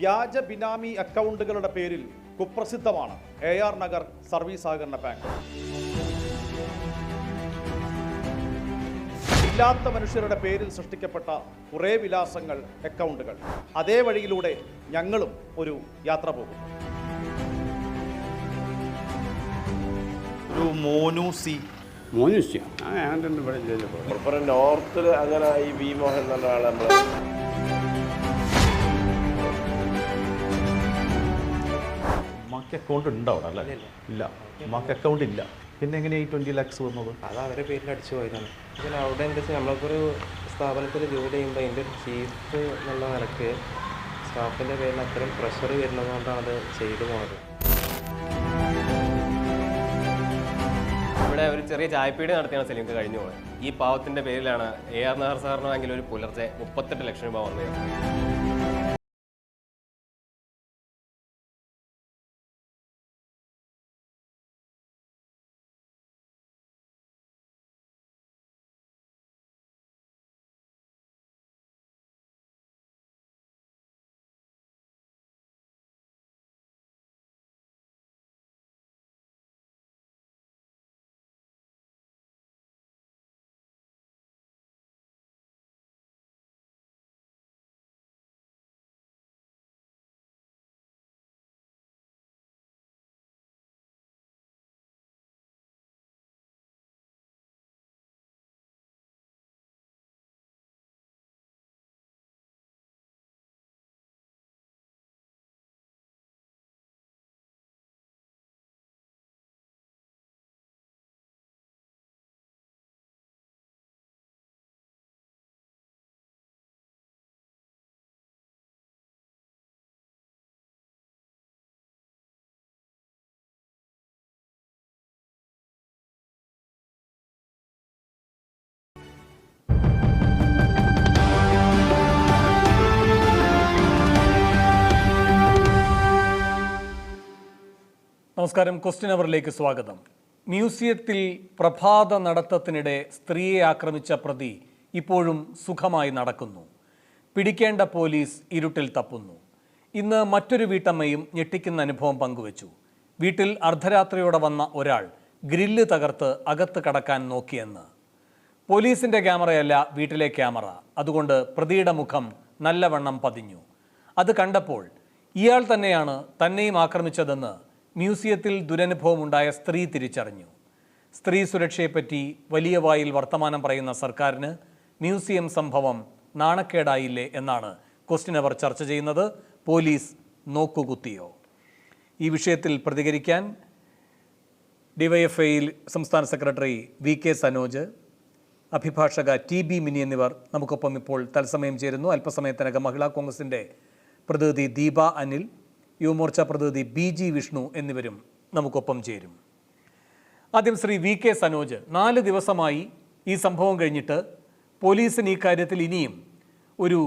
വ്യാജ ബിനാമി അക്കൗണ്ടുകളുടെ പേരിൽ കുപ്രസിദ്ധമാണ് AR Nagar service സഹകരണ ബാങ്ക്. ഇല്ലാത്ത മനുഷ്യരുടെ പേരിൽ സൃഷ്ടിക്കപ്പെട്ട കുറേ വിലാസങ്ങൾ, അക്കൗണ്ടുകൾ. അതേ വഴിയിലൂടെ ഞങ്ങളും ഒരു യാത്ര പോകും. ഒരു മോനൂസി നോർത്തിൽ അങ്ങനെ ഈ വി മോഹൻ എന്നുള്ള ആളെ നമ്മൾ ഉമ്മാക്ക് അക്കൗണ്ട് ഉണ്ടോ അവിടെ? അല്ലേ, ഇല്ല, ഉമ്മാക്ക് അക്കൗണ്ട് ഇല്ല. പിന്നെ എങ്ങനെയാണ് ഈ 20 lakhs വന്നത്? അത് അവരുടെ പേരിൽ അടിച്ചു പോയതാണ്. പിന്നെ അവിടെ എന്താ വെച്ചാൽ നമ്മൾക്കൊരു സ്ഥാപനത്തിൽ ജോലി ചെയ്യുമ്പോൾ അതിൻ്റെ ഒരു ചീഫ് എന്നുള്ള നിലക്ക് സ്റ്റാഫിൻ്റെ പേരിൽ അത്രയും പ്രഷർ വരുന്നതുകൊണ്ടാണ് അത് ചെയ്തു പോകുന്നത്. ഇവിടെ ഒരു ചെറിയ ചായപ്പീടി നടത്തിയാണ് സലീംക്ക് കഴിഞ്ഞു പോയത്. ഈ പാവത്തിൻ്റെ പേരിലാണ് AR നഗർ സഹകരണ ബാങ്കിൽ ഒരു പുലർച്ചെ 38 ലക്ഷം രൂപ വന്നത്. നമസ്കാരം. ക്വസ്റ്റ്യൻ അവറിലേക്ക് സ്വാഗതം. മ്യൂസിയത്തിൽ പ്രഭാത നടത്തത്തിനിടെ സ്ത്രീയെ ആക്രമിച്ച പ്രതി ഇപ്പോഴും സുഖമായി നടക്കുന്നു. പിടിക്കേണ്ട പോലീസ് ഇരുട്ടിൽ തപ്പുന്നു. ഇന്ന് മറ്റൊരു വീട്ടമ്മയും ഞെട്ടിക്കുന്ന അനുഭവം പങ്കുവച്ചു. വീട്ടിൽ അർദ്ധരാത്രിയോടെ വന്ന ഒരാൾ ഗ്രില്ല് തകർത്ത് അകത്ത് കടക്കാൻ നോക്കിയെന്ന്. പോലീസിൻ്റെ ക്യാമറയല്ല വീട്ടിലെ ക്യാമറ. അതുകൊണ്ട് പ്രതിയുടെ മുഖം നല്ലവണ്ണം പതിഞ്ഞു. അത് കണ്ടപ്പോൾ ഇയാൾ തന്നെയാണ് തന്നെയും ആക്രമിച്ചതെന്ന് മ്യൂസിയത്തിൽ ദുരനുഭവമുണ്ടായ സ്ത്രീ തിരിച്ചറിഞ്ഞു. സ്ത്രീ സുരക്ഷയെപ്പറ്റി വലിയ വായിൽ വർത്തമാനം പറയുന്ന സർക്കാരിന് മ്യൂസിയം സംഭവം നാണക്കേടായില്ലേ എന്നാണ് ക്വസ്റ്റ്യൻ അവർ ചർച്ച ചെയ്യുന്നത്. പോലീസ് നോക്കുകുത്തിയോ? ഈ വിഷയത്തിൽ പ്രതികരിക്കാൻ ഡിവൈഎഫ്ഐയിൽ സംസ്ഥാന സെക്രട്ടറി VK സനോജ്, അഭിഭാഷക TB മിനി എന്നിവർ നമുക്കൊപ്പം ഇപ്പോൾ തത്സമയം ചേരുന്നു. അല്പസമയത്തിനകം മഹിളാ കോൺഗ്രസിൻ്റെ പ്രതിനിധി ദീപ അനിൽ, യുവമോർച്ച പ്രതിനിധി BG വിഷ്ണു എന്നിവരും നമുക്കൊപ്പം ചേരും. ആദ്യം ശ്രീ VK സനോജ്, 4 ദിവസമായി ഈ സംഭവം കഴിഞ്ഞിട്ട് പോലീസിന് ഈ കാര്യത്തിൽ ഇനിയും ഒരു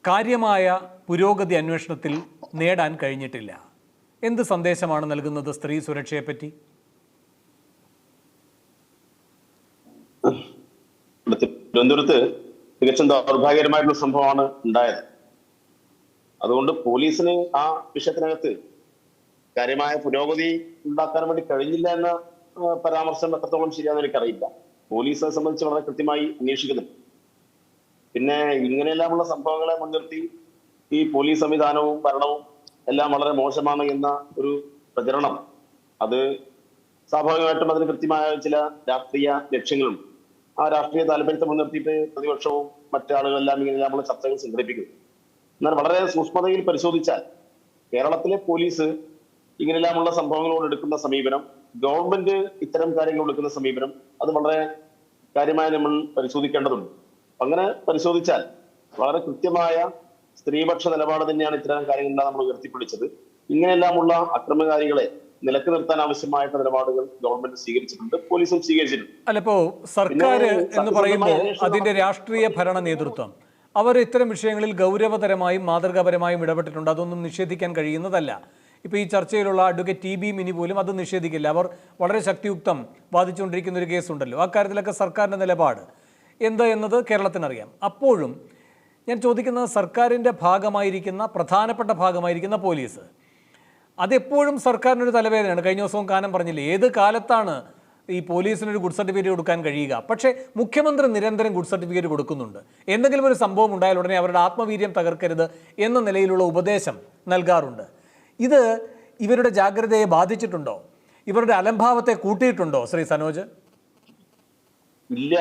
കാര്യമായ പുരോഗതി അന്വേഷണത്തിൽ നേടാൻ കഴിഞ്ഞിട്ടില്ല. എന്ത് സന്ദേശമാണ് നൽകുന്നത് സ്ത്രീ സുരക്ഷയെപ്പറ്റി? തിരുവനന്തപുരത്ത് തികച്ചും ദൗർഭാഗ്യകരമായിട്ടുള്ള സംഭവമാണ് ഉണ്ടായത്. അതുകൊണ്ട് പോലീസിന് ആ വിഷയത്തിനകത്ത് കാര്യമായ പുരോഗതി ഉണ്ടാക്കാൻ വേണ്ടി കഴിഞ്ഞില്ല എന്ന പരാമർശം എത്രത്തോളം ശരിയാണെന്ന് എനിക്കറിയില്ല. പോലീസിനെ സംബന്ധിച്ച് വളരെ കൃത്യമായി അന്വേഷിക്കുന്നുണ്ട്. പിന്നെ ഇങ്ങനെയെല്ലാമുള്ള സംഭവങ്ങളെ മുൻനിർത്തി ഈ പോലീസ് സംവിധാനവും ഭരണവും എല്ലാം വളരെ മോശമാണ് എന്ന ഒരു പ്രചരണം, അത് സ്വാഭാവികമായിട്ടും അതിന് കൃത്യമായ ചില രാഷ്ട്രീയ ലക്ഷ്യങ്ങളുണ്ട്. ആ രാഷ്ട്രീയ താല്പര്യത്തെ മുൻനിർത്തിയിട്ട് പ്രതിപക്ഷവും മറ്റാളുകളെല്ലാം ഇങ്ങനെയെല്ലാമുള്ള ചർച്ചകൾ സംഘടിപ്പിക്കുന്നു. എന്നാൽ വളരെ സൂക്ഷ്മതയിൽ പരിശോധിച്ചാൽ കേരളത്തിലെ പോലീസ് ഇങ്ങനെല്ലാമുള്ള സംഭവങ്ങളോട് എടുക്കുന്ന സമീപനം, ഗവൺമെന്റ് ഇത്തരം കാര്യങ്ങൾ എടുക്കുന്ന സമീപനം, അത് വളരെ കാര്യമായി നമ്മൾ പരിശോധിക്കേണ്ടതുണ്ട്. അങ്ങനെ പരിശോധിച്ചാൽ വളരെ കൃത്യമായ സ്ത്രീപക്ഷ നിലപാട് തന്നെയാണ് ഇത്തരം കാര്യങ്ങളെല്ലാം നമ്മൾ ഉയർത്തിപ്പിടിച്ചത്. ഇങ്ങനെയെല്ലാമുള്ള അക്രമകാരികളെ നിലക്ക് നിർത്താൻ ആവശ്യമായിട്ട് നിലപാടുകൾ ഗവൺമെന്റ് സ്വീകരിച്ചിട്ടുണ്ട്, പോലീസും സ്വീകരിച്ചിട്ടുണ്ട്. അല്ലപ്പോ സർക്കാർ എന്ന് പറയുമ്പോൾ അതിന്റെ രാഷ്ട്രീയ ഭരണ നേതൃത്വം അവർ ഇത്തരം വിഷയങ്ങളിൽ ഗൗരവതരമായും മാതൃകാപരമായും ഇടപെട്ടിട്ടുണ്ട്. അതൊന്നും നിഷേധിക്കാൻ കഴിയുന്നതല്ല. ഇപ്പോൾ ഈ ചർച്ചയിലുള്ള അഡ്വക്കേറ്റ് TB മിനി പോലും അത് നിഷേധിക്കില്ല. അവർ വളരെ ശക്തിയുക്തം വാദിച്ചുകൊണ്ടിരിക്കുന്ന ഒരു കേസുണ്ടല്ലോ. അക്കാര്യത്തിലൊക്കെ സർക്കാരിൻ്റെ നിലപാട് എന്ത് എന്നത് കേരളത്തിനറിയാം. അപ്പോഴും ഞാൻ ചോദിക്കുന്നത് സർക്കാരിൻ്റെ ഭാഗമായിരിക്കുന്ന പ്രധാനപ്പെട്ട ഭാഗമായിരിക്കുന്ന പോലീസ് അതെപ്പോഴും സർക്കാരിനൊരു തലവേദനയാണ്. കഴിഞ്ഞ ദിവസവും കാനം പറഞ്ഞില്ലേ, ഏത് കാലത്താണ് ഈ പോലീസിനൊരു ഗുഡ് സർട്ടിഫിക്കറ്റ് കൊടുക്കാൻ കഴിയുക? പക്ഷേ മുഖ്യമന്ത്രി നിരന്തരം ഗുഡ് സർട്ടിഫിക്കറ്റ് കൊടുക്കുന്നുണ്ട്. എന്തെങ്കിലും ഒരു സംഭവം ഉണ്ടായാൽ ഉടനെ അവരുടെ ആത്മവീര്യം തകർക്കരുത് എന്ന നിലയിലുള്ള ഉപദേശം നൽകാറുണ്ട്. ഇത് ഇവരുടെ ജാഗ്രതയെ ബാധിച്ചിട്ടുണ്ടോ? ഇവരുടെ അലംഭാവത്തെ കൂട്ടിയിട്ടുണ്ടോ ശ്രീ സനോജ്? ഇല്ല.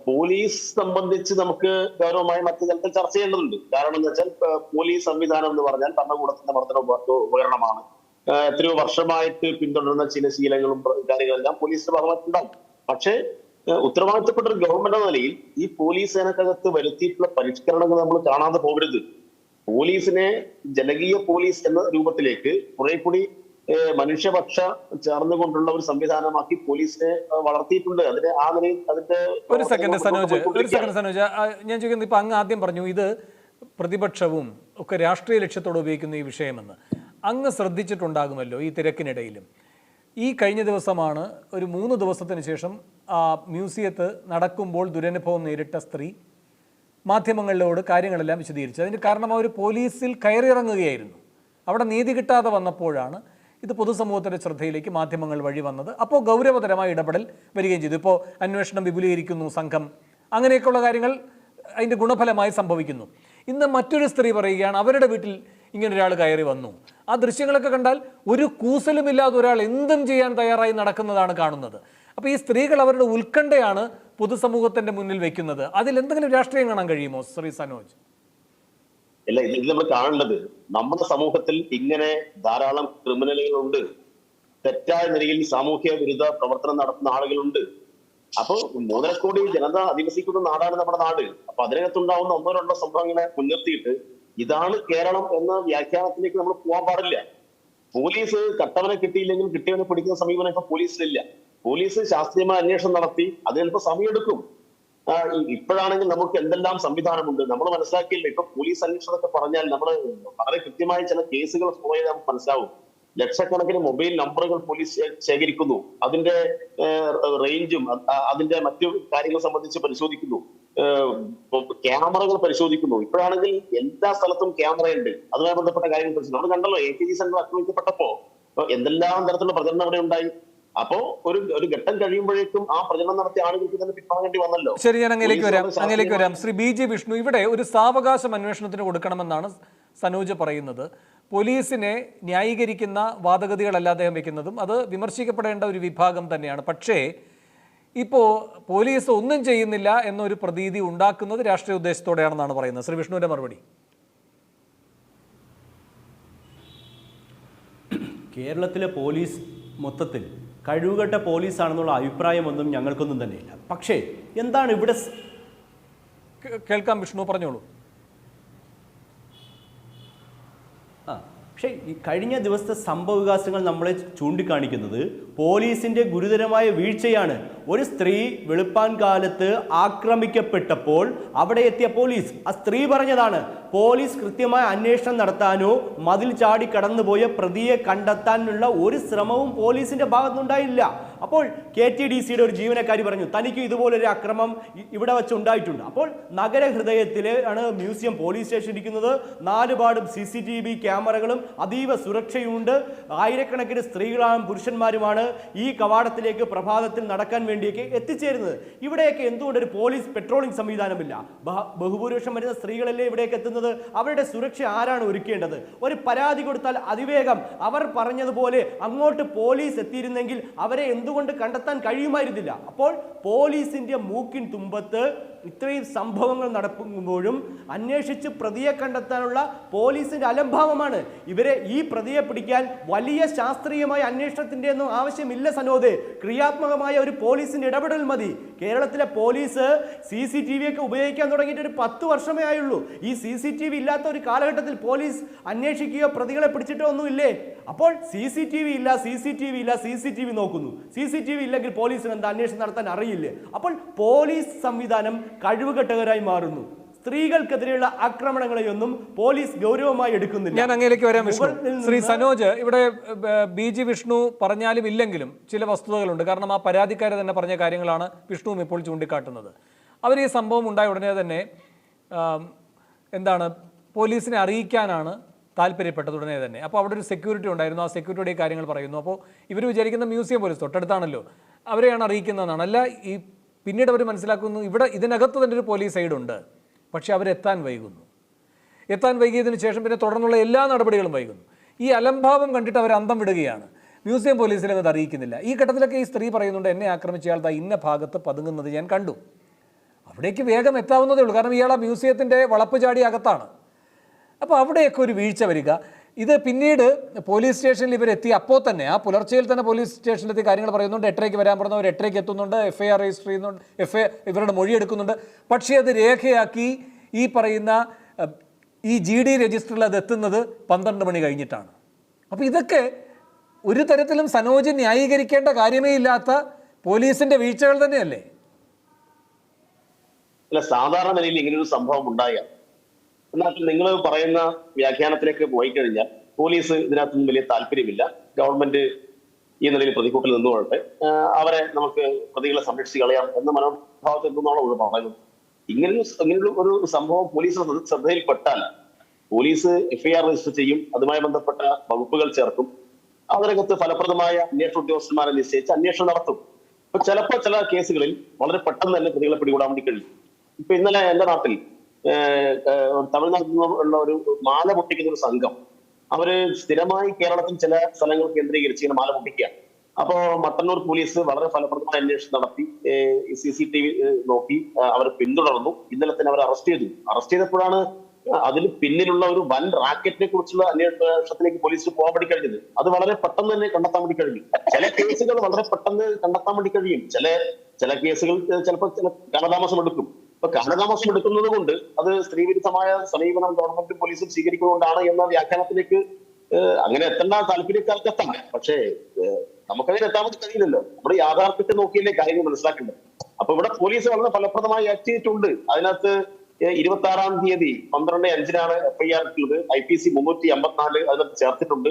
പോലീസ് സംബന്ധിച്ച് നമുക്ക് ഗൗരവമായി മറ്റു തലത്തിൽ ചർച്ച ചെയ്യേണ്ടതുണ്ട്. കാരണം എന്ന് വെച്ചാൽ പോലീസ് സംവിധാനം എന്ന് പറഞ്ഞാൽ ഭരണകൂടത്തിന്റെ പ്രവർത്തന ഉപകരണമാണ്. എത്രയോ വർഷമായിട്ട് പിന്തുടരുന്ന ചില ശീലങ്ങളും കാര്യങ്ങളെല്ലാം പോലീസിന്റെ ഭാഗമായിട്ടുണ്ടാവും. പക്ഷേ ഉത്തരവാദിത്തപ്പെട്ട ഒരു ഗവൺമെന്റ് എന്ന നിലയിൽ ഈ പോലീസ് സേനക്കകത്ത് വരുത്തിയിട്ടുള്ള പരിഷ്കരണങ്ങൾ നമ്മൾ കാണാതെ പോകരുത്. പോലീസിനെ ജനകീയ പോലീസ് എന്ന രൂപത്തിലേക്ക് കുറെ കൂടി മനുഷ്യപക്ഷ ചേർന്നുകൊണ്ടുള്ള ഒരു സംവിധാനമാക്കി പോലീസിനെ വളർത്തിയിട്ടുണ്ട്. അതിന് ആ നിലയിൽ അതിന്റെ ഒരു സെക്കൻഡ് സനോജ്, ഞാൻ ചോദിക്കുന്നത് ഇപ്പൊ അങ്ങ് ആദ്യം പറഞ്ഞു ഇത് പ്രതിപക്ഷവും ഒക്കെ രാഷ്ട്രീയ ലക്ഷ്യത്തോടെ ഉപയോഗിക്കുന്ന ഈ വിഷയമെന്ന്. അങ്ങ് ശ്രദ്ധിച്ചിട്ടുണ്ടാകുമല്ലോ ഈ തിരക്കിനിടയിലും. ഈ കഴിഞ്ഞ ദിവസമാണ് ഒരു 3 ദിവസത്തിന് ശേഷം മ്യൂസിയത്ത് നടക്കുമ്പോൾ ദുരനുഭവം നേരിട്ട സ്ത്രീ മാധ്യമങ്ങളിലോട് കാര്യങ്ങളെല്ലാം വിശദീകരിച്ചു. അതിന് കാരണം അവർ പോലീസിൽ കയറിയിറങ്ങുകയായിരുന്നു. അവിടെ നീതി കിട്ടാതെ വന്നപ്പോഴാണ് ഇത് പൊതുസമൂഹത്തിൻ്റെ ശ്രദ്ധയിലേക്ക് മാധ്യമങ്ങൾ വഴി വന്നത്. അപ്പോൾ ഗൗരവതരമായ ഇടപെടൽ വരികയും ചെയ്തു. ഇപ്പോൾ അന്വേഷണം വിപുലീകരിക്കുന്നു സംഘം, അങ്ങനെയൊക്കെയുള്ള കാര്യങ്ങൾ അതിൻ്റെ ഗുണഫലമായി സംഭവിക്കുന്നു. ഇന്ന് മറ്റൊരു സ്ത്രീ പറയുകയാണ് അവരുടെ വീട്ടിൽ ഇങ്ങനൊരാൾ കയറി വന്നു. ആ ദൃശ്യങ്ങളൊക്കെ കണ്ടാൽ ഒരു കൂസലുമില്ലാതെ ഒരാൾ എന്തും ചെയ്യാൻ തയ്യാറായി നടക്കുന്നതാണ് കാണുന്നത്. അപ്പോൾ ഈ സ്ത്രീകൾ അവരുടെ ഉത്കണ്ഠയാണ് പൊതുസമൂഹത്തിൻ്റെ മുന്നിൽ വെക്കുന്നത്. അതിൽ എന്തെങ്കിലും രാഷ്ട്രീയം കാണാൻ കഴിയുമോ ശ്രീ സനോജ്? അല്ല, ഇതിൽ നമ്മൾ കാണേണ്ടത് നമ്മുടെ സമൂഹത്തിൽ ഇങ്ങനെ ധാരാളം ക്രിമിനലുകളുണ്ട്, തെറ്റായ നിലയിൽ സാമൂഹ്യ വിരുദ്ധ പ്രവർത്തനം നടത്തുന്ന ആളുകളുണ്ട്. അപ്പൊ 1.5 കോടി ജനത അധിവസിക്കുന്ന നാടാണ് നമ്മുടെ നാട്. അപ്പൊ അതിനകത്തുണ്ടാവുന്ന 1-2 സംഭവങ്ങളെ മുൻനിർത്തിയിട്ട് ഇതാണ് കേരളം എന്ന വ്യാഖ്യാനത്തിലേക്ക് നമ്മൾ പോകാൻ പാടില്ല. പോലീസ് കട്ടവനെ കിട്ടിയില്ലെങ്കിൽ കിട്ടിയവനെ പിടിക്കുന്ന സമീപനം ഇപ്പൊ പോലീസിലില്ല. പോലീസ് ശാസ്ത്രീയമായ അന്വേഷണം നടത്തി അത് ചിലപ്പോൾ സമയമെടുക്കും. ഇപ്പോഴാണെങ്കിൽ നമുക്ക് എന്തെല്ലാം സംവിധാനമുണ്ട് നമ്മൾ മനസ്സിലാക്കിയില്ല. ഇപ്പൊ പോലീസ് അന്വേഷണമൊക്കെ പറഞ്ഞാൽ നമ്മൾ വളരെ കൃത്യമായ ചില കേസുകൾ പോയാൽ നമുക്ക് മനസ്സിലാവും. ലക്ഷക്കണക്കിന് മൊബൈൽ നമ്പറുകൾ പോലീസ് ശേഖരിക്കുന്നു, അതിന്റെ റേഞ്ചും അതിന്റെ മറ്റു കാര്യങ്ങൾ സംബന്ധിച്ച് പരിശോധിക്കുന്നു, ക്യാമറകൾ പരിശോധിക്കുന്നു. ഇപ്പോഴാണെങ്കിൽ എല്ലാ സ്ഥലത്തും ക്യാമറയുണ്ട്. അതുമായി ബന്ധപ്പെട്ട കാര്യങ്ങൾ പരിശോധിച്ചു. നമ്മൾ കണ്ടല്ലോ AKG സെന്റർ ആക്രമിക്കപ്പെട്ടപ്പോ എന്തെല്ലാം തരത്തിലുള്ള പ്രചരണം അവിടെ ഉണ്ടായി. അപ്പോ ഒരു ഘട്ടം കഴിയുമ്പോഴേക്കും ആ പ്രചരണം നടത്തിയ ആളുകൾക്ക് തന്നെ പിന്വാങ്ങേണ്ടി വന്നല്ലോ. ശരി, ഞാൻ അങ്ങനെയൊക്കെ വരാം. ശ്രീ BG വിഷ്ണു, ഇവിടെ ഒരു സാവകാശം അന്വേഷണത്തിന് കൊടുക്കണമെന്നാണ് സനോജ് പറയുന്നത്. പോലീസിനെ ന്യായീകരിക്കുന്ന വാദഗതികളല്ല അദ്ദേഹം വെക്കുന്നതും അത് വിമർശിക്കപ്പെടേണ്ട ഒരു വിഭാഗം തന്നെയാണ്. പക്ഷേ ഇപ്പോൾ പോലീസ് ഒന്നും ചെയ്യുന്നില്ല എന്നൊരു പ്രതീതി ഉണ്ടാക്കുന്നത് രാഷ്ട്രീയ ഉദ്ദേശത്തോടെയാണെന്നാണ് പറയുന്നത്. ശ്രീ വിഷ്ണുവിൻ്റെ മറുപടി. കേരളത്തിലെ പോലീസ് മൊത്തത്തിൽ കഴിവുകെട്ട പോലീസാണെന്നുള്ള അഭിപ്രായമൊന്നും ഞങ്ങൾക്കൊന്നും തന്നെയില്ല. പക്ഷേ എന്താണ് ഇവിടെ കേൾക്കാം വിഷ്ണു, പറഞ്ഞോളൂ. പക്ഷേ ഈ കഴിഞ്ഞ ദിവസത്തെ സംഭവവികാസങ്ങൾ നമ്മളെ ചൂണ്ടിക്കാണിക്കുന്നത് പോലീസിന്റെ ഗുരുതരമായ വീഴ്ചയാണ്. ഒരു സ്ത്രീ വെളുപ്പാൻ കാലത്ത് ആക്രമിക്കപ്പെട്ടപ്പോൾ അവിടെ എത്തിയ പോലീസ്, ആ സ്ത്രീ പറഞ്ഞതാണ്, പോലീസ് കൃത്യമായ അന്വേഷണം നടത്താനോ മതിൽ ചാടി കടന്നുപോയ പ്രതിയെ കണ്ടെത്താനുള്ള ഒരു ശ്രമവും പോലീസിന്റെ ഭാഗത്തുനിന്നുണ്ടായില്ല. അപ്പോൾ KTDCയുടെ ഒരു ജീവനക്കാരി പറഞ്ഞു തനിക്ക് ഇതുപോലൊരു അക്രമം ഇവിടെ വെച്ച് ഉണ്ടായിട്ടുണ്ട്. അപ്പോൾ നഗരഹൃദയത്തിലാണ് മ്യൂസിയം പോലീസ് സ്റ്റേഷൻ ഇരിക്കുന്നത്. 4 പാടും CCTV ക്യാമറകളും അതീവ സുരക്ഷയുണ്ട്. ആയിരക്കണക്കിന് സ്ത്രീകളാണ് പുരുഷന്മാരുമാണ് ഈ കവാടത്തിലേക്ക് പ്രഭാതത്തിൽ നടക്കാൻ വേണ്ടിയൊക്കെ എത്തിച്ചേരുന്നത്. ഇവിടെയൊക്കെ എന്തുകൊണ്ട് ഒരു പോലീസ് പെട്രോളിംഗ് സംവിധാനമില്ല? ബഹുഭൂരിപക്ഷം വരുന്ന സ്ത്രീകളല്ലേ ഇവിടേക്ക് എത്തുന്നത്. അവരുടെ സുരക്ഷ ആരാണ് ഒരുക്കേണ്ടത്? ഒരു പരാതി കൊടുത്താൽ അതിവേഗം അവർ പറഞ്ഞതുപോലെ അങ്ങോട്ട് പോലീസ് എത്തിയിരുന്നെങ്കിൽ അവരെ എന്തുകൊണ്ട് കണ്ടെത്താൻ കഴിയുമായിരുന്നില്ല? അപ്പോൾ പോലീസിന്റെ മൂക്കിൻ തുമ്പത്ത് ഇത്രയും സംഭവങ്ങൾ നടക്കുമ്പോഴും അന്വേഷിച്ച് പ്രതിയെ കണ്ടെത്താനുള്ള പോലീസിന്റെ അലംഭാവമാണ്. ഈ പ്രതിയെ പിടിക്കാൻ വലിയ ശാസ്ത്രീയമായ അന്വേഷണത്തിന്റെ ഒന്നും ആവശ്യമില്ല സനോദ്. ക്രിയാത്മകമായ ഒരു പോലീസിന്റെ ഇടപെടൽ മതി. കേരളത്തിലെ പോലീസ് CCTV ഒക്കെ ഉപയോഗിക്കാൻ തുടങ്ങിയിട്ട് ഒരു 10 വർഷമേ ആയുള്ളൂ. ഈ CCTV ഇല്ലാത്ത ഒരു കാലഘട്ടത്തിൽ പോലീസ് അന്വേഷിക്കുകയോ പ്രതികളെ പിടിച്ചിട്ടോ ഒന്നുമില്ലേ? അപ്പോൾ CCTV ഇല്ല, CCTV നോക്കുന്നു. CCTV ഇല്ലെങ്കിൽ പോലീസിന് എന്താ അന്വേഷണം നടത്താൻ അറിയില്ലേ? അപ്പോൾ പോലീസ് സംവിധാനം കഴിവുകെട്ടവരായി മാറുന്നു. സ്ത്രീകൾക്കെതിരെയുള്ള ആക്രമണങ്ങളെയൊന്നും പോലീസ് ഗൗരവമായി എടുക്കുന്നില്ല. ഞാൻ അങ്ങേലേക്ക് വരാം വിഷ്ണു. ശ്രീ സനോജ്, ഇവിടെ BG വിഷ്ണു പറഞ്ഞാലും ഇല്ലെങ്കിലും ചില വസ്തുതകളുണ്ട്. കാരണം ആ പരാതിക്കാരെ തന്നെ പറഞ്ഞ കാര്യങ്ങളാണ് വിഷ്ണുവും ഇപ്പോൾ ചൂണ്ടിക്കാട്ടുന്നത്. അവർ ഈ സംഭവം ഉണ്ടായ ഉടനെ തന്നെ എന്താണ് പോലീസിനെ അറിയിക്കാനാണ് താല്പര്യപ്പെട്ടത് ഉടനെ തന്നെ. അപ്പോൾ അവിടെ ഒരു സെക്യൂരിറ്റി ഉണ്ടായിരുന്നു, ആ സെക്യൂരിറ്റിയുടെ കാര്യങ്ങൾ പറയുന്നു. അപ്പോൾ ഇവർ വിചാരിക്കുന്ന മ്യൂസിയം പോലീസ് തൊട്ടടുത്താണല്ലോ, അവരെയാണ് അറിയിക്കുന്നതെന്നാണ്. അല്ല, ഈ പിന്നീട് അവർ മനസ്സിലാക്കുന്നു ഇവിടെ ഇതിനകത്ത് തന്നെ ഒരു പോലീസ് സൈഡുണ്ട്, പക്ഷേ അവരെത്താൻ വൈകുന്നു. എത്താൻ വൈകിയതിന് ശേഷം പിന്നെ തുടർന്നുള്ള എല്ലാ നടപടികളും വൈകുന്നു. ഈ അലംഭാവം കണ്ടിട്ട് അവർ അന്തം വിടുകയാണ്. മ്യൂസിയം പോലീസിനെ അത് അറിയിക്കുന്നില്ല. ഈ ഘട്ടത്തിലൊക്കെ ഈ സ്ത്രീ പറയുന്നുണ്ട്, എന്നെ ആക്രമിച്ചയാൾ ഇന്ന ഭാഗത്ത് പതുങ്ങുന്നത് ഞാൻ കണ്ടു. അവിടേക്ക് വേഗം എത്താവുന്നതേ ഉള്ളൂ, കാരണം ഇയാൾ ആ മ്യൂസിയത്തിൻ്റെ വളപ്പ് ചാടി അകത്താണ്. അപ്പോൾ അവിടെയൊക്കെ ഒരു വീഴ്ച വരിക. ഇത് പിന്നീട് പോലീസ് സ്റ്റേഷനിൽ ഇവരെത്തി, അപ്പോൾ തന്നെ ആ പുലർച്ചയിൽ തന്നെ പോലീസ് സ്റ്റേഷനിലെത്തി കാര്യങ്ങൾ പറയുന്നുണ്ട്. 8:30 വരാൻ പറഞ്ഞവർ 8:30 എത്തുന്നുണ്ട്, FIR രജിസ്റ്റർ ചെയ്യുന്നുണ്ട്, ഇവരുടെ മൊഴി എടുക്കുന്നുണ്ട്. പക്ഷേ അത് രേഖയാക്കി ഈ പറയുന്ന ഈ GD രജിസ്റ്ററിൽ അത് എത്തുന്നത് 12 മണി കഴിഞ്ഞിട്ടാണ്. അപ്പോൾ ഇതൊക്കെ ഒരു തരത്തിലും സനോജ് ന്യായീകരിക്കേണ്ട കാര്യമേ ഇല്ലാത്ത പോലീസിന്റെ വീഴ്ചകൾ തന്നെയല്ലേ? അല്ല, സാധാരണ നിലയിൽ ഇങ്ങനൊരു സംഭവം ഉണ്ടായാൽ, എന്നാൽ നിങ്ങൾ പറയുന്ന വ്യാഖ്യാനത്തിലേക്ക് പോയി കഴിഞ്ഞാൽ പോലീസ് ഇതിനകത്തൊന്നും വലിയ താല്പര്യമില്ല, ഗവൺമെന്റ് ഈ നിലയിൽ പ്രതികൂട്ടിൽ നിന്നുകൊള്ളട്ടെ, അവരെ നമുക്ക് പ്രതികളെ സംരക്ഷിച്ച് കളയാം എന്ന മനോഭാവത്തിൽ നിന്നാണോ ഇത് പറയുന്നത്. ഇങ്ങനൊരു ഒരു സംഭവം പോലീസ് ശ്രദ്ധയിൽപ്പെട്ടാൽ പോലീസ് FIR രജിസ്റ്റർ ചെയ്യും, അതുമായി ബന്ധപ്പെട്ട വകുപ്പുകൾ ചേർക്കും, അതിനകത്ത് ഫലപ്രദമായ അന്വേഷണ ഉദ്യോഗസ്ഥന്മാരെ നിശ്ചയിച്ച് അന്വേഷണം നടത്തും. ഇപ്പൊ ചിലപ്പോൾ ചില കേസുകളിൽ വളരെ പെട്ടെന്ന് തന്നെ പ്രതികളെ പിടികൂടാൻ വേണ്ടി കഴിയും. ഇപ്പൊ ഇന്നലെ എന്റെ നാട്ടിൽ തമിഴ്നാട്ടിൽ നിന്നുള്ള ഒരു മാല പൊട്ടിക്കുന്ന ഒരു സംഘം, അവര് സ്ഥിരമായി കേരളത്തിൽ ചില സ്ഥലങ്ങൾ കേന്ദ്രീകരിച്ച് ഇങ്ങനെ മാല പൊട്ടിക്കുക. അപ്പോ മട്ടന്നൂർ പോലീസ് വളരെ ഫലപ്രദമായ അന്വേഷണം നടത്തി CCTV നോക്കി അവർ പിന്തുടർന്നു. ഇന്നലെ തന്നെ അവർ അറസ്റ്റ് ചെയ്തു. അറസ്റ്റ് ചെയ്തപ്പോഴാണ് അതിന് പിന്നിലുള്ള ഒരു വൻ റാക്കറ്റിനെ കുറിച്ചുള്ള അന്വേഷണത്തിലേക്ക് പോലീസ് പോകാൻ വേണ്ടി കഴിഞ്ഞത്. അത് വളരെ പെട്ടെന്ന് തന്നെ കണ്ടെത്താൻ വേണ്ടി കഴിഞ്ഞു. ചില കേസുകൾ വളരെ പെട്ടെന്ന് കണ്ടെത്താൻ വേണ്ടി കഴിയും, ചില കേസുകൾ ചിലപ്പോൾ കാലതാമസം എടുക്കും. ഇപ്പൊ കാലതാമസം എടുക്കുന്നത് കൊണ്ട് അത് സ്ത്രീവിരുദ്ധമായ സമീപനം ഗവൺമെന്റും പോലീസും സ്വീകരിക്കുന്നതുകൊണ്ടാണ് എന്ന വ്യാഖ്യാനത്തിലേക്ക് അങ്ങനെ എത്തേണ്ട താല്പര്യക്കാർക്ക് എത്താം. പക്ഷേ നമുക്കതിന് എത്താൻ വേണ്ടി കഴിയില്ലല്ലോ. നമ്മുടെ യാഥാർത്ഥ്യത്തെ നോക്കിയല്ലേ കാര്യങ്ങൾ മനസ്സിലാക്കേണ്ടത്. അപ്പൊ ഇവിടെ പോലീസ് വളരെ ഫലപ്രദമായി ആക്ട് ചെയ്തിട്ടുണ്ട്. അതിനകത്ത് 26-ാം തീയതി 12/5 FIR ഇട്ടുള്ളത്. IPC 354 അതിനകത്ത് ചേർത്തിട്ടുണ്ട്.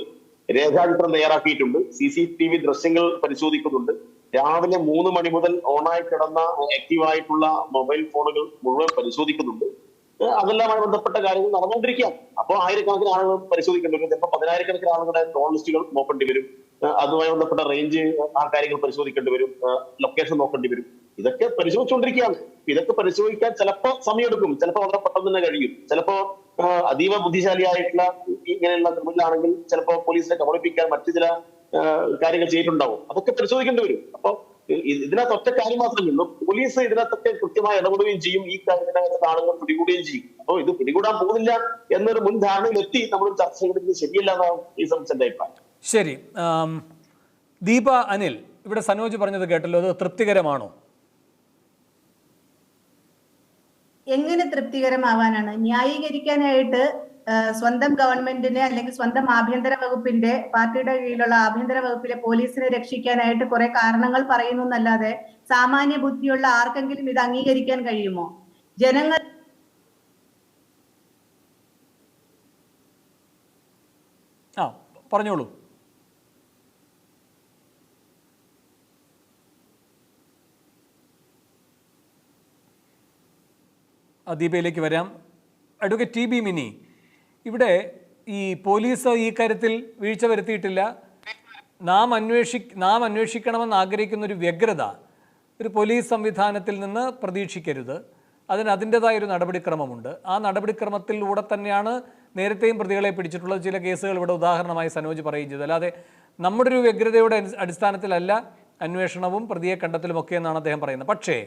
രേഖാചിത്രം തയ്യാറാക്കിയിട്ടുണ്ട്. CCTV ദൃശ്യങ്ങൾ പരിശോധിക്കുന്നുണ്ട്. രാവിലെ 3 മണി മുതൽ ഓണായി കിടന്ന ആക്റ്റീവായിട്ടുള്ള മൊബൈൽ ഫോണുകൾ മുഴുവൻ പരിശോധിക്കുന്നുണ്ട്. അതെല്ലാമായി ബന്ധപ്പെട്ട കാര്യങ്ങൾ നടന്നുകൊണ്ടിരിക്കുകയാണ്. അപ്പോൾ ആയിരക്കണക്കിന് ആളുകൾ പരിശോധിക്കേണ്ടി വരും. ചിലപ്പോൾ 10,000-കണക്കിന് ആളുകളുടെ കോൾ ലിസ്റ്റുകൾ നോക്കേണ്ടി വരും. അതുമായി ബന്ധപ്പെട്ട റേഞ്ച് ആ കാര്യങ്ങൾ പരിശോധിക്കേണ്ടി വരും. ലൊക്കേഷൻ നോക്കേണ്ടി വരും. ഇതൊക്കെ പരിശോധിച്ചുകൊണ്ടിരിക്കുകയാണ്. ഇതൊക്കെ പരിശോധിക്കാൻ ചിലപ്പോൾ സമയമെടുക്കും, ചിലപ്പോൾ വളരെ പെട്ടെന്ന് തന്നെ കഴിയും. ചിലപ്പോ അതീവ ബുദ്ധിശാലിയായിട്ടുള്ള ഇങ്ങനെയുള്ള ക്രിമിനലാണെങ്കിൽ ചിലപ്പോൾ പോലീസിനെ കബളിപ്പിക്കാൻ മറ്റു ചില കാര്യങ്ങൾ ചെയ്തിട്ടുണ്ടാവും. അതൊക്കെ പരിശോധിക്കേണ്ടി വരും. അപ്പൊ ഇതിനകത്ത് ഒറ്റ കാര്യം മാത്രമേ ഉള്ളൂ, പോലീസ് ഇതിനകത്തൊക്കെ കൃത്യമായി ഇടപെടുകയും ചെയ്യും, ഈ കാര്യത്തിനകത്ത് ആളുകൾ പിടികൂടുകയും ചെയ്യും. അപ്പോൾ ഇത് പിടികൂടാൻ പോകുന്നില്ല എന്നൊരു മുൻധാരണയിലെത്തി നമ്മൾ ചർച്ച ചെയ്തിട്ട് ശരിയല്ല എന്നാണ് ഈ സംബന്ധിച്ച അഭിപ്രായം. ശരി, ദീപ അനിൽ, ഇവിടെ സനോജ് പറഞ്ഞത് കേട്ടല്ലോ, അത് തൃപ്തികരമാണോ? എങ്ങനെ തൃപ്തികരമാവാനാണ്? ന്യായീകരിക്കാനായിട്ട് സ്വന്തം ഗവൺമെന്റിനെ അല്ലെങ്കിൽ സ്വന്തം ആഭ്യന്തര വകുപ്പിന്റെ, പാർട്ടിയുടെ കീഴിലുള്ള ആഭ്യന്തര വകുപ്പിലെ പോലീസിനെ രക്ഷിക്കാനായിട്ട് കുറെ കാരണങ്ങൾ പറയുന്നു എന്നല്ലാതെ സാമാന്യ ബുദ്ധിയുള്ള ആർക്കെങ്കിലും ഇത് അംഗീകരിക്കാൻ കഴിയുമോ? ജനങ്ങൾ പറഞ്ഞോളൂ. ദീപയിലേക്ക് വരാം. അഡ്വക്കേറ്റ് TB മിനി, ഇവിടെ ഈ പോലീസ് ഈ കാര്യത്തിൽ വീഴ്ച വരുത്തിയിട്ടില്ല. നാം അന്വേഷിക്കണമെന്ന് ആഗ്രഹിക്കുന്ന ഒരു വ്യഗ്രത ഒരു പോലീസ് സംവിധാനത്തിൽ നിന്ന് പ്രതീക്ഷിക്കരുത്. അതിൻ്റെതായൊരു നടപടിക്രമമുണ്ട്. ആ നടപടിക്രമത്തിലൂടെ തന്നെയാണ് നേരത്തെയും പ്രതികളെ പിടിച്ചിട്ടുള്ളത്. ചില കേസുകൾ ഇവിടെ ഉദാഹരണമായി സനോജ് പറയുകയും ചെയ്തു. അല്ലാതെ നമ്മുടെ ഒരു വ്യഗ്രതയുടെ അടിസ്ഥാനത്തിലല്ല അന്വേഷണവും പ്രതിയെ കണ്ടെത്തലുമൊക്കെ എന്നാണ് അദ്ദേഹം പറയുന്നത്. പക്ഷേ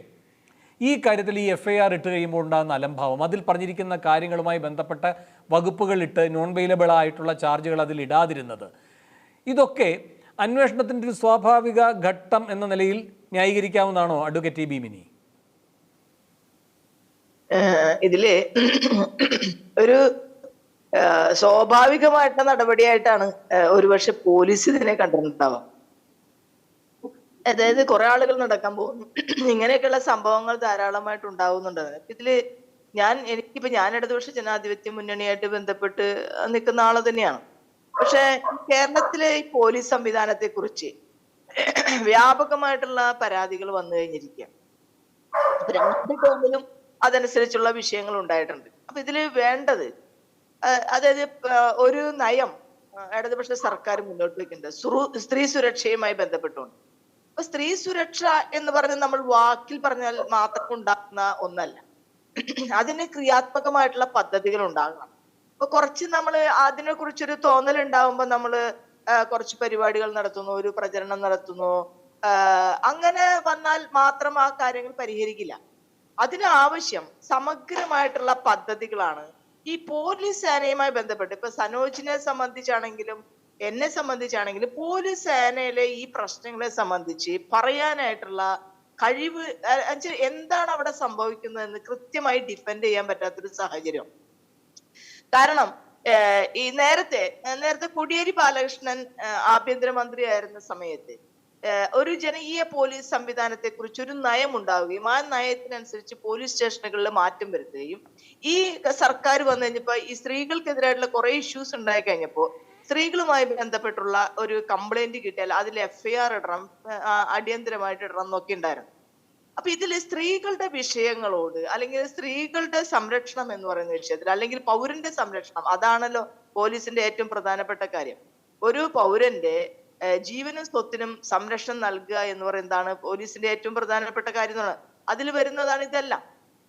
ഈ കാര്യത്തിൽ ഈ FIR ഇട്ട് കഴിയുമ്പോൾ ഉണ്ടാകുന്ന അലംഭാവം, അതിൽ പറഞ്ഞിരിക്കുന്ന കാര്യങ്ങളുമായി ബന്ധപ്പെട്ട വകുപ്പുകളിട്ട് നോൺ ബെയിലബിൾ ആയിട്ടുള്ള ചാർജുകൾ അതിൽ ഇടാതിരുന്നത്, ഇതൊക്കെ അന്വേഷണത്തിൻ്റെ ഒരു സ്വാഭാവിക ഘട്ടം എന്ന നിലയിൽ ന്യായീകരിക്കാവുന്നതാണോ അഡ്വക്കേറ്റ് TB മിനി? ഇതില് ഒരു സ്വാഭാവികമായിട്ടുള്ള നടപടിയായിട്ടാണ് ഒരുപക്ഷെ പോലീസ് ഇതിനെ കണ്ടിട്ടുണ്ടാവാം. അതായത് കുറെ ആളുകൾ നടക്കാൻ പോകുന്നു, ഇങ്ങനെയൊക്കെയുള്ള സംഭവങ്ങൾ ധാരാളമായിട്ട് ഉണ്ടാവുന്നുണ്ട്. ഇതില് ഞാൻ ഇടതുപക്ഷ ജനാധിപത്യ മുന്നണിയായിട്ട് ബന്ധപ്പെട്ട് നിൽക്കുന്ന ആള് തന്നെയാണ്. പക്ഷെ കേരളത്തിലെ ഈ പോലീസ് സംവിധാനത്തെ കുറിച്ച് വ്യാപകമായിട്ടുള്ള പരാതികൾ വന്നു കഴിഞ്ഞിരിക്കുക. അപ്പൊ 2 ടേമിലും അതനുസരിച്ചുള്ള വിഷയങ്ങൾ ഉണ്ടായിട്ടുണ്ട്. അപ്പൊ ഇതില് വേണ്ടത് അതായത് ഒരു നയം ഇടതുപക്ഷ സർക്കാർ മുന്നോട്ട് വെക്കുന്നത് സ്ത്രീ സുരക്ഷയുമായി ബന്ധപ്പെട്ടുകൊണ്ട്. അപ്പൊ സ്ത്രീ സുരക്ഷ എന്ന് പറഞ്ഞാൽ നമ്മൾ വാക്കിൽ പറഞ്ഞാൽ മാത്രം ഉണ്ടാകുന്ന ഒന്നല്ല, അതിന് ക്രിയാത്മകമായിട്ടുള്ള പദ്ധതികൾ ഉണ്ടാകണം. അപ്പൊ കുറച്ച് നമ്മൾ അതിനെ കുറിച്ചൊരു തോന്നൽ ഉണ്ടാവുമ്പോൾ നമ്മള് കുറച്ച് പരിപാടികൾ നടത്തുന്നു, ഒരു പ്രചരണം നടത്തുന്നു. അങ്ങനെ വന്നാൽ മാത്രം ആ കാര്യങ്ങൾ പരിഹരിക്കില്ല. അതിനാവശ്യം സമഗ്രമായിട്ടുള്ള പദ്ധതികളാണ്. ഈ പോലീസ് സേനയുമായി ബന്ധപ്പെട്ട് ഇപ്പൊ സനോജിനെ സംബന്ധിച്ചാണെങ്കിലും എന്നെ സംബന്ധിച്ചാണെങ്കിലും പോലീസ് സേനയിലെ ഈ പ്രശ്നങ്ങളെ സംബന്ധിച്ച് പറയാനായിട്ടുള്ള കഴിവ്, എന്താണ് അവിടെ സംഭവിക്കുന്നതെന്ന് കൃത്യമായി ഡിഫെൻഡ് ചെയ്യാൻ പറ്റാത്തൊരു സാഹചര്യം. കാരണം ഈ നേരത്തെ കോടിയേരി ബാലകൃഷ്ണൻ ആഭ്യന്തരമന്ത്രിയായിരുന്ന സമയത്ത് ഒരു ജനകീയ പോലീസ് സംവിധാനത്തെ കുറിച്ച് ഒരു നയം ഉണ്ടാവുകയും ആ നയത്തിനനുസരിച്ച് പോലീസ് സ്റ്റേഷനുകളിൽ മാറ്റം വരുത്തുകയും ഈ സർക്കാർ വന്നു കഴിഞ്ഞപ്പോ ഈ സ്ത്രീകൾക്കെതിരായിട്ടുള്ള കുറെ ഇഷ്യൂസ് ഉണ്ടായി കഴിഞ്ഞപ്പോ സ്ത്രീകളുമായി ബന്ധപ്പെട്ടുള്ള ഒരു കംപ്ലൈന്റ് കിട്ടിയാൽ അതിൽ FIR ഇടണം, അടിയന്തരമായിട്ട് ഇടണം എന്നൊക്കെ ഉണ്ടായിരുന്നു. അപ്പൊ ഇതിൽ സ്ത്രീകളുടെ വിഷയങ്ങളോട് അല്ലെങ്കിൽ സ്ത്രീകളുടെ സംരക്ഷണം എന്ന് പറയുന്ന വിഷയത്തിൽ അല്ലെങ്കിൽ പൗരന്റെ സംരക്ഷണം, അതാണല്ലോ പോലീസിന്റെ ഏറ്റവും പ്രധാനപ്പെട്ട കാര്യം. ഒരു പൗരന്റെ ജീവനും സ്വത്തിനും സംരക്ഷണം നൽകുക എന്ന് പറയുന്നതാണ് പോലീസിന്റെ ഏറ്റവും പ്രധാനപ്പെട്ട കാര്യം എന്ന് പറയുന്നത്. അതിൽ വരുന്നതാണ് ഇതെല്ലാം.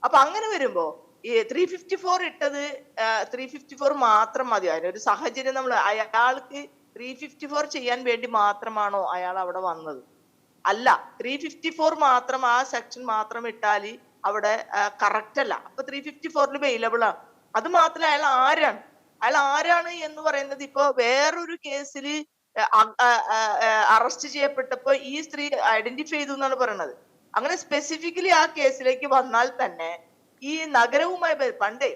അപ്പൊ അങ്ങനെ വരുമ്പോ ഈ 354 ഇട്ടത് 354 മാത്രം മതി. അതിനൊരു സാഹചര്യം നമ്മൾ അയാൾക്ക് 354 ചെയ്യാൻ വേണ്ടി മാത്രമാണോ അയാൾ അവിടെ വന്നത്? അല്ല, 354 മാത്രം ആ സെക്ഷൻ മാത്രം ഇട്ടാൽ അവിടെ കറക്റ്റ് അല്ല. അപ്പൊ 354 അവൈലബിൾ ആണ്. അത് മാത്രമല്ല അയാൾ ആരാണ് എന്ന് പറയുന്നത് ഇപ്പൊ വേറൊരു കേസിൽ അറസ്റ്റ് ചെയ്യപ്പെട്ടപ്പോ ഈ സ്ത്രീ ഐഡന്റിഫൈ ചെയ്തു എന്നാണ് പറയുന്നത്. അങ്ങനെ സ്പെസിഫിക്കലി ആ കേസിലേക്ക് വന്നാൽ തന്നെ ഈ നഗരവുമായി പണ്ടേ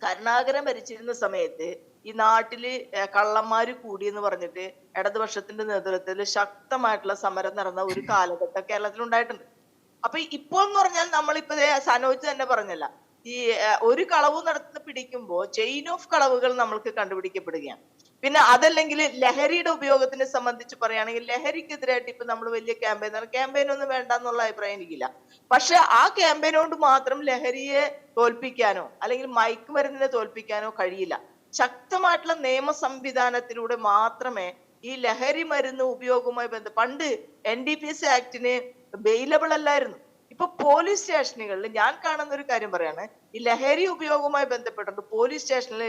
കരുണാകരൻ ഭരിച്ചിരുന്ന സമയത്ത് ഈ നാട്ടില് കള്ളന്മാര് കൂടി എന്ന് പറഞ്ഞിട്ട് ഇടതുപക്ഷത്തിന്റെ നേതൃത്വത്തിൽ ശക്തമായിട്ടുള്ള സമരം നടന്ന ഒരു കാലഘട്ടം കേരളത്തിൽ ഉണ്ടായിട്ടുണ്ട്. അപ്പൊ ഇപ്പോൾ എന്ന് പറഞ്ഞാൽ നമ്മളിപ്പോ സനോജ് തന്നെ പറഞ്ഞല്ല, ഈ ഒരു കളവ് നടത്തി പിടിക്കുമ്പോ ചെയിൻ ഓഫ് കളവുകൾ നമ്മൾക്ക് കണ്ടുപിടിക്കപ്പെടുകയാണ്. പിന്നെ അതല്ലെങ്കിൽ ലഹരിയുടെ ഉപയോഗത്തിനെ സംബന്ധിച്ച് പറയുകയാണെങ്കിൽ ലഹരിക്കെതിരായിട്ട് ഇപ്പൊ നമ്മൾ വലിയ ക്യാമ്പയിൻ ഒന്നും വേണ്ട എന്നുള്ള അഭിപ്രായം എനിക്കില്ല. പക്ഷെ ആ ക്യാമ്പയിൻ കൊണ്ട് മാത്രം ലഹരിയെ തോൽപ്പിക്കാനോ അല്ലെങ്കിൽ മയക്കുമരുന്നിനെ തോൽപ്പിക്കാനോ കഴിയില്ല. ശക്തമായിട്ടുള്ള നിയമ സംവിധാനത്തിലൂടെ മാത്രമേ ഈ ലഹരി മരുന്ന് ഉപയോഗവുമായി പണ്ട് NDPS ആക്ടിന് ബെയിലബിൾ അല്ലായിരുന്നു. ഇപ്പൊ പോലീസ് സ്റ്റേഷനുകളിൽ ഞാൻ കാണുന്ന ഒരു കാര്യം പറയാണ്, ഈ ലഹരി ഉപയോഗവുമായി ബന്ധപ്പെട്ടിട്ട് പോലീസ് സ്റ്റേഷനിലെ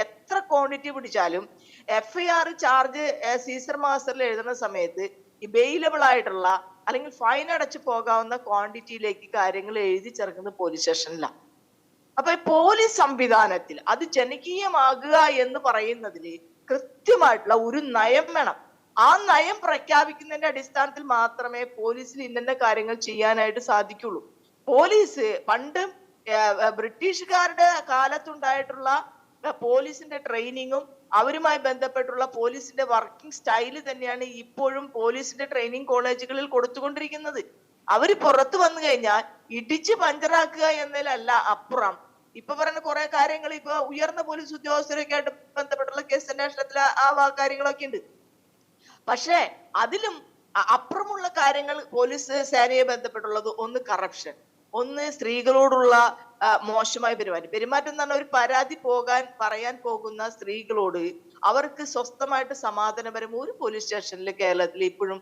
എത്ര ക്വാണ്ടിറ്റി പിടിച്ചാലും FIR ചാർജ് സീസർ മാസ്റ്ററിൽ എഴുതുന്ന സമയത്ത് ഈ ബെയിലബിൾ ആയിട്ടുള്ള അല്ലെങ്കിൽ ഫൈൻ അടച്ചു പോകാവുന്ന ക്വാണ്ടിറ്റിയിലേക്ക് കാര്യങ്ങൾ എഴുതി ചേർക്കുന്നത് പോലീസ് സ്റ്റേഷനിലാണ്. അപ്പൊ ഈ പോലീസ് സംവിധാനത്തിൽ അത് ജനകീയമാകുക എന്ന് പറയുന്നതിൽ കൃത്യമായിട്ടുള്ള ഒരു നയം വേണം. ആ നയം പ്രഖ്യാപിക്കുന്നതിന്റെ അടിസ്ഥാനത്തിൽ മാത്രമേ പോലീസിൽ ഇന്ന കാര്യങ്ങൾ ചെയ്യാനായിട്ട് സാധിക്കുള്ളൂ. പോലീസ് പണ്ട് ബ്രിട്ടീഷുകാരുടെ കാലത്തുണ്ടായിട്ടുള്ള പോലീസിന്റെ ട്രെയിനിങ്ങും അവരുമായി ബന്ധപ്പെട്ടുള്ള പോലീസിന്റെ വർക്കിംഗ് സ്റ്റൈല് തന്നെയാണ് ഇപ്പോഴും പോലീസിന്റെ ട്രെയിനിങ് കോളേജുകളിൽ കൊടുത്തുകൊണ്ടിരിക്കുന്നത്. അവര് പുറത്തു വന്നു കഴിഞ്ഞാൽ ഇടിച്ച് പഞ്ചറാക്കുക എന്നതിലല്ല അപ്പുറം ഇപ്പൊ പറയുന്ന കുറെ കാര്യങ്ങൾ ഇപ്പൊ ഉയർന്ന പോലീസ് ഉദ്യോഗസ്ഥരൊക്കെ ആയിട്ട് ബന്ധപ്പെട്ടുള്ള കേസ് അന്വേഷണത്തിൽ ആ കാര്യങ്ങളൊക്കെ ഉണ്ട്. പക്ഷേ അതിലും അപ്പുറമുള്ള കാര്യങ്ങൾ പോലീസ് സേനയെ ബന്ധപ്പെട്ടുള്ളത് ഒന്ന് കറപ്ഷൻ, ഒന്ന് സ്ത്രീകളോടുള്ള മോശമായ പെരുമാറ്റം എന്ന് പറഞ്ഞാൽ ഒരു പരാതി പറയാൻ പോകുന്ന സ്ത്രീകളോട് അവർക്ക് സ്വസ്ഥമായിട്ട് സമാധാനപരം ഒരു പോലീസ് സ്റ്റേഷനിൽ കേരളത്തിൽ ഇപ്പോഴും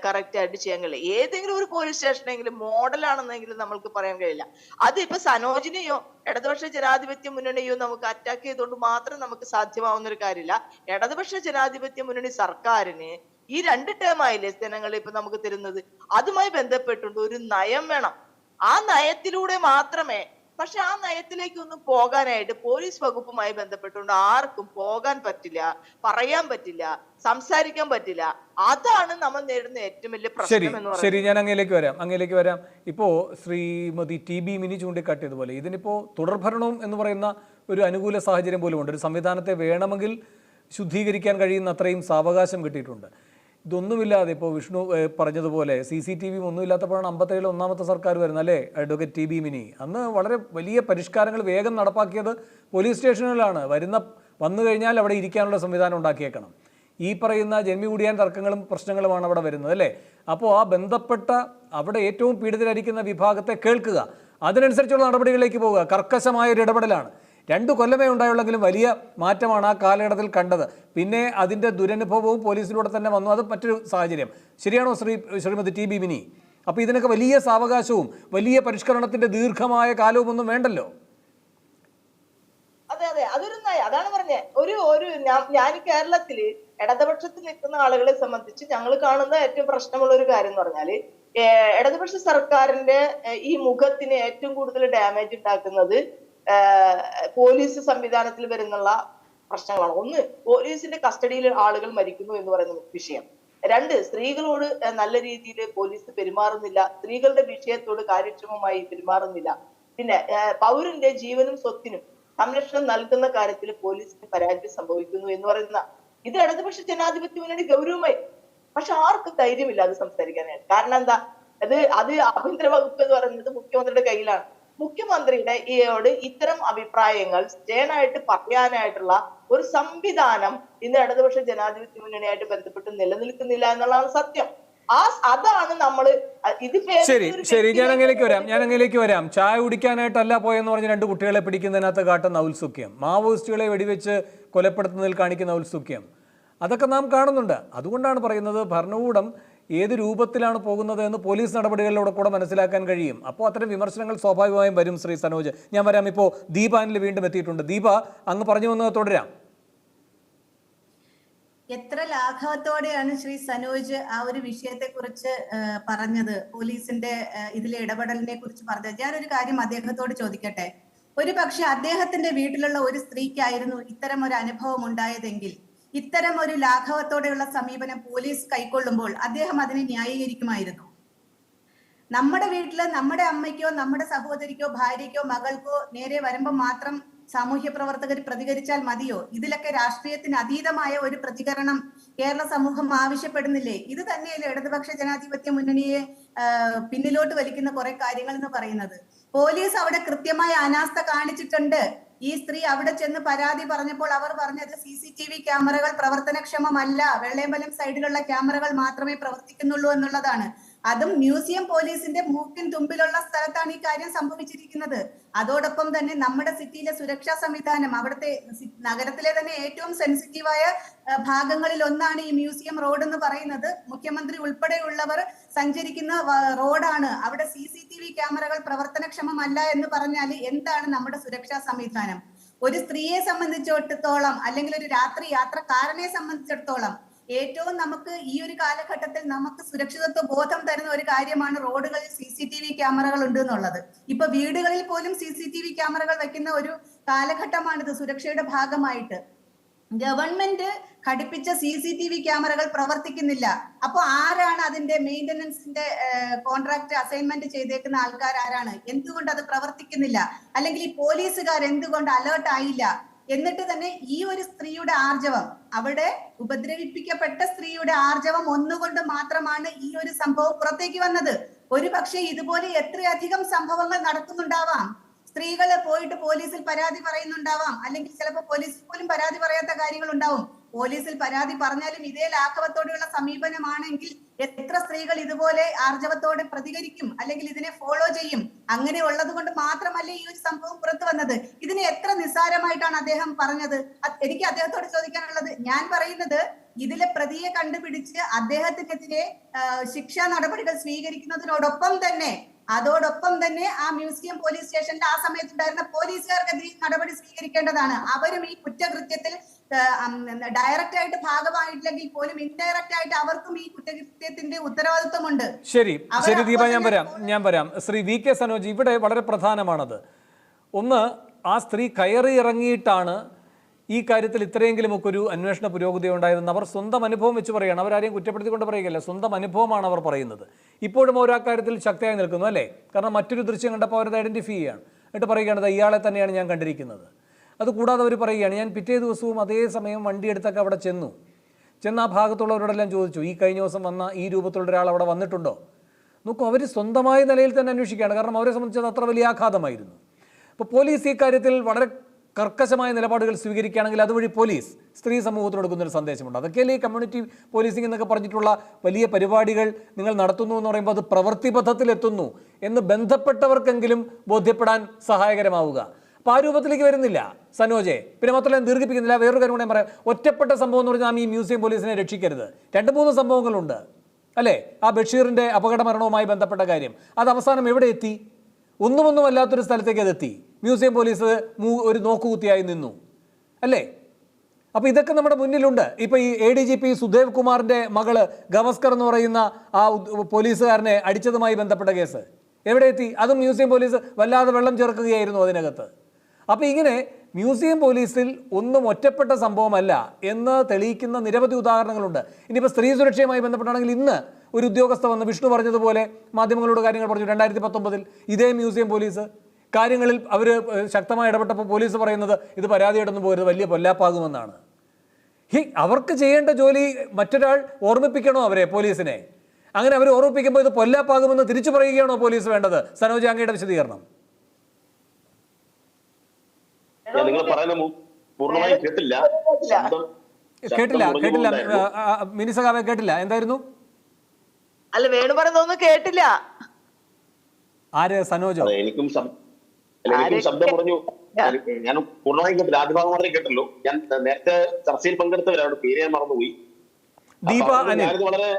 കറക്റ്റ് ആയിട്ട് ചെയ്യാൻ കഴിയില്ല. ഏതെങ്കിലും ഒരു പോലീസ് സ്റ്റേഷനെങ്കിലും മോഡലാണെന്നെങ്കിലും നമ്മൾക്ക് പറയാൻ കഴിയില്ല. അത് ഇപ്പൊ സനോജിനെയോ ഇടതുപക്ഷ ജനാധിപത്യ മുന്നണിയോ നമുക്ക് അറ്റാക്ക് ചെയ്തുകൊണ്ട് മാത്രം നമുക്ക് സാധ്യമാവുന്ന ഒരു കാര്യമില്ല. ഇടതുപക്ഷ ജനാധിപത്യ മുന്നണി സർക്കാരിന് ഈ 2 ടേമായില്ലേ ജനങ്ങൾ ഇപ്പൊ നമുക്ക് തരുന്നത്, അതുമായി ബന്ധപ്പെട്ടുണ്ട് ഒരു നയം വേണം. ആ നയത്തിലൂടെ മാത്രമേ, പക്ഷെ ആ നയത്തിലേക്ക് ഒന്നും പോകാനായിട്ട് പോലീസ് വകുപ്പുമായി ബന്ധപ്പെട്ടുകൊണ്ട് ആർക്കും പോകാൻ പറ്റില്ല, പറയാൻ പറ്റില്ല, സംസാരിക്കാൻ പറ്റില്ല. അതാണ് നമ്മൾ നേരിടുന്ന ഏറ്റവും വലിയ പ്രശ്നം എന്ന് പറയുന്നത്. ശരി, ഞാൻ അങ്ങയിലേക്ക് വരാം. ഇപ്പോ ശ്രീമതി TB മിനി ചൂണ്ടിക്കാട്ടിയതുപോലെ ഇതിനിപ്പോ തുടർഭരണം എന്ന് പറയുന്ന ഒരു അനുകൂല സാഹചര്യം പോലും ഉണ്ട്. ഒരു സംവിധാനത്തെ വേണമെങ്കിൽ ശുദ്ധീകരിക്കാൻ കഴിയുന്ന അത്രയും സാവകാശം കിട്ടിയിട്ടുണ്ട്. ഇതൊന്നുമില്ലാതെ ഇപ്പോൾ വിഷ്ണു പറഞ്ഞതുപോലെ CCTV ഒന്നുമില്ലാത്തപ്പോഴാണ് 57 ഒന്നാമത്തെ സർക്കാർ വരുന്നത്, അല്ലേ അഡ്വക്കേറ്റ് TB മിനി? അന്ന് വളരെ വലിയ പരിഷ്കാരങ്ങൾ വേഗം നടപ്പാക്കിയത് പോലീസ് സ്റ്റേഷനുകളിലാണ്. വന്നു കഴിഞ്ഞാൽ അവിടെ ഇരിക്കാനുള്ള സംവിധാനം ഉണ്ടാക്കിയേക്കണം. ഈ പറയുന്ന ജന്മികുടിയാൻ തർക്കങ്ങളും പ്രശ്നങ്ങളുമാണ് അവിടെ വരുന്നത് അല്ലേ? അപ്പോൾ ആ ബന്ധപ്പെട്ട അവിടെ ഏറ്റവും പീഡിതരായിരിക്കുന്ന വിഭാഗത്തെ കേൾക്കുക, അതിനനുസരിച്ചുള്ള നടപടികളിലേക്ക് പോവുക. കർക്കശമായ ഒരു ഇടപെടലാണ്. 2 കൊല്ലമേ ഉണ്ടായുള്ളെങ്കിലും വലിയ മാറ്റമാണ് ആ കാലഘട്ടത്തിൽ കണ്ടത്. പിന്നെ അതിൻ്റെ ദുരനുഭവവും പോലീസിലൂടെ തന്നെ വന്നു. അത് മറ്റൊരു സാഹചര്യം. ശരിയാണോ ശ്രീമതി ടി ബി മിനി? അപ്പോൾ ഇതിനൊക്കെ വലിയ സാവകാശവും വലിയ പരിഷ്കരണത്തിൻ്റെ ദീർഘമായ കാലവും ഒന്നും വേണ്ടല്ലോ. അതെ, അതൊരു അതാണ് പറഞ്ഞത്. ഞാൻ കേരളത്തില് ഇടതുപക്ഷത്തിൽ നിൽക്കുന്ന ആളുകളെ സംബന്ധിച്ച് ഞങ്ങൾ കാണുന്ന ഏറ്റവും പ്രശ്നമുള്ള ഒരു കാര്യം എന്ന് പറഞ്ഞാല്, ഇടതുപക്ഷ സർക്കാരിന്റെ ഈ മുഖത്തിന് ഏറ്റവും കൂടുതൽ ഡാമേജ് ഉണ്ടാക്കുന്നത് പോലീസ് സംവിധാനത്തിൽ വരുന്നുള്ള പ്രശ്നങ്ങളാണ്. 1, പോലീസിന്റെ കസ്റ്റഡിയിൽ ആളുകൾ മരിക്കുന്നു എന്ന് പറയുന്ന വിഷയം. 2, സ്ത്രീകളോട് നല്ല രീതിയിൽ പോലീസ് പെരുമാറുന്നില്ല, സ്ത്രീകളുടെ വിഷയത്തോട് കാര്യക്ഷമമായി പെരുമാറുന്നില്ല. പിന്നെ പൗരന്റെ ജീവനും സ്വത്തിനും സംരക്ഷണം നൽകുന്ന കാര്യത്തിൽ പോലീസിന് പരാജയം സംഭവിക്കുന്നു എന്ന് പറയുന്ന ഇത് ഇടതുപക്ഷ ജനാധിപത്യ മുന്നണി ഗൗരവമായി. പക്ഷെ ആർക്കും ധൈര്യമില്ല അത് സംസാരിക്കാനായിട്ട്. കാരണം എന്താ? അത് ആഭ്യന്തര വകുപ്പ് എന്ന് പറയുന്നത് മുഖ്യമന്ത്രിയുടെ കയ്യിലാണ്. മുഖ്യമന്ത്രിയുടെ ഇത്തരം അഭിപ്രായങ്ങൾ സ്റ്റേണായിട്ട് പറയാനായിട്ടുള്ള ഒരു സംവിധാനം ഇന്ന് ഇടതുപക്ഷ ജനാധിപത്യ മുന്നണിയായിട്ട് ബന്ധപ്പെട്ട് നിലനിൽക്കുന്നില്ല എന്നുള്ളതാണ് സത്യം. അതാണ് നമ്മള് ശരി ഞാൻ അങ്ങനെയൊക്കെ വരാം. ചായ കുടിക്കാനായിട്ടല്ല പോയെന്ന് പറഞ്ഞ് 2 കുട്ടികളെ പിടിക്കുന്നതിനകത്ത് കാട്ടുന്ന ഔത്സുക്യം, മാവോയിസ്റ്റുകളെ വെടിവെച്ച് കൊലപ്പെടുത്തുന്നതിൽ കാണിക്കുന്ന ഔത്സുക്യം, അതൊക്കെ നാം കാണുന്നുണ്ട്. അതുകൊണ്ടാണ് പറയുന്നത് ഭരണകൂടം ഏത് രൂപത്തിലാണ് പോകുന്നത് എന്ന് പോലീസ് നടപടികളിലൂടെ കൂടെ മനസ്സിലാക്കാൻ കഴിയും. അപ്പോൾ അത്തരം വിമർശനങ്ങൾ സ്വാഭാവികമായും വരും. ശ്രീ സനോജ്, ഞാൻ വരാം. ഇപ്പോൾ ദീപാനിൽ വീണ്ടും എത്തിയിട്ടുണ്ട്. ദീപ, അങ്ങ് പറഞ്ഞു വന്നത് തുടരാം. എത്ര ലാഘവത്തോടെയാണ് ശ്രീ സനോജ് ആ ഒരു വിഷയത്തെ കുറിച്ച് പറഞ്ഞത്, പോലീസിന്റെ ഇതിലെ ഇടപെടലിനെ കുറിച്ച് പറഞ്ഞത്. ഞാനൊരു കാര്യം അദ്ദേഹത്തോട് ചോദിക്കട്ടെ. ഒരു പക്ഷെ അദ്ദേഹത്തിന്റെ വീട്ടിലുള്ള ഒരു സ്ത്രീക്കായിരുന്നു ഇത്തരം ഒരു അനുഭവം ഉണ്ടായതെങ്കിൽ ഇത്തരം ഒരു ലാഘവത്തോടെയുള്ള സമീപനം പോലീസ് കൈക്കൊള്ളുമ്പോൾ അദ്ദേഹം അതിനെ ന്യായീകരിക്കുമായിരുന്നു. നമ്മുടെ വീട്ടില് നമ്മുടെ അമ്മയ്ക്കോ നമ്മുടെ സഹോദരിക്കോ ഭാര്യയ്ക്കോ മകൾക്കോ നേരെ വരുമ്പോൾ മാത്രം സാമൂഹ്യ പ്രവർത്തകർ പ്രതികരിച്ചാൽ മതിയോ? ഇതിലൊക്കെ രാഷ്ട്രീയത്തിന് അതീതമായ ഒരു പ്രതികരണം കേരള സമൂഹം ആവശ്യപ്പെടുന്നില്ലേ? ഇത് തന്നെയല്ലേ ഇടതുപക്ഷ ജനാധിപത്യ മുന്നണിയെ പിന്നിലോട്ട് വലിക്കുന്ന കുറെ കാര്യങ്ങൾ എന്ന് പറയുന്നത്. പോലീസ് അവിടെ കൃത്യമായ അനാസ്ഥ കാണിച്ചിട്ടുണ്ട്. ഈ സ്ത്രീ അവിടെ ചെന്ന് പരാതി പറഞ്ഞപ്പോൾ അവർ പറഞ്ഞത് CCTV ക്യാമറകൾ പ്രവർത്തനക്ഷമമല്ല, വെള്ളയമ്പലം സൈഡിലുള്ള ക്യാമറകൾ മാത്രമേ പ്രവർത്തിക്കുന്നുള്ളൂ എന്നുള്ളതാണ്. അതും മ്യൂസിയം പോലീസിന്റെ മൂക്കിൻ തുമ്പിലുള്ള സ്ഥലത്താണ് ഈ കാര്യം സംഭവിച്ചിരിക്കുന്നത്. അതോടൊപ്പം തന്നെ നമ്മുടെ സിറ്റിയിലെ സുരക്ഷാ സംവിധാനം, അവിടുത്തെ നഗരത്തിലെ തന്നെ ഏറ്റവും സെൻസിറ്റീവായ ഭാഗങ്ങളിൽ ഒന്നാണ് ഈ മ്യൂസിയം റോഡ് എന്ന് പറയുന്നത്. മുഖ്യമന്ത്രി ഉൾപ്പെടെയുള്ളവർ സഞ്ചരിക്കുന്ന റോഡാണ്. അവിടെ CCTV ക്യാമറകൾ പ്രവർത്തനക്ഷമമല്ല എന്ന് പറഞ്ഞാൽ എന്താണ് നമ്മുടെ സുരക്ഷാ സംവിധാനം? ഒരു സ്ത്രീയെ സംബന്ധിച്ചിടത്തോളം അല്ലെങ്കിൽ ഒരു രാത്രി യാത്രക്കാരനെ സംബന്ധിച്ചിടത്തോളം ഏറ്റവും നമുക്ക് ഈ ഒരു കാലഘട്ടത്തിൽ നമുക്ക് സുരക്ഷിതത്വ ബോധം തരുന്ന ഒരു കാര്യമാണ് റോഡുകളിൽ CCTV ക്യാമറകൾ ഉണ്ട് എന്നുള്ളത്. ഇപ്പൊ വീടുകളിൽ പോലും CCTV ക്യാമറകൾ വെക്കുന്ന ഒരു കാലഘട്ടമാണിത് സുരക്ഷയുടെ ഭാഗമായിട്ട്. ഗവൺമെന്റ് ഘടിപ്പിച്ച CCTV ക്യാമറകൾ പ്രവർത്തിക്കുന്നില്ല. അപ്പൊ ആരാണ് അതിന്റെ മെയിന്റനൻസിന്റെ കോൺട്രാക്ട് അസൈൻമെന്റ് ചെയ്തേക്കുന്ന ആൾക്കാർ ആരാണ്? എന്തുകൊണ്ട് അത് പ്രവർത്തിക്കുന്നില്ല? അല്ലെങ്കിൽ ഈ പോലീസുകാർ എന്തുകൊണ്ട് അലേർട്ട് ആയില്ല? എന്നിട്ട് തന്നെ ഈ ഒരു സ്ത്രീയുടെ ആർജവം, അവിടെ ഉപദ്രവിപ്പിക്കപ്പെട്ട സ്ത്രീയുടെ ആർജവം ഒന്നുകൊണ്ട് മാത്രമാണ് ഈ ഒരു സംഭവം പുറത്തേക്ക് വന്നത്. ഒരു പക്ഷേ ഇതുപോലെ എത്രയധികം സംഭവങ്ങൾ നടക്കുന്നുണ്ടാവാം. സ്ത്രീകള് പോയിട്ട് പോലീസിൽ പരാതി പറയുന്നുണ്ടാവാം, അല്ലെങ്കിൽ ചിലപ്പോൾ പോലീസിൽ പോലും പരാതി പറയാത്ത കാര്യങ്ങൾ ഉണ്ടാവും. പോലീസിൽ പരാതി പറഞ്ഞാലും ഇതേ ലാഘവത്തോടെയുള്ള സമീപനമാണെങ്കിൽ എത്ര സ്ത്രീകൾ ഇതുപോലെ ആർജവത്തോടെ പ്രതികരിക്കും, അല്ലെങ്കിൽ ഇതിനെ ഫോളോ ചെയ്യും? അങ്ങനെ ഉള്ളത് കൊണ്ട് മാത്രമല്ലേ ഈ ഒരു സംഭവം പുറത്തു വന്നത്. ഇതിനെ എത്ര നിസ്സാരമായിട്ടാണ് അദ്ദേഹം പറഞ്ഞത്? എനിക്ക് അദ്ദേഹത്തോട് ചോദിക്കാനുള്ളത്, ഞാൻ പറയുന്നത് ഇതിലെ പ്രതിയെ കണ്ടുപിടിച്ച് അദ്ദേഹത്തിനെതിരെ ശിക്ഷാ നടപടികൾ സ്വീകരിക്കുന്നതിനോടൊപ്പം തന്നെ ആ മ്യൂസിയം പോലീസ് സ്റ്റേഷനിൽ ആ സമയത്തുണ്ടായിരുന്ന പോലീസുകാർക്കെതിരെ നടപടി സ്വീകരിക്കേണ്ടതാണ്. അവരും ഈ കുറ്റകൃത്യത്തിൽ ഡയറക്റ്റ് ആയിട്ട് ഭാഗമായിട്ടില്ലെങ്കിൽ പോലും ഇൻഡയറക്റ്റ് ആയിട്ട് അവർക്കും ഈ കുറ്റകൃത്യത്തിന്റെ ഉത്തരവാദിത്വമുണ്ട്. ശരി ദീപ, ഞാൻ വരാം. ശ്രീ VK സനോജ്, ഇവിടെ വളരെ പ്രധാനമാണത്. ഒന്ന്, ആ സ്ത്രീ കയറി ഇറങ്ങിയിട്ടാണ് ഈ കാര്യത്തിൽ ഇത്രയെങ്കിലും ഒക്കെ ഒരു അന്വേഷണ പുരോഗതി ഉണ്ടായതെന്ന് അവർ സ്വന്തം അനുഭവം വെച്ച് പറയുകയാണ്. അവരാരെയും കുറ്റപ്പെടുത്തിക്കൊണ്ട് പറയുകയല്ല, സ്വന്തം അനുഭവമാണ് അവർ പറയുന്നത്. ഇപ്പോഴും അവർ ആ കാര്യത്തിൽ ശക്തിയായി നിൽക്കുന്നു അല്ലേ? കാരണം മറ്റൊരു ദൃശ്യം കണ്ടപ്പോൾ അവരത് ഐഡന്റിഫൈ ചെയ്യുകയാണ്. എന്നിട്ട് പറയുകയാണത് ഇയാളെ തന്നെയാണ് ഞാൻ കണ്ടിരിക്കുന്നത്. അതുകൂടാതെ അവർ പറയുകയാണ്, ഞാൻ പിറ്റേ ദിവസവും അതേ സമയം വണ്ടിയെടുത്തൊക്കെ അവിടെ ചെന്ന് ആ ഭാഗത്തുള്ളവരോടെല്ലാം ചോദിച്ചു, ഈ കഴിഞ്ഞ ദിവസം വന്ന ഈ രൂപത്തിലുള്ള ഒരാൾ അവിടെ വന്നിട്ടുണ്ടോ? നോക്കൂ, അവർ സ്വന്തമായ നിലയിൽ തന്നെ അന്വേഷിക്കുകയാണ്. കാരണം അവരെ സംബന്ധിച്ചത് അത്ര വലിയ ആഘാതമായിരുന്നു. അപ്പോൾ പോലീസ് ഈ കാര്യത്തിൽ വളരെ കർക്കശമായ നിലപാടുകൾ സ്വീകരിക്കുകയാണെങ്കിൽ അതുവഴി പോലീസ് സ്ത്രീ സമൂഹത്തിന് കൊടുക്കുന്ന ഒരു സന്ദേശമുണ്ട്. അതൊക്കെയല്ലേ ഈ കമ്മ്യൂണിറ്റി പോലീസിംഗ് എന്നൊക്കെ പറഞ്ഞിട്ടുള്ള വലിയ പരിപാടികൾ നിങ്ങൾ നടത്തുന്നു എന്ന് പറയുമ്പോൾ അത് പ്രവൃത്തിപഥത്തിലെത്തുന്നു എന്ന് ബന്ധപ്പെട്ടവർക്കെങ്കിലും ബോധ്യപ്പെടാൻ സഹായകരമാവുക. അപ്പോൾ ആ രൂപത്തിലേക്ക് വരുന്നില്ല സനോജെ. പിന്നെ മാത്രമല്ല ദീർഘിപ്പിക്കുന്നില്ല. വേറൊരു കാര്യം കൂടെ ഞാൻ പറയാം. ഒറ്റപ്പെട്ട സംഭവം എന്ന് പറഞ്ഞാൽ നാം ഈ മ്യൂസിയം പോലീസിനെ രക്ഷിക്കരുത്. 2-3 സംഭവങ്ങളുണ്ട് അല്ലേ? ആ ബഷീറിൻ്റെ അപകട മരണവുമായി ബന്ധപ്പെട്ട കാര്യം അത് അവസാനം എവിടെ എത്തി? ഒന്നുമല്ലാത്തൊരു സ്ഥലത്തേക്ക് അതെത്തി. മ്യൂസിയം പോലീസ് ഒരു നോക്കുകുത്തിയായി നിന്നു അല്ലേ? അപ്പോൾ ഇതൊക്കെ നമ്മുടെ മുന്നിലുണ്ട്. ഇപ്പോൾ ഈ ADGP സുദേവ് കുമാറിൻ്റെ മകള് ഗവസ്കർ എന്ന് പറയുന്ന ആ പോലീസുകാരനെ അടിച്ചതുമായി ബന്ധപ്പെട്ട കേസ് എവിടെ എത്തി? അതും മ്യൂസിയം പോലീസ് വല്ലാതെ വെള്ളം ചേർക്കുകയായിരുന്നു അതിനകത്ത്. അപ്പോൾ ഇങ്ങനെ മ്യൂസിയം പോലീസിൽ ഒന്നും ഒറ്റപ്പെട്ട സംഭവമല്ല എന്ന് തെളിയിക്കുന്ന നിരവധി ഉദാഹരണങ്ങളുണ്ട്. ഇനിയിപ്പോൾ സ്ത്രീ സുരക്ഷയുമായി ബന്ധപ്പെട്ടാണെങ്കിൽ ഇന്ന് ഒരു ഉദ്യോഗസ്ഥ വന്ന് വിഷ്ണു പറഞ്ഞതുപോലെ മാധ്യമങ്ങളോട് കാര്യങ്ങൾ പറഞ്ഞു. 2019 ഇതേ മ്യൂസിയം പോലീസ് കാര്യങ്ങളിൽ അവർ ശക്തമായി ഇടപെട്ടപ്പോൾ പോലീസ് പറയുന്നത് ഇത് പരാതിയായിട്ടൊന്നും പോരുത്, വലിയ പൊല്ലാപ്പാകുമെന്നാണ്. അവർക്ക് ചെയ്യേണ്ട ജോലി മറ്റൊരാൾ ഓർമ്മിപ്പിക്കണോ അവരെ, പോലീസിനെ? അങ്ങനെ അവർ ഓർമ്മിപ്പിക്കുമ്പോൾ ഇത് പൊല്ലാപ്പാകുമെന്ന് തിരിച്ചു പറയുകയാണോ പോലീസ് വേണ്ടത്? സനോജ്, അങ്ങയുടെ വിശദീകരണം. നിങ്ങൾ പറയുന്ന പൂർണ്ണമായും കേട്ടില്ല. മിനിസകാവെ കേട്ടില്ല. എന്തായിരുന്നു? അല്ല, വേണു പറയുന്നൊന്നും കേട്ടില്ല. ആര്? സനോജോ? എനിക്കും ശബ്ദം പറഞ്ഞു. ഞാൻ പൂർണ്ണമായും കേട്ടില്ല. ആദ്യ ഭാഗം മാത്രമേ കേട്ടുള്ളൂ. ഞാൻ നേരത്തെ ചർച്ചയിൽ പങ്കെടുത്തവരാണ്, പേര് ഞാൻ മറന്നുപോയി. വളരെ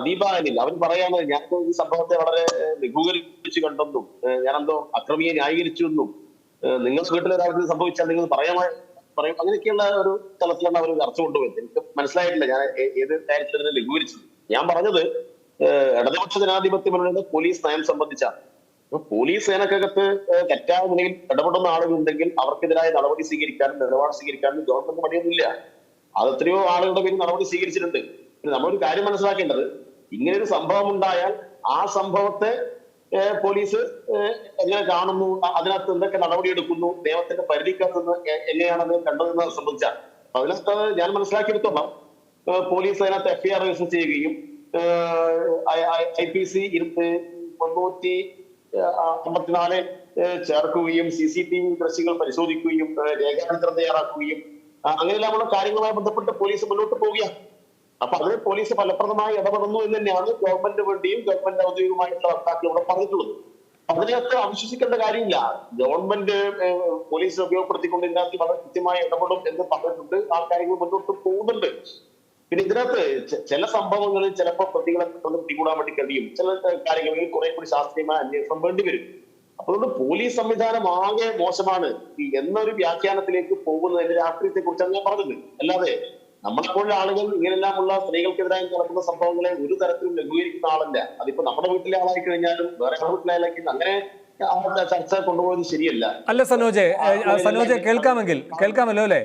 ദീപ അനിൽ അവർ പറയാണ്, ഞാൻ ഈ സംഭവത്തെ വളരെ ലഘൂകരിച്ച് കണ്ടെന്നും ഞാനെന്തോ അക്രമിയെ ന്യായീകരിച്ചു എന്നും നിങ്ങളുടെ വീട്ടിലൊരാൾക്ക് സംഭവിച്ചാൽ നിങ്ങൾ പറയും, അങ്ങനെയൊക്കെയുള്ള ഒരു തലത്തിലാണ് അവർ ചർച്ച കൊണ്ടുപോയത്. എനിക്ക് മനസ്സിലായിട്ടില്ല ഞാൻ ഏത് കാര്യത്തിൽ ലഘൂകരിച്ചത്. ഞാൻ പറഞ്ഞത് ഇടതുപക്ഷ ജനാധിപത്യ മുന്നണിയുടെ പോലീസ് നയം സംബന്ധിച്ചാണ്. പോലീസ് സേനക്കകത്ത് തെറ്റായ നിലയിൽ ഇടപെടുന്ന ആളുകളുണ്ടെങ്കിൽ അവർക്കെതിരായ നടപടി സ്വീകരിക്കാനും നിലപാട് സ്വീകരിക്കാനും ഗവൺമെന്റ് മടിയൊന്നുമില്ല. അത് എത്രയോ ആളുകളുടെ പേരിൽ നടപടി സ്വീകരിച്ചിട്ടുണ്ട്. നമ്മളൊരു കാര്യം മനസ്സിലാക്കേണ്ടത്, ഇങ്ങനൊരു സംഭവം ഉണ്ടായാൽ ആ സംഭവത്തെ പോലീസ് എങ്ങനെ കാണുന്നു, അതിനകത്ത് എന്തൊക്കെ നടപടിയെടുക്കുന്നു, നിയമത്തിന്റെ പരിധിക്കകത്തുനിന്ന് എങ്ങനെയാണത് കണ്ടതെന്ന് സംബന്ധിച്ചാണ്. അതിനകത്ത് ഞാൻ മനസ്സിലാക്കിയെടുത്തോളാം, പോലീസ് അതിനകത്ത് FIR രജിസ്റ്റർ ചെയ്യുകയും IPC 354 ചേർക്കുകയും CCTV ദൃശ്യങ്ങൾ പരിശോധിക്കുകയും രേഖാചിത്രം തയ്യാറാക്കുകയും അങ്ങനെയെല്ലാമുള്ള കാര്യങ്ങളുമായി ബന്ധപ്പെട്ട് പോലീസ് മുന്നോട്ട് പോവുകയാണ്. അപ്പൊ അതിന് പോലീസ് ഫലപ്രദമായി ഇടപെടുന്നു എന്ന് തന്നെയാണ് ഗവൺമെന്റ് വേണ്ടിയും ഗവൺമെന്റ് ഔദ്യോഗികമായിട്ടുള്ള വക്താക്കൾ ഇവിടെ പറഞ്ഞിട്ടുള്ളത്. അതിനകത്ത് അവിശ്വസിക്കേണ്ട കാര്യമില്ല. ഗവൺമെന്റ് പോലീസിനെ ഉപയോഗപ്പെടുത്തിക്കൊണ്ട് ഇതിനകത്ത് വളരെ കൃത്യമായി ഇടപെടും എന്ന് പറഞ്ഞിട്ടുണ്ട്. ആ കാര്യങ്ങൾ മുന്നോട്ട് പോകുന്നുണ്ട്. പിന്നെ ഇതിനകത്ത് ചില സംഭവങ്ങളിൽ ചിലപ്പോൾ പ്രതികളെ പിടികൂടാൻ വേണ്ടി കഴിയും, ചില കാര്യങ്ങളിൽ കുറെ കൂടി ശാസ്ത്രീയമായ അന്വേഷണം വേണ്ടിവരും. അതുകൊണ്ട് പോലീസ് സംവിധാനം ആകെ മോശമാണ് എന്നൊരു വ്യാഖ്യാനത്തിലേക്ക് പോകുന്നതിന്റെ രാഷ്ട്രീയത്തെ കുറിച്ചാണ് ഞാൻ പറഞ്ഞത്. അല്ലാതെ നമ്മളെപ്പോലുള്ള ആളുകൾ ഇങ്ങനെല്ലാമുള്ള സ്ത്രീകൾക്കെതിരായി നടക്കുന്ന സംഭവങ്ങളെ ഒരു തരത്തിലും ലഘൂകരിക്കുന്ന ആളല്ല. അതിപ്പോ നമ്മുടെ വീട്ടിലെ ആളായി കഴിഞ്ഞാലും വേറെ വീട്ടിലായാലും അങ്ങനെ ചർച്ച കൊണ്ടുപോയത് ശരിയല്ല. അല്ല സനോജെ, കേൾക്കാമല്ലോ അല്ലേ?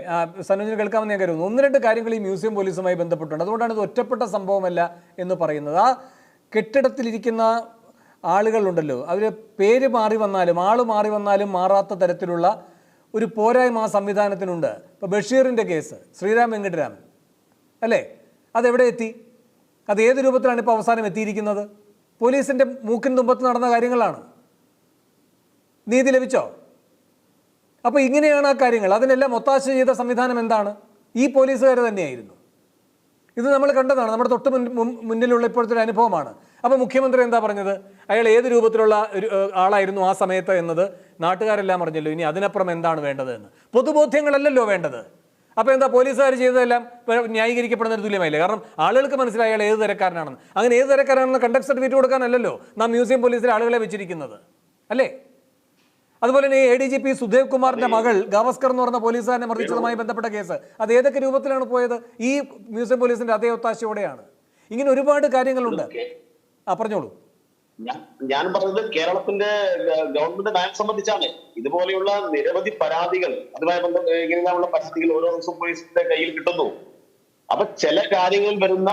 സനോജിന് കേൾക്കാമെന്ന് ഞാൻ കരുതുന്നു. 1-2 കാര്യങ്ങൾ ഈ മ്യൂസിയം പോലീസുമായി ബന്ധപ്പെട്ടുണ്ട്. അതുകൊണ്ടാണ് ഇത് ഒറ്റപ്പെട്ട സംഭവമല്ല എന്ന് പറയുന്നത്. ആ കെട്ടിടത്തിലിരിക്കുന്ന ആളുകളുണ്ടല്ലോ, അവർ പേര് മാറി വന്നാലും ആള് മാറി വന്നാലും മാറാത്ത തരത്തിലുള്ള ഒരു പോരായ്മ ആ സംവിധാനത്തിനുണ്ട്. ഇപ്പോൾ ബഷീറിൻ്റെ കേസ്, ശ്രീരാം വെങ്കിട്ടരാമൻ അല്ലേ, അതെവിടെ എത്തി? അത് ഏത് രൂപത്തിലാണ് ഇപ്പോൾ അവസാനം എത്തിയിരിക്കുന്നത്? പോലീസിൻ്റെ മൂക്കിൻ തുമ്പത്ത് നടന്ന കാര്യങ്ങളാണ്. നീതി ലഭിച്ചോ? അപ്പോൾ ഇങ്ങനെയാണ് ആ കാര്യങ്ങൾ. അതിനെല്ലാം ഒത്താശ ചെയ്ത സംവിധാനം എന്താണ്? ഈ പോലീസുകാർ തന്നെയായിരുന്നു. ഇത് നമ്മൾ കണ്ടതാണ്, നമ്മുടെ തൊട്ട് മുന്നിലുള്ള ഇപ്പോഴത്തെ ഒരു അനുഭവമാണ്. അപ്പോൾ മുഖ്യമന്ത്രി എന്താ പറഞ്ഞത്? അയാൾ ഏത് രൂപത്തിലുള്ള ഒരു ആളായിരുന്നു ആ സമയത്ത് എന്നത് നാട്ടുകാരെല്ലാം അറിഞ്ഞല്ലോ. ഇനി അതിനപ്പുറം എന്താണ് വേണ്ടത് എന്ന് പൊതുബോധ്യങ്ങളല്ലല്ലോ വേണ്ടത്. അപ്പോൾ എന്താ പോലീസുകാർ ചെയ്തതെല്ലാം ന്യായീകരിക്കപ്പെടുന്നതിന് തുല്യമായില്ലേ? കാരണം ആളുകൾക്ക് മനസ്സിലായി അയാൾ ഏത് തരക്കാരനാണെന്ന്. അങ്ങനെ ഏത് തരക്കാരാണെന്ന് കണ്ടക്ട് സർട്ടിഫിക്കറ്റ് കൊടുക്കാനല്ലല്ലോ നാം മ്യൂസിയം പോലീസിലെ ആളുകളെ വെച്ചിരിക്കുന്നത് അല്ലേ? അതുപോലെ തന്നെ ADGP സുദേവ് കുമാറിന്റെ മകൾ ഗാവസ്കർ എന്ന് പറഞ്ഞ പോലീസുകാരനെ മർദ്ദിച്ചതുമായി ബന്ധപ്പെട്ട കേസ് അത് ഏതൊക്കെ രൂപത്തിലാണ് പോയത്? ഈ മ്യൂസിയം പോലീസിന്റെ അതേ ഒത്താശയോടെയാണ്. ഇങ്ങനെ ഒരുപാട് കാര്യങ്ങളുണ്ട്. പറഞ്ഞോളൂ. ഞാൻ പറഞ്ഞത് കേരളത്തിന്റെ ഗവൺമെന്റ് നയം സംബന്ധിച്ചാണ്. ഇതുപോലെയുള്ള നിരവധി പരാതികൾ, അതുമായി ഇങ്ങനെയുള്ള പരാതികൾ ഓരോ ദിവസവും പോലീസിന്റെ കയ്യിൽ കിട്ടുന്നു. അപ്പൊ ചില കാര്യങ്ങളിൽ വരുന്ന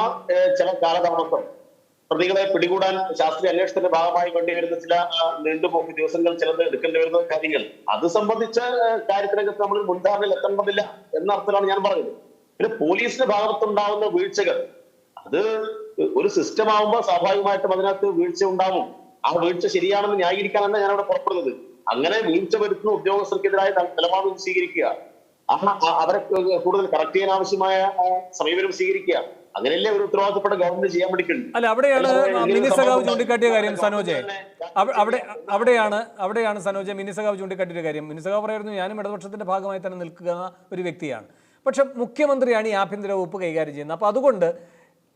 ചില കാലതാമസം, പ്രതികളെ പിടികൂടാൻ ശാസ്ത്രീയ അന്വേഷണത്തിന്റെ ഭാഗമായി വേണ്ടി വരുന്ന ചില നീണ്ടുപോക്ക് ദിവസങ്ങൾ ചിലത് എടുക്കേണ്ടി വരുന്ന കാര്യങ്ങൾ, അത് സംബന്ധിച്ച കാര്യത്തിനകത്ത് നമ്മൾ മുൻധാരണയിൽ എത്തേണ്ടതില്ല എന്ന അർത്ഥത്തിലാണ് ഞാൻ പറഞ്ഞത്. പിന്നെ പോലീസിന്റെ ഭാഗത്തുണ്ടാകുന്ന വീഴ്ചകൾ, അത് ഒരു സിസ്റ്റം ആവുമ്പോൾ സ്വാഭാവികമായിട്ടും അതിനകത്ത് വീഴ്ച ഉണ്ടാവും. ആ വീഴ്ച ശരിയാണെന്ന് ന്യായീകരിക്കാനല്ല ഞാൻ അവിടെ പുറപ്പെടുന്നത്. അങ്ങനെ വീഴ്ച വരുത്തുന്ന ഉദ്യോഗസ്ഥർക്കെതിരായ നിലപാട് സ്വീകരിക്കുക, അവരെ കൂടുതൽ കറക്റ്റ് ചെയ്യാൻ ആവശ്യമായ സമീപനം സ്വീകരിക്കുക. അങ്ങനെയല്ലേ ഒരു ഉത്തരവാദിത്തപ്പെട്ട ഗവൺമെന്റ് ചെയ്യാൻ വേണ്ടിയിട്ടുണ്ട്. അല്ല, അവിടെയാണ് മിനി സഖാവ് ചൂണ്ടിക്കാട്ടിയ കാര്യം സനോജെ. അവിടെയാണ് സനോജെ മിനി സഖാവ് ചൂണ്ടിക്കാട്ടിയ കാര്യം. മിനി സഖാവ് പറയുന്നു, ഞാനും ഇടതുപക്ഷത്തിന്റെ ഭാഗമായി തന്നെ നിൽക്കുന്ന ഒരു വ്യക്തിയാണ്. പക്ഷെ മുഖ്യമന്ത്രിയാണ് ഈ ആഭ്യന്തര വകുപ്പ് കൈകാര്യം ചെയ്യുന്നത്. അപ്പോൾ അതുകൊണ്ട്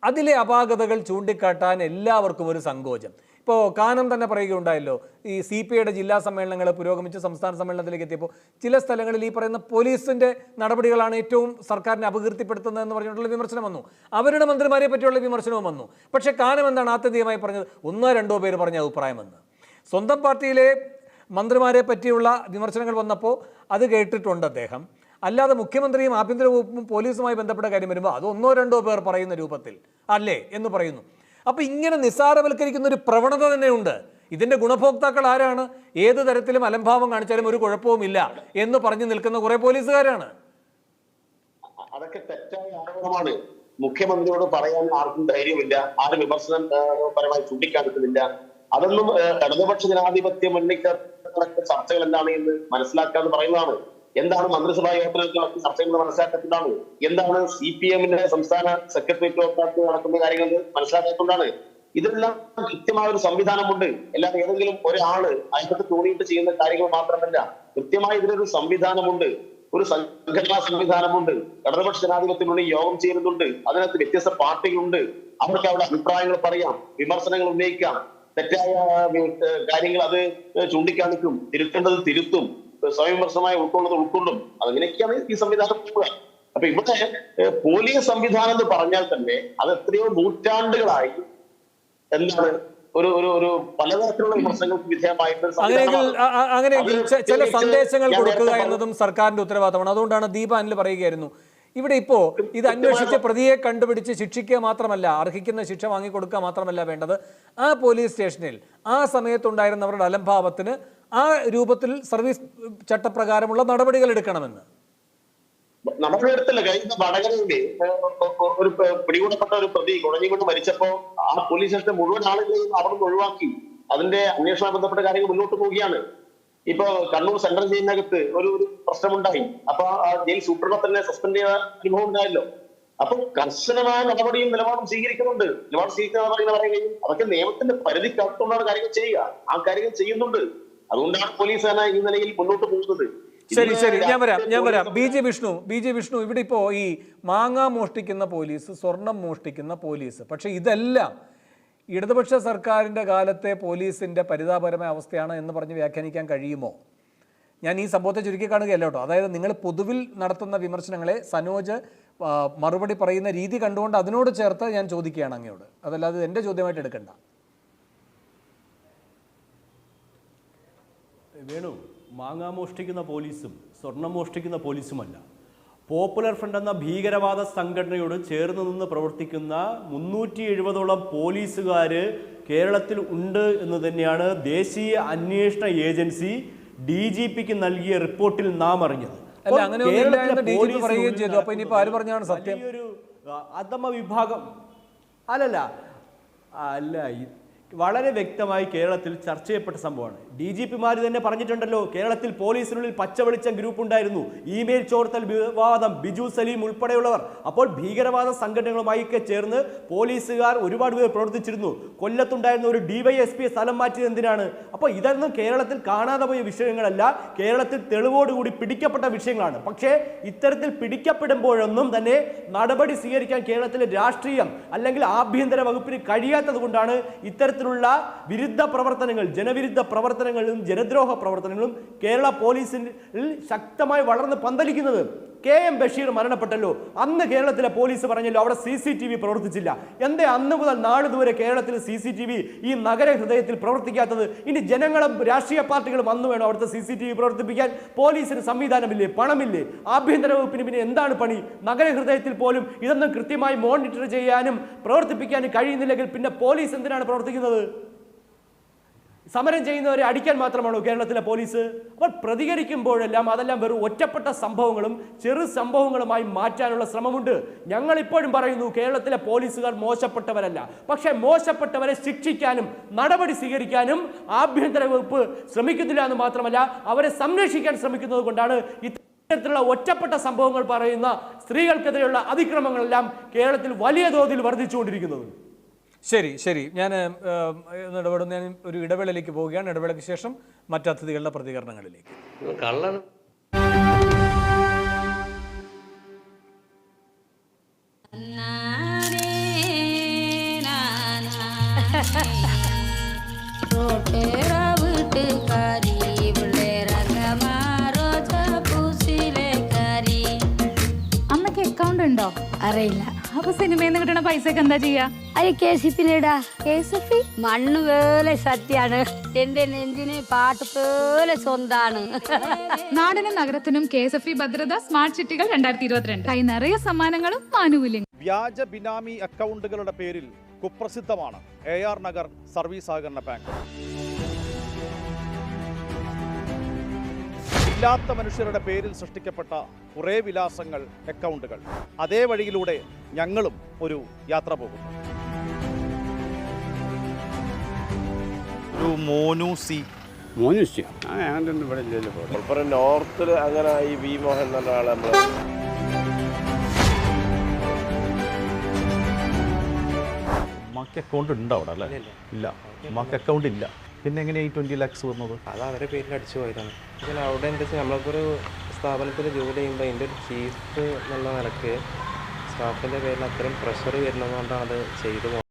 അതിലെ അപാകതകൾ ചൂണ്ടിക്കാട്ടാൻ എല്ലാവർക്കും ഒരു സങ്കോചം. ഇപ്പോൾ കാനം തന്നെ പറയുകയുണ്ടായല്ലോ, ഈ CPIയുടെ ജില്ലാ സമ്മേളനങ്ങൾ പുരോഗമിച്ച് സംസ്ഥാന സമ്മേളനത്തിലേക്ക് എത്തിയപ്പോൾ ചില സ്ഥലങ്ങളിൽ ഈ പറയുന്ന പോലീസിൻ്റെ നടപടികളാണ് ഏറ്റവും സർക്കാരിനെ അപകീർത്തിപ്പെടുത്തുന്നതെന്ന് പറഞ്ഞിട്ടുള്ള വിമർശനം വന്നു. അവരുടെ മന്ത്രിമാരെ പറ്റിയുള്ള വിമർശനവും വന്നു. പക്ഷേ കാനം എന്താണ് ആത്യന്തികമായി പറഞ്ഞത്? 1-2 പേര് പറഞ്ഞ അഭിപ്രായമെന്ന്. സ്വന്തം പാർട്ടിയിലെ മന്ത്രിമാരെ പറ്റിയുള്ള വിമർശനങ്ങൾ വന്നപ്പോൾ അത് കേട്ടിട്ടുണ്ട് അദ്ദേഹം. അല്ലാതെ മുഖ്യമന്ത്രിയും ആഭ്യന്തര വകുപ്പും പോലീസുമായി ബന്ധപ്പെട്ട കാര്യം വരുമ്പോൾ അത് 1-2 പേർ പറയുന്ന രൂപത്തിൽ അല്ലേ എന്ന് പറയുന്നു. അപ്പോൾ ഇങ്ങനെ നിസ്സാരവൽക്കരിക്കുന്ന ഒരു പ്രവണത തന്നെയുണ്ട്. ഇതിൻ്റെ ഗുണഭോക്താക്കൾ ആരാണ്? ഏത് തരത്തിലും അലംഭാവം കാണിച്ചാലും ഒരു കുഴപ്പവുമില്ല എന്ന് പറഞ്ഞു നിൽക്കുന്ന കുറെ പോലീസുകാരാണ്. അതൊക്കെ തെറ്റായ ആരോപണമാണ്. മുഖ്യമന്ത്രിയോട് പറയാൻ ആർക്കും ധൈര്യമില്ല, ആരും വിമർശനം പരമായി ചൂണ്ടിക്കാണിക്കുന്നില്ല. അതൊന്നും ഇടതുപക്ഷ ജനാധിപത്യ മുന്നണിക്ക് ചർച്ചകൾ എന്താണ് എന്ന് മനസ്സിലാക്കാന്ന് പറയുന്നതാണ്. എന്താണ് മന്ത്രിസഭാ യോഗത്തിലേക്ക് ചർച്ചകൾ മനസ്സിലാക്കത്തുണ്ടാണ്. എന്താണ് CPMന്റെ സംസ്ഥാന സെക്രട്ടേറിയറ്റ് നടക്കുന്ന കാര്യങ്ങൾ മനസ്സിലാക്കാത്തതുകൊണ്ടാണ്. ഇതെല്ലാം കൃത്യമായ ഒരു സംവിധാനമുണ്ട്. എല്ലാം ഏതെങ്കിലും ഒരാള് അതിനകത്ത് തോന്നിയിട്ട് ചെയ്യുന്ന കാര്യങ്ങൾ മാത്രമല്ല, കൃത്യമായി ഇതിനൊരു സംവിധാനമുണ്ട്, ഒരു സംഘടനാ സംവിധാനമുണ്ട്. ഇടതുപക്ഷ ജനാധിപത്യത്തിനുള്ളിൽ യോഗം ചേരുന്നുണ്ട്. അതിനകത്ത് വ്യത്യസ്ത പാർട്ടികളുണ്ട്. അവർക്ക് അവിടെ അഭിപ്രായങ്ങൾ പറയാം, വിമർശനങ്ങൾ ഉന്നയിക്കാം, തെറ്റായ കാര്യങ്ങൾ അത് ചൂണ്ടിക്കാണിക്കും, തിരുത്തേണ്ടത് തിരുത്തും, സ്വയംവിമർശമായി ഉൾക്കൊള്ളും. അങ്ങനെയൊക്കെയാണ് ഈ സംവിധാനം പോവുക. അപ്പൊ ഇവിടെ പോലീസ് സംവിധാനം എന്ന് പറഞ്ഞാൽ തന്നെ അത് എത്രയോ നൂറ്റാണ്ടുകളായി എന്താണ് ഒരു പലതരത്തിലുള്ള വിമർശനങ്ങൾക്ക് വിധേയമായിട്ട് അങ്ങനെയെങ്കിൽ ചില സന്ദേശങ്ങൾ കൊടുക്കുക എന്നതും സർക്കാരിന്റെ ഉത്തരവാദിത്തമാണ്. അതുകൊണ്ടാണ് ദീപ അനിൽ പറയുകയായിരുന്നു, ഇവിടെ ഇപ്പോൾ ഇത് അന്വേഷിച്ച് പ്രതിയെ കണ്ടുപിടിച്ച് ശിക്ഷിക്കുക മാത്രമല്ല, അർഹിക്കുന്ന ശിക്ഷ വാങ്ങിക്കൊടുക്കുക മാത്രമല്ല വേണ്ടത്, ആ പോലീസ് സ്റ്റേഷനിൽ ആ സമയത്തുണ്ടായിരുന്നവരുടെ അലംഭാവത്തിന് ആ രൂപത്തിൽ സർവീസ് ചട്ടപ്രകാരമുള്ള നടപടികൾ എടുക്കണമെന്ന്. നടപടിയെടുത്തില്ല. കഴിഞ്ഞ വടകരയില് ഒരു പിടികൂടപ്പെട്ട ഒരു പ്രതി കുഴഞ്ഞുകൊണ്ട് മരിച്ചപ്പോ ആ പോലീസ് സ്റ്റേഷന്റെ മുഴുവൻ ആളുകളെയും അവിടെ നിന്ന് ഒഴിവാക്കി. അതിന്റെ അന്വേഷണവുമായി ബന്ധപ്പെട്ട കാര്യങ്ങൾ മുന്നോട്ട് പോവുകയാണ്. ഇപ്പൊ കണ്ണൂർ സെൻട്രൽ ജയിലിനകത്ത് ഒരു പ്രശ്നമുണ്ടായി. അപ്പൊ ആ ജയിൽ സൂപ്രണ്ടിനെ തന്നെ സസ്പെൻഡ് ചെയ്ത അനുഭവം ഉണ്ടായല്ലോ. അപ്പൊ കർശനമായ നടപടിയും നിലപാടും സ്വീകരിക്കുന്നുണ്ട്. നിലപാട് സ്വീകരിക്കുന്ന പറയുകയും അതൊക്കെ നിയമത്തിന്റെ പരിധിക്കകത്തുകൊണ്ടാണ് കാര്യങ്ങൾ ചെയ്യുക. ആ കാര്യങ്ങൾ ചെയ്യുന്നുണ്ട്. അതുകൊണ്ടാണ് പോലീസ് സേന ഈ നിലയിൽ മുന്നോട്ട് പോകുന്നത്. ശരി, ഞാൻ വരാം. ബി ജെ വിഷ്ണു, ഇവിടെ ഇപ്പോൾ ഈ മാങ്ങ മോഷ്ടിക്കുന്ന പോലീസ്, സ്വർണം മോഷ്ടിക്കുന്ന പോലീസ്, പക്ഷെ ഇതെല്ലാം ഇടതുപക്ഷ സർക്കാരിൻ്റെ കാലത്തെ പോലീസിൻ്റെ പരിതാപകരമായ അവസ്ഥയാണ് എന്ന് പറഞ്ഞ് വ്യാഖ്യാനിക്കാൻ കഴിയുമോ? ഞാൻ ഈ സംഭവത്തെ ചുരുക്കി കാണുകയല്ല കേട്ടോ. അതായത് നിങ്ങൾ പൊതുവിൽ നടത്തുന്ന വിമർശനങ്ങളെ സനോജ് മറുപടി പറയുന്ന രീതി കണ്ടുകൊണ്ട് അതിനോട് ചേർത്ത് ഞാൻ ചോദിക്കുകയാണ് അങ്ങയോട്. അതല്ലാതെ എൻ്റെ ചോദ്യമായിട്ട് എടുക്കണ്ട. വേണു, മാങ്ങ മോഷ്ടിക്കുന്ന പോലീസും സ്വർണം മോഷ്ടിക്കുന്ന പോലീസുമല്ല, പോപ്പുലർ ഫ്രണ്ട് എന്ന ഭീകരവാദ സംഘടനയോട് ചേർന്ന് നിന്ന് പ്രവർത്തിക്കുന്ന 370ഓളം പോലീസുകാർ കേരളത്തിൽ ഉണ്ട് എന്ന് തന്നെയാണ് ദേശീയ അന്വേഷണ ഏജൻസി DGPക്ക് നൽകിയ റിപ്പോർട്ടിൽ നാം അറിഞ്ഞത്. വലിയൊരു അധമ വിഭാഗം അല്ല വളരെ വ്യക്തമായി കേരളത്തിൽ ചർച്ച ചെയ്യപ്പെട്ട സംഭവമാണ്. DGPമാർ തന്നെ പറഞ്ഞിട്ടുണ്ടല്ലോ, കേരളത്തിൽ പോലീസിനുള്ളിൽ പച്ചവെളിച്ചം ഗ്രൂപ്പ് ഉണ്ടായിരുന്നു, ഇമെയിൽ ചോർത്തൽ വിവാദം, ബിജു സലീം ഉൾപ്പെടെയുള്ളവർ. അപ്പോൾ ഭീകരവാദ സംഘടനകളുമായി ചേർന്ന് പോലീസുകാർ ഒരുപാട് പേർ പ്രവർത്തിച്ചിരുന്നു. കൊല്ലത്തുണ്ടായിരുന്ന ഒരു DYSP സ്ഥലം മാറ്റിയത് എന്തിനാണ്? അപ്പോൾ ഇതൊന്നും കേരളത്തിൽ കാണാതെ പോയ വിഷയങ്ങളല്ല, കേരളത്തിൽ തെളിവോടുകൂടി പിടിക്കപ്പെട്ട വിഷയങ്ങളാണ്. പക്ഷേ ഇത്തരത്തിൽ പിടിക്കപ്പെടുമ്പോഴൊന്നും തന്നെ നടപടി സ്വീകരിക്കാൻ കേരളത്തിലെ രാഷ്ട്രീയം അല്ലെങ്കിൽ ആഭ്യന്തര വകുപ്പിന് കഴിയാത്തത് കൊണ്ടാണ് ഇത്തരത്തിലുള്ള വിരുദ്ധ പ്രവർത്തനങ്ങൾ, ജനവിരുദ്ധ പ്രവർത്തനങ്ങളും ജനദ്രോഹ പ്രവർത്തനങ്ങളും കേരള പോലീസിൽ ശക്തമായി വളർന്ന് പന്തലിക്കുന്നത്. KM ബഷീർ മരണപ്പെട്ടല്ലോ, അന്ന് കേരളത്തിലെ പോലീസ് പറഞ്ഞല്ലോ അവിടെ CCTV പ്രവർത്തിച്ചില്ല. എന്തേ അന്ന് മുതൽ നാളെ ദൂരെ കേരളത്തിൽ CCTV ഈ നഗര ഹൃദയത്തിൽ പ്രവർത്തിക്കാത്തത്? ഇനി ജനങ്ങളും രാഷ്ട്രീയ പാർട്ടികളും വന്നു വേണം അവിടുത്തെ CCTV പ്രവർത്തിപ്പിക്കാൻ. പോലീസിന് സംവിധാനമില്ലേ, പണമില്ലേ? ആഭ്യന്തര വകുപ്പിന് പിന്നെ എന്താണ് പണി? നഗര ഹൃദയത്തിൽ പോലും ഇതൊന്നും കൃത്യമായി മോണിറ്റർ ചെയ്യാനും പ്രവർത്തിപ്പിക്കാനും കഴിയുന്നില്ലെങ്കിൽ പിന്നെ പോലീസ് എന്തിനാണ് പ്രവർത്തിക്കുന്നത്? സമരം ചെയ്യുന്നവരെ അടിക്കാൻ മാത്രമാണോ കേരളത്തിലെ പോലീസ്? അപ്പോൾ പ്രതികരിക്കുമ്പോഴെല്ലാം അതെല്ലാം വെറും ഒറ്റപ്പെട്ട സംഭവങ്ങളും ചെറു സംഭവങ്ങളുമായി മാറ്റാനുള്ള ശ്രമമുണ്ട്. ഞങ്ങൾ ഇപ്പോഴും പറയുന്നു, കേരളത്തിലെ പോലീസുകാർ മോശപ്പെട്ടവരല്ല. പക്ഷേ മോശപ്പെട്ടവരെ ശിക്ഷിക്കാനും നടപടി സ്വീകരിക്കാനും ആഭ്യന്തര വകുപ്പ് ശ്രമിക്കുന്നില്ല എന്ന് മാത്രമല്ല, അവരെ സംരക്ഷിക്കാൻ ശ്രമിക്കുന്നത് കൊണ്ടാണ് ഇത്തരത്തിലുള്ള ഒറ്റപ്പെട്ട സംഭവങ്ങൾ പറയുന്ന സ്ത്രീകൾക്കെതിരെയുള്ള അതിക്രമങ്ങളെല്ലാം കേരളത്തിൽ വലിയ തോതിൽ വർദ്ധിച്ചുകൊണ്ടിരിക്കുന്നത്. ശരി, ഞാൻ ഇടപെടുന്ന ഞാൻ ഒരു ഇടവേളയിലേക്ക് പോവുകയാണ്. ഇടവേളയ്ക്ക് ശേഷം മറ്റ് അതിഥികളുടെ പ്രതികരണങ്ങളിലേക്ക്. കള്ളാണ്. അമ്മക്ക് അക്കൗണ്ട് ഉണ്ടോ? അറിയില്ല. അപ്പൊ സിനിമയിൽ നിന്ന് കിട്ടുന്ന പൈസക്ക് എന്താ ചെയ്യാ? അത് KCP-ലിടാ. KCP മണ്ണ് പോലെ സത്യാണ്. എന്റെ നെഞ്ചിന് പാട്ട് പോലെ സ്വന്താണ്. നാടിനും നഗരത്തിനും KCP ഭദ്രത സ്മാർട്ട് സിറ്റികൾ 2022. കൈ നിറയെ സമ്മാനങ്ങളും ആനുകൂല്യങ്ങളും. വ്യാജ ബിനാമി അക്കൗണ്ടുകളുടെ പേരിൽ കുപ്രസിദ്ധമാണ് AR നഗർ സർവീസ് സഹകരണ ബാങ്ക്. ഇല്ലാത്ത മനുഷ്യരുടെ പേരിൽ സൃഷ്ടിക്കപ്പെട്ട കുറേ വിലാസങ്ങൾ, അക്കൗണ്ടുകൾ. അതേ വഴിയിലൂടെ ഞങ്ങളും ഒരു യാത്ര പോകുന്നു. ഒരു മോനൂസി നോർത്തിൽ അങ്ങനെ ഈ വി മോഹൻ എന്ന ആളെ നമ്മൾ ഉമ്മാക്ക് അക്കൗണ്ട് ഉണ്ടോ അവിടെ? അല്ലേ, ഇല്ല. ഉമ്മാക്ക് അക്കൗണ്ട് ഇല്ല. പിന്നെ എങ്ങനെയാണ് ഈ 20 lakhs വന്നത്? അത് അവരുടെ പേരിൽ അടിച്ചു പോയതാണ്. പിന്നെ അവിടെ എന്താ വെച്ചാൽ നമ്മൾക്കൊരു സ്ഥാപനത്തിൽ ജോലി ചെയ്യുമ്പോൾ അതിൻ്റെ ഒരു ചീഫ് എന്നുള്ള നിലക്ക് സ്റ്റാഫിൻ്റെ പേരിൽ അത്രയും പ്രഷർ വരുന്നതുകൊണ്ടാണ് അത് ചെയ്തു പോകുന്നത്.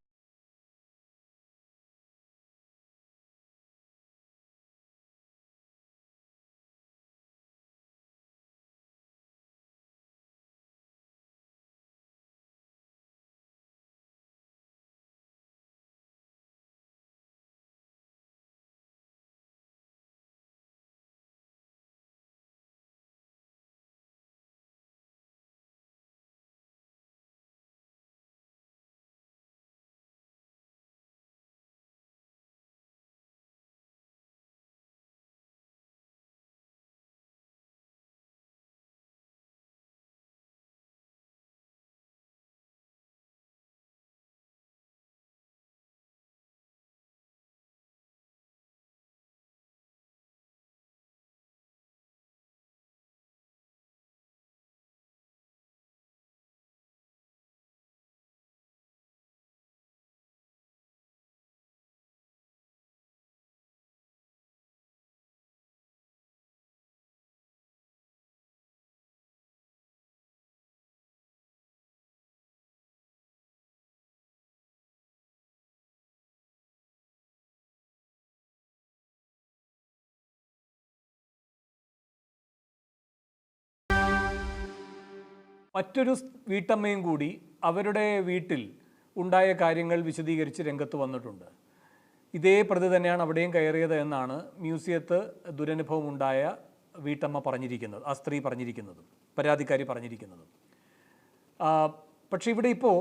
മറ്റൊരു വീട്ടമ്മയും കൂടി അവരുടെ വീട്ടിൽ ഉണ്ടായ കാര്യങ്ങൾ വിശദീകരിച്ച് രംഗത്ത് വന്നിട്ടുണ്ട്. ഇതേ പ്രതി തന്നെയാണ് അവിടെയും കയറിയത് എന്നാണ് മ്യൂസിയത്ത് ദുരനുഭവം ഉണ്ടായ വീട്ടമ്മ പറഞ്ഞിരിക്കുന്നത്, ആ സ്ത്രീ പറഞ്ഞിരിക്കുന്നതും പരാതിക്കാരി പറഞ്ഞിരിക്കുന്നതും. പക്ഷേ ഇവിടെ ഇപ്പോൾ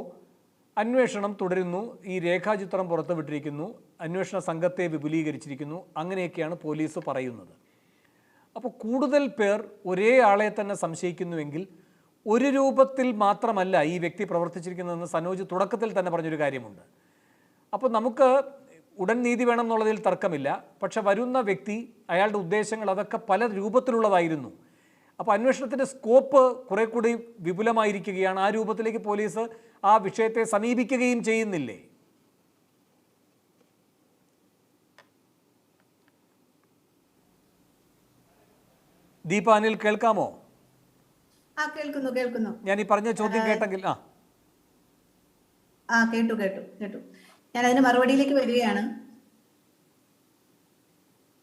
അന്വേഷണം തുടരുന്നു. ഈ രേഖാചിത്രം പുറത്തുവിട്ടിരിക്കുന്നു, അന്വേഷണ സംഘത്തെ വിപുലീകരിച്ചിരിക്കുന്നു, അങ്ങനെയൊക്കെയാണ് പോലീസ് പറയുന്നത്. അപ്പോൾ കൂടുതൽ പേർ ഒരേ ആളെ തന്നെ സംശയിക്കുന്നുവെങ്കിൽ ഒരു രൂപത്തിൽ മാത്രമല്ല ഈ വ്യക്തി പ്രവർത്തിച്ചിരിക്കുന്നതെന്ന് സനോജ് തുടക്കത്തിൽ തന്നെ പറഞ്ഞൊരു കാര്യമുണ്ട്. അപ്പോൾ നമുക്ക് ഉടൻ നീതി വേണം എന്നുള്ളതിൽ തർക്കമില്ല. പക്ഷെ വരുന്ന വ്യക്തി, അയാളുടെ ഉദ്ദേശങ്ങൾ അതൊക്കെ പല രൂപത്തിലുള്ളതായിരുന്നു. അപ്പോൾ അന്വേഷണത്തിൻ്റെ സ്കോപ്പ് കുറെ കൂടി വിപുലമായിരിക്കുകയാണ്. ആ രൂപത്തിലേക്ക് പോലീസ് ആ വിഷയത്തെ സമീപിക്കുകയും ചെയ്യുന്നില്ലേ? ദീപ, അനിൽ കേൾക്കാമോ? കേൾക്കുന്നു. ഞാൻ ഈ പറഞ്ഞ ചോദ്യം കേട്ടെങ്കിൽ കേട്ടു. ഞാൻ അതിന് മറുപടിയിലേക്ക് വരികയാണ്.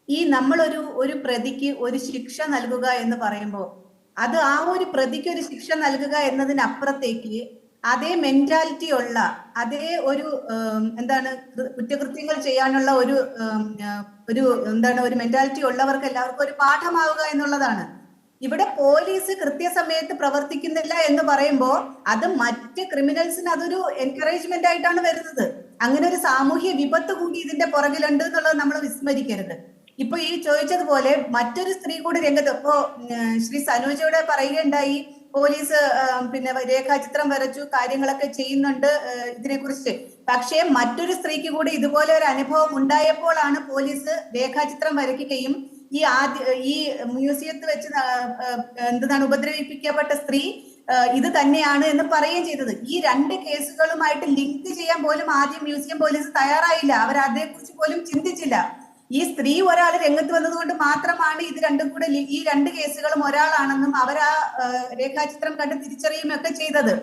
ഈ ഒരു പ്രതിക്ക് ഒരു ശിക്ഷ നൽകുക എന്ന് പറയുമ്പോൾ അത് ആ ഒരു പ്രതിക്ക് ഒരു ശിക്ഷ നൽകുക എന്നതിനപ്പുറത്തേക്ക് അതേ മെന്റാലിറ്റി ഉള്ള, അതേ ഒരു കുറ്റകൃത്യങ്ങൾ ചെയ്യാനുള്ള ഒരു മെന്റാലിറ്റി ഉള്ളവർക്ക് എല്ലാവർക്കും ഒരു പാഠമാവുക എന്നുള്ളതാണ്. ഇവിടെ പോലീസ് കൃത്യസമയത്ത് പ്രവർത്തിക്കുന്നില്ല എന്ന് പറയുമ്പോൾ അത് മറ്റ് ക്രിമിനൽസിന് അതൊരു എൻകറേജ്മെന്റ് ആയിട്ടാണ് വരുന്നത്. അങ്ങനെ ഒരു സാമൂഹ്യ വിപത്ത് കൂടി ഇതിന്റെ പുറകിലുണ്ട് എന്നുള്ളത് നമ്മൾ വിസ്മരിക്കരുത്. ഇപ്പൊ ഈ ചോദിച്ചതുപോലെ മറ്റൊരു സ്ത്രീ കൂടി രംഗത്ത് ഇപ്പോ ശ്രീ സനോജയോടെ പറയുകയുണ്ടായി, പോലീസ് പിന്നെ രേഖാചിത്രം വരച്ചു, കാര്യങ്ങളൊക്കെ ചെയ്യുന്നുണ്ട് ഇതിനെക്കുറിച്ച്. പക്ഷേ മറ്റൊരു സ്ത്രീക്ക് കൂടി ഇതുപോലെ ഒരു അനുഭവം ഉണ്ടായപ്പോഴാണ് പോലീസ് രേഖാചിത്രം വരയ്ക്കുകയും ഈ മ്യൂസിയത്തിൽ വെച്ച് എന്താണ് ഉപദ്രവിപ്പിക്കപ്പെട്ട സ്ത്രീ ഇത് തന്നെയാണ് എന്ന് പറയുകയും ചെയ്തത്. ഈ രണ്ട് കേസുകളുമായിട്ട് ലിങ്ക് ചെയ്യാൻ പോലും ആദ്യം മ്യൂസിയം പോലീസ് തയ്യാറായില്ല. അവർ അതേക്കുറിച്ച് പോലും ചിന്തിച്ചില്ല. ഈ സ്ത്രീ ഒരാൾ രംഗത്ത് വന്നതുകൊണ്ട് മാത്രമാണ് ഇത് രണ്ടും കൂടെ ഈ രണ്ട് കേസുകളും ഒരാളാണെന്നും അവർ ആ രേഖാചിത്രം കണ്ട് തിരിച്ചറിയുകയൊക്കെ ചെയ്തത്.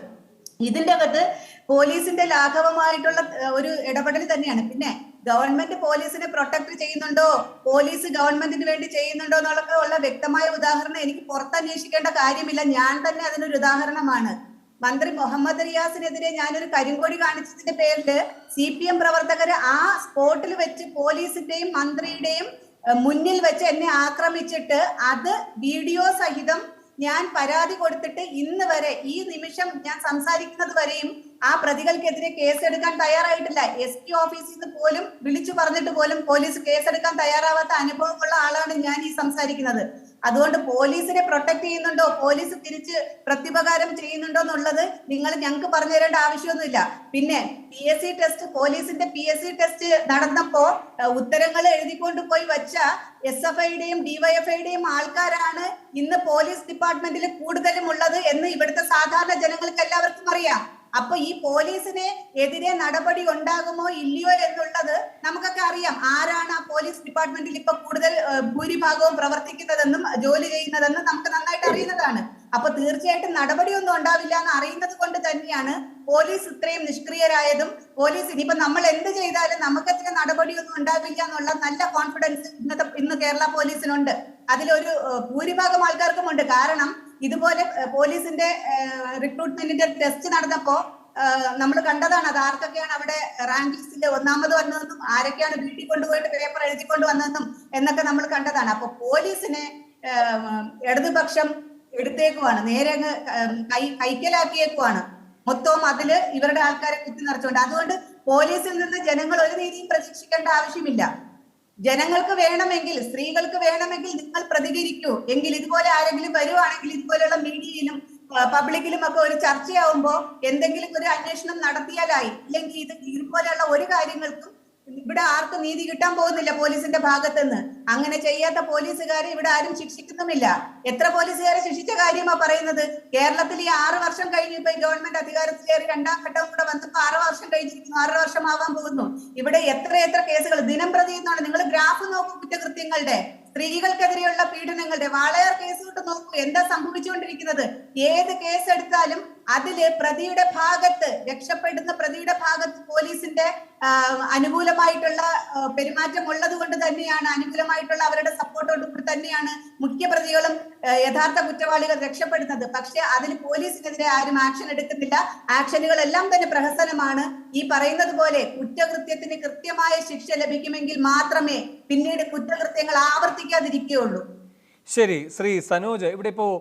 ഇതിന്റെ അകത്ത് പോലീസിന്റെ ലാഘവമായിട്ടുള്ള ഒരു ഇടപെടൽ തന്നെയാണ്. പിന്നെ ഗവൺമെന്റ് പോലീസിനെ പ്രൊട്ടക്ട് ചെയ്യുന്നുണ്ടോ, പോലീസ് ഗവൺമെന്റിന് വേണ്ടി ചെയ്യുന്നുണ്ടോ എന്നുള്ളൊക്കെ ഉള്ള വ്യക്തമായ ഉദാഹരണം എനിക്ക് പുറത്തന്വേഷിക്കേണ്ട കാര്യമില്ല. ഞാൻ തന്നെ അതിനൊരു ഉദാഹരണമാണ്. മന്ത്രി മുഹമ്മദ് റിയാസിനെതിരെ ഞാനൊരു കരിങ്കൊടി കാണിച്ചതിന്റെ പേരില് CPM പ്രവർത്തകര് ആ സ്പോട്ടിൽ വെച്ച് പോലീസിന്റെയും മന്ത്രിയുടെയും മുന്നിൽ വെച്ച് എന്നെ ആക്രമിച്ചിട്ട് അത് വീഡിയോ സഹിതം ഞാൻ പരാതി കൊടുത്തിട്ട് ഇന്ന് വരെ ഈ നിമിഷം ഞാൻ സംസാരിക്കുന്നത് വരെയും ആ പ്രതികൾക്കെതിരെ കേസെടുക്കാൻ തയ്യാറായിട്ടില്ല. SP ഓഫീസിൽ നിന്ന് പോലും വിളിച്ചു പറഞ്ഞിട്ട് പോലും പോലീസ് കേസെടുക്കാൻ തയ്യാറാവാത്ത അനുഭവമുള്ള ആളാണ് ഞാൻ ഈ സംസാരിക്കുന്നത്. അതുകൊണ്ട് പോലീസിനെ പ്രൊട്ടക്ട് ചെയ്യുന്നുണ്ടോ, പോലീസ് തിരിച്ച് പ്രത്യുപകാരം ചെയ്യുന്നുണ്ടോ എന്നുള്ളത് ഞങ്ങൾക്ക് പറഞ്ഞു തരേണ്ട ആവശ്യമൊന്നുമില്ല. പിന്നെ PSC ടെസ്റ്റ്, പോലീസിന്റെ PSC ടെസ്റ്റ് നടന്നപ്പോ ഉത്തരങ്ങൾ എഴുതിക്കൊണ്ട് പോയി വച്ച SFIയുടെയും DYFIയുടെയും ആൾക്കാരാണ് ഇന്ന് പോലീസ് ഡിപ്പാർട്ട്മെന്റിൽ കൂടുതലും ഉള്ളത് എന്ന് ഇവിടുത്തെ സാധാരണ ജനങ്ങൾക്ക് എല്ലാവർക്കും അറിയാം. അപ്പൊ ഈ പോലീസിനെ എതിരെ നടപടി ഉണ്ടാകുമോ ഇല്ലയോ എന്നുള്ളത് നമുക്കൊക്കെ അറിയാം. ആരാണ് ആ പോലീസ് ഡിപ്പാർട്ട്മെന്റിൽ ഇപ്പൊ കൂടുതൽ ഭൂരിഭാഗവും പ്രവർത്തിക്കുന്നതെന്നും ജോലി ചെയ്യുന്നതെന്നും നമുക്ക് നന്നായിട്ട് അറിയുന്നതാണ്. അപ്പൊ തീർച്ചയായിട്ടും നടപടിയൊന്നും ഉണ്ടാവില്ല എന്ന് അറിയുന്നത് കൊണ്ട് തന്നെയാണ് പോലീസ് ഇത്രയും നിഷ്ക്രിയരായതും. പോലീസ് ഇനിയിപ്പോ നമ്മൾ എന്ത് ചെയ്താലും നമുക്കെതിരെ നടപടിയൊന്നും ഉണ്ടാവില്ല എന്നുള്ള നല്ല കോൺഫിഡൻസ് ഇന്ന് കേരള പോലീസിനുണ്ട്. അതിലൊരു ഭൂരിഭാഗം ആൾക്കാർക്കും ഉണ്ട്. കാരണം ഇതുപോലെ പോലീസിന്റെ റിക്രൂട്ട്മെന്റിന്റെ ടെസ്റ്റ് നടന്നപ്പോ നമ്മൾ കണ്ടതാണ് അത് ആർക്കൊക്കെയാണ് അവിടെ റാങ്ക് ലിസ്റ്റിൽ ഒന്നാമത് വന്നതെന്നും ആരൊക്കെയാണ് വീട്ടിൽ കൊണ്ടുപോയിട്ട് പേപ്പർ എഴുതിക്കൊണ്ട് വന്നതെന്നും എന്നൊക്കെ നമ്മൾ കണ്ടതാണ്. അപ്പൊ പോലീസിനെ ഇടതുപക്ഷം എടുത്തേക്കുവാണ്, നേരെ കൈക്കലാക്കിയേക്കുവാണ്. മൊത്തവും അതില് ഇവരുടെ ആൾക്കാരെ കുത്തി നിറച്ചുകൊണ്ട്. അതുകൊണ്ട് പോലീസിൽ നിന്ന് ജനങ്ങൾ ഒരു രീതിയും പ്രതീക്ഷിക്കേണ്ട ആവശ്യമില്ല. ജനങ്ങൾക്ക് വേണമെങ്കിൽ, സ്ത്രീകൾക്ക് വേണമെങ്കിൽ നിങ്ങൾ പ്രതികരിക്കൂ. എങ്കിൽ ഇതുപോലെ ആരെങ്കിലും വരുവാണെങ്കിൽ ഇതുപോലെയുള്ള മീഡിയയിലും പബ്ലിക്കിലും ഒക്കെ ഒരു ചർച്ചയാവുമ്പോ എന്തെങ്കിലും ഒരു അന്വേഷണം നടത്തിയാലായി. ഇല്ലെങ്കിൽ ഇതുപോലെയുള്ള ഒരു കാര്യങ്ങൾക്കും ഇവിടെ ആർക്കും നീതി കിട്ടാൻ പോകുന്നില്ല പോലീസിന്റെ ഭാഗത്തുനിന്ന്. അങ്ങനെ ചെയ്യാത്ത പോലീസുകാരെ ഇവിടെ ആരും ശിക്ഷിക്കുന്നുമില്ല. എത്ര പോലീസുകാരെ ശിക്ഷിച്ച കാര്യമാ പറയുന്നത്? കേരളത്തിൽ ഈ 6 വർഷം കഴിഞ്ഞു. ഇപ്പൊ ഗവൺമെന്റ് അധികാരത്തിലേറി 2ാം ഘട്ടവും കൂടെ വന്നപ്പോ 6 വർഷം കഴിഞ്ഞിരിക്കുന്നു, 6 വർഷം ആവാൻ പോകുന്നു. ഇവിടെ എത്ര കേസുകൾ ദിനം പ്രതി എന്നാണ്. നിങ്ങൾ ഗ്രാഫ് നോക്കൂ, കുറ്റകൃത്യങ്ങളുടെ, സ്ത്രീകൾക്കെതിരെയുള്ള പീഡനങ്ങളുടെ വാളയാർ കേസ് കൊണ്ട് നോക്കൂ എന്താ സംഭവിച്ചുകൊണ്ടിരിക്കുന്നത്. ഏത് കേസ് എടുത്താലും അതില് പ്രതിയുടെ ഭാഗത്ത്, രക്ഷപ്പെടുന്ന പ്രതിയുടെ ഭാഗത്ത് പോലീസിന്റെ അനുകൂലമായിട്ടുള്ള പെരുമാറ്റം ഉള്ളത് കൊണ്ട് തന്നെയാണ്, അനുകൂലമായിട്ടുള്ള അവരുടെ സപ്പോർട്ടോട് കൂടി തന്നെയാണ് മുഖ്യപ്രതികളും യഥാർത്ഥ കുറ്റവാളികൾ രക്ഷപ്പെടുന്നത്. പക്ഷെ അതിൽ പോലീസിനെതിരെ ആരും ആക്ഷൻ എടുക്കുന്നില്ല. ആക്ഷനുകളെല്ലാം തന്നെ പ്രഹസനമാണ്. ഈ പറയുന്നത് പോലെ കുറ്റകൃത്യത്തിന് കൃത്യമായ ശിക്ഷ ലഭിക്കുമെങ്കിൽ മാത്രമേ പിന്നീട് കുറ്റകൃത്യങ്ങൾ ആവർത്തിക്കാതിരിക്കുകയുള്ളൂ. ശരി, ശ്രീ സനോജ്, ഇവിടെ ഇപ്പോൾ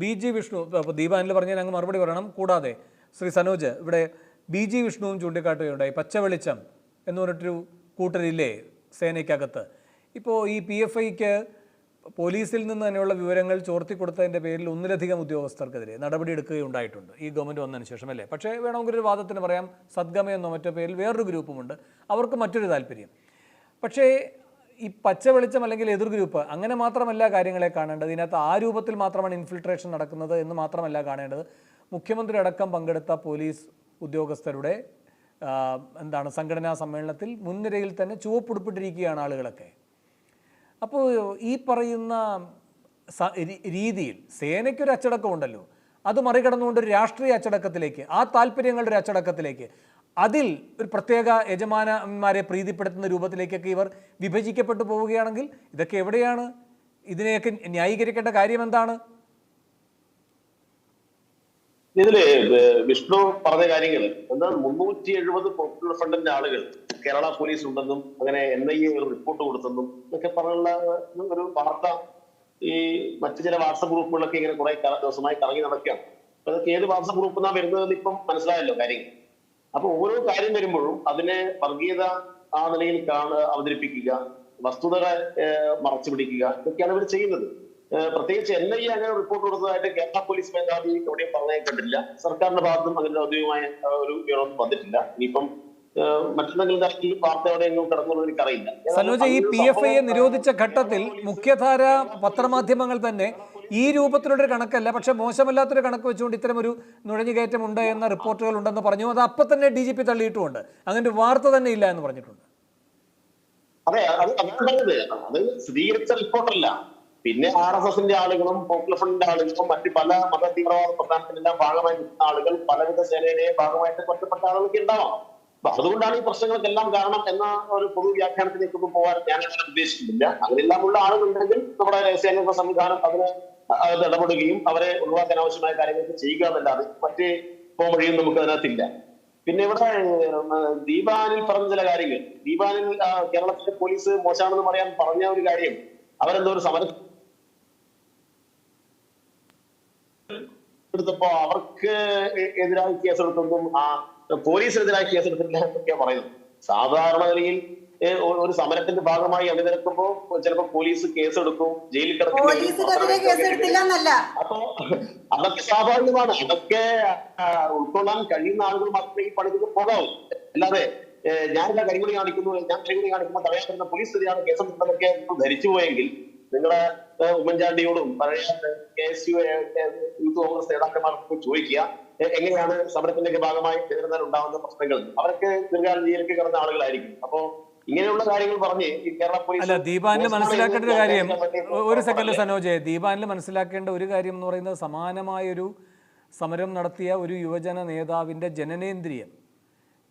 BG വിഷ്ണു, ദീപാനിൽ പറഞ്ഞാൽ അങ്ങ് മറുപടി പറയണം. കൂടാതെ ശ്രീ സനോജ്, ഇവിടെ BG വിഷ്ണുവും ചൂണ്ടിക്കാട്ടുകയുണ്ടായി. പച്ചവെളിച്ചം എന്ന് പറഞ്ഞിട്ടൊരു കൂട്ടരില്ലേ സേനയ്ക്കകത്ത്. ഇപ്പോൾ ഈ PFIക്ക് പോലീസിൽ നിന്ന് തന്നെയുള്ള വിവരങ്ങൾ ചോർത്തി കൊടുത്തതിൻ്റെ പേരിൽ ഒന്നിലധികം ഉദ്യോഗസ്ഥർക്കെതിരെ നടപടിയെടുക്കുകയുണ്ടായിട്ടുണ്ട് ഈ ഗവൺമെൻറ് വന്നതിന് ശേഷം, അല്ലേ? പക്ഷേ വേണമെങ്കിൽ ഒരു വാദത്തിന് പറയാം, സദ്ഗമയെന്നോ മറ്റോ പേരിൽ വേറൊരു ഗ്രൂപ്പുമുണ്ട്, അവർക്ക് മറ്റൊരു താല്പര്യം. പക്ഷേ ഈ പച്ച വെളിച്ചം അല്ലെങ്കിൽ എതിർ ഗ്രൂപ്പ് അങ്ങനെ മാത്രമല്ല കാര്യങ്ങളെ കാണേണ്ടത്. ഇതിനകത്ത് ആ രൂപത്തിൽ മാത്രമാണ് ഇൻഫിൽട്രേഷൻ നടക്കുന്നത് എന്ന് മാത്രമല്ല കാണേണ്ടത്. മുഖ്യമന്ത്രി അടക്കം പങ്കെടുത്ത പോലീസ് ഉദ്യോഗസ്ഥരുടെ സംഘടനാ സമ്മേളനത്തിൽ മുൻനിരയിൽ തന്നെ ചുവപ്പുടുപ്പിട്ടിരിക്കുകയാണ് ആളുകളൊക്കെ. അപ്പോൾ ഈ പറയുന്ന രീതിയിൽ സേനയ്ക്കൊരു അച്ചടക്കം ഉണ്ടല്ലോ, അത് മറികടന്നുകൊണ്ട് ഒരു രാഷ്ട്രീയ അച്ചടക്കത്തിലേക്ക്, ആ താല്പര്യങ്ങളുടെ ഒരു അച്ചടക്കത്തിലേക്ക്, അതിൽ ഒരു പ്രത്യേക യജമാനന്മാരെ പ്രീതിപ്പെടുത്തുന്ന രൂപത്തിലേക്കൊക്കെ ഇവർ വിഭജിക്കപ്പെട്ടു പോവുകയാണെങ്കിൽ ഇതൊക്കെ എവിടെയാണ്? ഇതിനെയൊക്കെ ന്യായീകരിക്കേണ്ട കാര്യം എന്താണ്? ഇതില് വിഷ്ണു പറഞ്ഞ കാര്യങ്ങൾ എന്താണ്, 370 പോപ്പുലർ ഫ്രണ്ടിന്റെ ആളുകൾ കേരള പോലീസ് ഉണ്ടെന്നും അങ്ങനെ NIA റിപ്പോർട്ട് കൊടുത്തെന്നും ഒക്കെ പറഞ്ഞുള്ള ഒരു വാർത്ത ഈ മറ്റു ചില വാട്സപ്പ് ഗ്രൂപ്പുകളൊക്കെ ഇങ്ങനെ കുറെ ദിവസമായി കറങ്ങി നടക്കുകയാണ്. അതൊക്കെ ഏത് വാട്സപ്പ് ഗ്രൂപ്പിൽ നിന്നാണ് വരുന്നതെന്ന് ഇപ്പം മനസ്സിലായല്ലോ കാര്യങ്ങൾ. അപ്പൊ ഓരോ കാര്യം വരുമ്പോഴും അതിനെ വർഗീയത ആ നിലയിൽ അവതരിപ്പിക്കുക, വസ്തുതകളെ മറച്ചു പിടിക്കുക, ഇതൊക്കെയാണ് ഇവർ ചെയ്യുന്നത്. പ്രത്യേകിച്ച് NIA അങ്ങനെ റിപ്പോർട്ട് കൊടുത്തതായിട്ട് കേരള പോലീസ് മേധാവി എവിടെയും പറഞ്ഞേ കണ്ടില്ല. സർക്കാരിന്റെ ഭാഗത്തും അങ്ങനെ ഔദ്യോഗികമായ ഒരു വിവരം വന്നിട്ടില്ല. ഇനിയിപ്പം മറ്റെന്തെങ്കിലും തരത്തിൽ വാർത്തയോടെയെങ്കിലും കടന്നുള്ളത് എനിക്കറിയില്ല. സനോജ്, ഈ PFI നിരോധിച്ച ഘട്ടത്തിൽ മുഖ്യധാര പത്രമാധ്യമങ്ങൾ തന്നെ ഈ രൂപത്തിലൊരു കണക്കല്ല, പക്ഷെ മോശമല്ലാത്തൊരു കണക്ക് വെച്ചുകൊണ്ട് ഇത്തരം ഒരു നുഴഞ്ഞുകയറ്റം ഉണ്ട് എന്ന റിപ്പോർട്ടുകൾ ഉണ്ടെന്ന് പറഞ്ഞു. അത് അപ്പം തന്നെ DGP തള്ളിയിട്ടുമുണ്ട്. അങ്ങനെ ഒരു വാർത്ത തന്നെ ഇല്ല എന്ന് പറഞ്ഞിട്ടുണ്ട്. അതെ, അത് സ്ഥിരീകരിച്ച റിപ്പോർട്ടല്ല. പിന്നെ RSSന്റെ ആളുകളും പോപ്പുലർ ഫ്രണ്ടിന്റെ ആളുകളും മറ്റ് പല മത തീവ്രവാദ പ്രസ്ഥാനത്തിനെല്ലാം ഭാഗമായി നിൽക്കുന്ന ആളുകൾ, പലവിധ സേനയുടെ ഭാഗമായിട്ട് ഒറ്റപ്പെട്ട ആളുകൾക്ക് ഉണ്ടാവാം. അപ്പൊ അതുകൊണ്ടാണ് ഈ പ്രശ്നങ്ങൾക്കെല്ലാം കാരണം എന്ന ഒരു പൊതു വ്യാഖ്യാനത്തിലേക്കൊന്നും പോകാൻ ഞാൻ അങ്ങനെ ഉദ്ദേശിക്കുന്നില്ല. അങ്ങനെയെല്ലാമുള്ള ആളുകളുണ്ടെങ്കിൽ നമ്മുടെ രഹസ്യാന്വേഷണ സംവിധാനം അതിന് ഇടപെടുകയും അവരെ ഒഴിവാക്കാൻ ആവശ്യമായ കാര്യങ്ങൾക്ക് ചെയ്യുക എന്നല്ലാതെ മറ്റ് പോംവഴിയും നമുക്ക് അതിനകത്തില്ല. പിന്നെ ഇവിടെ ദീപാനിൽ പറഞ്ഞ ചില കാര്യങ്ങൾ, ദീപാനിൽ കേരളത്തിലെ പോലീസ് മോശമാണെന്ന് പറയാൻ പറഞ്ഞ ഒരു കാര്യം, അവരെന്തോ ഒരു സമരം എടുത്തപ്പോ അവർക്ക് എതിരായി കേസെടുത്തൊന്നും പോലീസിനെതിരായി കേസെടുത്തില്ല എന്നൊക്കെയാ പറയുന്നത്. സാധാരണ നിലയിൽ ഒരു സമരത്തിന്റെ ഭാഗമായി അണിനിരക്കുമ്പോ ചിലപ്പോ പോലീസ് കേസെടുക്കും, ജയിലിൽ കിടക്കും. അപ്പൊ അതൊക്കെ സ്വാഭാവികമാണ്. അതൊക്കെ ഉൾക്കൊള്ളാൻ കഴിയുന്ന ആളുകൾ മാത്രമേ ഈ പണിക്ക് പോകാവൂ. അല്ലാതെ ഞാനിതാ കരിങ്കൊടി കാണിക്കുന്നു, ഞാൻ കരിങ്കൊടി കാണിക്കുമ്പോൾ തടയാൻ പറ്റുന്ന പോലീസ് സ്ഥിതിയാണ് കേസെടുക്കുന്നതൊക്കെ ധരിച്ചു പോയെങ്കിൽ നിങ്ങളെ ഉമ്മൻചാണ്ടിയോടും പഴയ KSU യൂത്ത് കോൺഗ്രസ് നേതാക്കന്മാർക്ക് ചോദിക്കുക, എങ്ങനെയാണ് സമരത്തിന്റെ ഭാഗമായി എതിർന്നാൽ ഉണ്ടാകുന്ന പ്രശ്നങ്ങൾ. അവർക്ക് ദീർഘകാലം ജയിലിലേക്ക് കിടന്ന ആളുകളായിരിക്കും. അപ്പോ ഇങ്ങനെയുള്ള കാര്യങ്ങൾ പറഞ്ഞ് ഈ കേരള പോലീസ് അല്ല, ദീപാനിൽ മനസ്സിലാക്കേണ്ട ഒരു കാര്യം, ഒരു സെക്കൻഡ് സനോജ്, ദീപാനിൽ മനസ്സിലാക്കേണ്ട ഒരു കാര്യം എന്ന് പറയുന്നത് സമാനമായൊരു സമരം നടത്തിയ ഒരു യുവജന നേതാവിൻ്റെ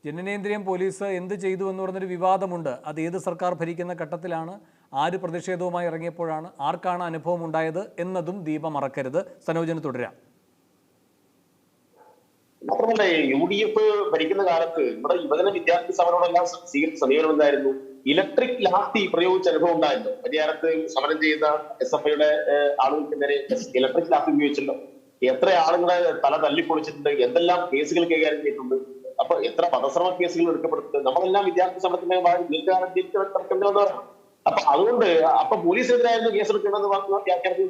ജനനേന്ദ്രിയം പോലീസ് എന്ത് ചെയ്തു എന്ന് പറഞ്ഞൊരു വിവാദമുണ്ട്. അത് ഏത് സർക്കാർ ഭരിക്കുന്ന ഘട്ടത്തിലാണ്, ആര് പ്രതിഷേധവുമായി ഇറങ്ങിയപ്പോഴാണ്, ആർക്കാണ് അനുഭവം ഉണ്ടായത് എന്നതും ദീപ മറക്കരുത്. സനോജിന് തുടരാം. മാത്രമല്ല, UDF ഭരിക്കുന്ന കാലത്ത് ഇവിടെ യുവജന വിദ്യാർത്ഥി സമരങ്ങളെല്ലാം സ്വീകരിച്ച സമീപനം എന്തായിരുന്നു? ഇലക്ട്രിക് ലാത്തി പ്രയോഗിച്ച അനുഭവം ഉണ്ടായല്ലോ. പരിയാരത്ത് സമരം ചെയ്ത SFIയുടെ ആളുകൾക്ക് നേരെ ഇലക്ട്രിക് ലാത്തി ഉപയോഗിച്ചല്ലോ. എത്ര ആളുകളെ തല തല്ലിപ്പൊളിച്ചിട്ടുണ്ട്, എന്തെല്ലാം കേസുകൾ കൈകാര്യം ചെയ്തിട്ടുണ്ട്. അപ്പൊ എത്ര വധശ്രമ കേസുകൾ എടുക്കപ്പെടുന്നത്. നമ്മളെല്ലാം വിദ്യാർത്ഥി സമരത്തിന്റെ ഭാഗം. അപ്പൊ അതുകൊണ്ട് പോലീസിനെതിരായിരുന്നു കേസെടുക്കേണ്ടത് വ്യാഖ്യാനത്തിൽ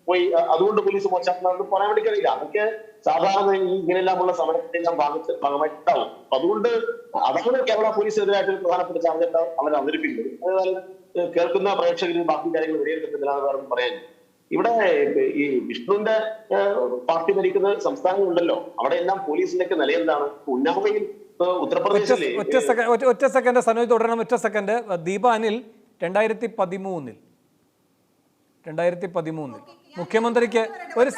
പോയി അതുകൊണ്ട് പോലീസ് മോശമാണെന്ന് പറയാൻ വേണ്ടി കഴിയില്ല. അതൊക്കെ സാധാരണ ഇങ്ങനെയെല്ലാമുള്ള സമരത്തിനെല്ലാം ഭാഗമായിട്ടുണ്ടാവും. അതുകൊണ്ട് അതാണ് കേരള പോലീസിനെതിരായിട്ട് പ്രധാനപ്പെട്ട ചാർജ് അവർ അവതരിപ്പിക്കുന്നത്. അതുപോലെ കേൾക്കുന്ന പ്രേക്ഷകരിൽ ബാക്കി കാര്യങ്ങൾ വിലയിരുത്തുന്നില്ലാന്ന് വേറെ പറയാൻ. ഇവിടെ ഈ വിഷ്ണുവിന്റെ പാർട്ടി ഭരിക്കുന്ന സംസ്ഥാനങ്ങളുണ്ടല്ലോ, അവിടെ എല്ലാം പോലീസിന്റെ ഒക്കെ നില എന്താണ്? ഉന്നാവയിൽ ഉത്തർപ്രദേശിലെ ഒറ്റ സെക്കൻഡ് സനോജ് തുടരണം. ഒറ്റ സെക്കൻഡ്. ദീപാനിൽ 2013 മുഖ്യമന്ത്രിക്ക് ഒരു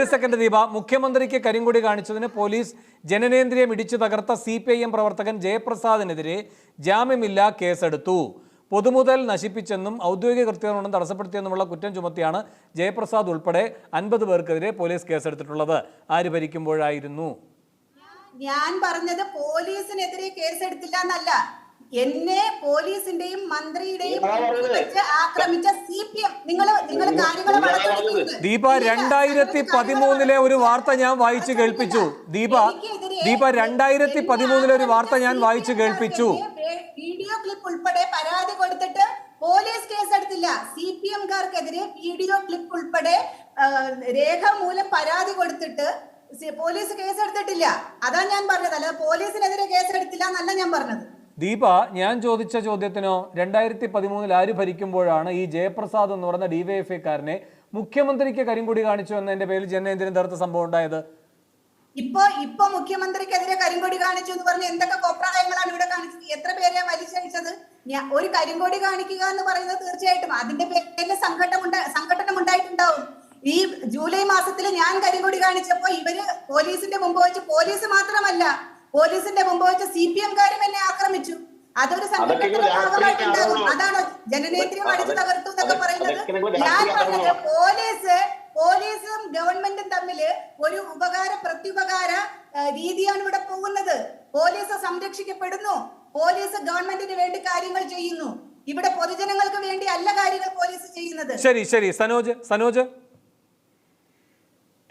സെക്കൻഡ് ദീപ മുഖ്യമന്ത്രിക്ക് കരിങ്കൊടി കാണിച്ചതിന് പോലീസ് ജനനേന്ദ്രിയം ഇടിച്ചു തകർത്ത CPIM പ്രവർത്തകൻ ജയപ്രസാദിനെതിരെ ജാമ്യമില്ലാ കേസെടുത്തു. പൊതുമുതൽ നശിപ്പിച്ചെന്നും ഔദ്യോഗിക കൃത്യങ്ങളും തടസ്സപ്പെടുത്തിയെന്നുമുള്ള കുറ്റം ചുമത്തിയാണ് ജയപ്രസാദ് ഉൾപ്പെടെ 50 പേർക്കെതിരെ പോലീസ് കേസെടുത്തിട്ടുള്ളത്. ആര് ഭരിക്കുമ്പോഴായിരുന്നു? ഞാൻ പറഞ്ഞത് പോലീസിനെതിരെ കേസെടുത്തില്ല എന്നല്ല, എന്നെ പോലീസിന്റെയും മന്ത്രിയുടെയും ആക്രമിച്ച CPM. നിങ്ങൾ കാര്യങ്ങൾ ദീപ 2013 ഒരു വാർത്ത ഞാൻ വായിച്ചു കേൾപ്പിച്ചു. ദീപ 2013 ഒരു വാർത്ത ഞാൻ വായിച്ചു കേൾപ്പിച്ചു. വീഡിയോ ക്ലിപ്പ് ഉൾപ്പെടെ പരാതി കൊടുത്തിട്ട് പോലീസ് കേസെടുത്തില്ല. CPMകാർക്കെതിരെ വീഡിയോ ക്ലിപ്പ് ഉൾപ്പെടെ രേഖാമൂലം പരാതി കൊടുത്തിട്ട് പോലീസ് കേസെടുത്തിട്ടില്ല. അതാ ഞാൻ പറഞ്ഞത്. അല്ല, പോലീസിനെതിരെ കേസെടുത്തില്ല എന്നല്ല ഞാൻ പറഞ്ഞത്. ദീപ, ഞാൻ ചോദിച്ച ചോദ്യത്തിനോ 2013 ആര് ഭരിക്കുമ്പോഴാണ് ഈ ജയപ്രസാദ് എന്ന് പറയുന്ന DYFIക്കാരനെ മുഖ്യമന്ത്രിക്ക് കരിങ്കൊടി കാണിച്ചു എന്നതിന്റെ പേരിൽ ജനനേന്ദ്രിയം തകർത്ത സംഭവം ഉണ്ടായത്? ഇപ്പൊ മുഖ്യമന്ത്രിക്കെതിരെ കരിങ്കൊടി കാണിച്ചു എന്ന് പറഞ്ഞ് എന്തൊക്കെ കോപ്രായങ്ങളാണ് ഇവിടെ കാണിച്ചത്? എത്ര പേരെ വലിച്ചഴിച്ചത്? ഒരു കരിങ്കൊടി കാണിക്കുക എന്ന് പറയുന്നത് തീർച്ചയായിട്ടും അതിന്റെ പേരിൽ സംഘടനം ഉണ്ടായിട്ടുണ്ടാവും. ഈ ജൂലൈ മാസത്തിൽ ഞാൻ കരിങ്കൊടി കാണിച്ചപ്പോ ഇവര് പോലീസിന്റെ മുമ്പ് വെച്ച്, പോലീസ് മാത്രമല്ല പോലീസിന്റെ മുമ്പ് വെച്ച് CPMകാരും എന്നെ ആക്രമിച്ചു. അതൊരു സംഘടനയുടെ ഭാഗമായിട്ടുണ്ടാകും. അതാണ് ജനനേന്ദ്രിയം അടിച്ചു തകർത്തു എന്നൊക്കെ പറയുന്നത്. ഞാൻ പറഞ്ഞത് പോലീസും ഗവൺമെന്റും തമ്മില് ഒരു പ്രത്യുപകാര രീതിയാണ് ഇവിടെ പോകുന്നത്. പോലീസ് സംരക്ഷിക്കപ്പെടുന്നു, പോലീസ് ഗവൺമെന്റിന് വേണ്ടി കാര്യങ്ങൾ ചെയ്യുന്നു. ഇവിടെ പൊതുജനങ്ങൾക്ക് വേണ്ടി അല്ല കാര്യങ്ങൾ പോലീസ് ചെയ്യുന്നത്. ശരി സനോജ്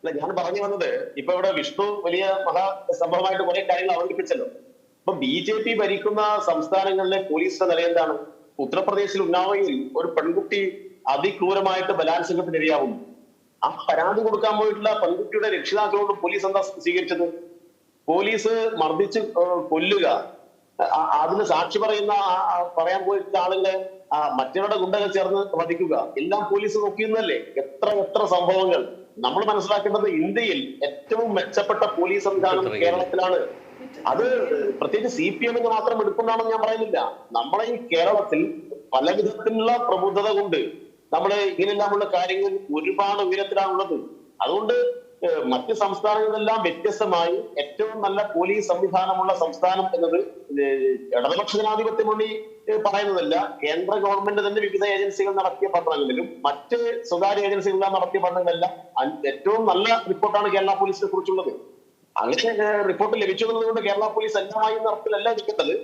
അല്ല, ഞാൻ പറഞ്ഞു വന്നത് ഇപ്പൊ ഇവിടെ വിഷ്ണു വലിയ മഹാസംഭവമായിട്ട് കുറെ കാര്യങ്ങൾ അവതരിപ്പിച്ചല്ലോ. ഇപ്പൊ BJP ഭരിക്കുന്ന സംസ്ഥാനങ്ങളിലെ പോലീസിന്റെ നില എന്താണ്? ഉത്തർപ്രദേശിൽ ഉന്നാവയിൽ ഒരു പെൺകുട്ടി അതിക്രൂരമായിട്ട് ബലാത്സംഗത്തിനിരയാവുന്നു. ആ പരാതി കൊടുക്കാൻ പോയിട്ടുള്ള പെൺകുട്ടിയുടെ രക്ഷിതാക്കളോട് പോലീസ് എന്താ സ്വീകരിച്ചത്? പോലീസ് മർദ്ദിച്ച് കൊല്ലുക, അതിന് സാക്ഷി പറയാൻ പോയിട്ടുള്ള ആളുകളെ മറ്റവരുടെ ഗുണ്ടകൾ ചേർന്ന് വധിക്കുക, എല്ലാം പോലീസ് നോക്കിയെന്നല്ലേ? എത്ര സംഭവങ്ങൾ. നമ്മൾ മനസ്സിലാക്കേണ്ടത് ഇന്ത്യയിൽ ഏറ്റവും മെച്ചപ്പെട്ട പോലീസ് സംവിധാനം കേരളത്തിലാണ്. അത് പ്രത്യേകിച്ച് CPM മാത്രം എടുക്കുന്നതാണെന്ന് ഞാൻ പറയുന്നില്ല. നമ്മളെ ഈ കേരളത്തിൽ പല വിധത്തിലുള്ള പ്രബുദ്ധത കൊണ്ട് നമ്മള് ഇങ്ങനെയെല്ലാമുള്ള കാര്യങ്ങൾ ഒരുപാട് ഉയരത്തിലാണുള്ളത്. അതുകൊണ്ട് മറ്റ് സംസ്ഥാനങ്ങളെല്ലാം വ്യത്യസ്തമായി ഏറ്റവും നല്ല പോലീസ് സംവിധാനമുള്ള സംസ്ഥാനം എന്നത് ഇടതുപക്ഷ ജനാധിപത്യ മുന്നണി പറയുന്നതല്ല, കേന്ദ്ര ഗവൺമെന്റ് തന്നെ വിവിധ ഏജൻസികൾ നടത്തിയ പഠനങ്ങളിലും മറ്റ് സ്വകാര്യ ഏജൻസികളെല്ലാം നടത്തിയ പഠനങ്ങളെല്ലാം ഏറ്റവും നല്ല റിപ്പോർട്ടാണ് കേരള പോലീസിനെ കുറിച്ചുള്ളത്. അങ്ങനെ റിപ്പോർട്ട് ലഭിച്ചതുകൊണ്ട് കേരള പോലീസ് എല്ലാമായി നടത്തിലല്ല ഇരിക്കുന്നത്.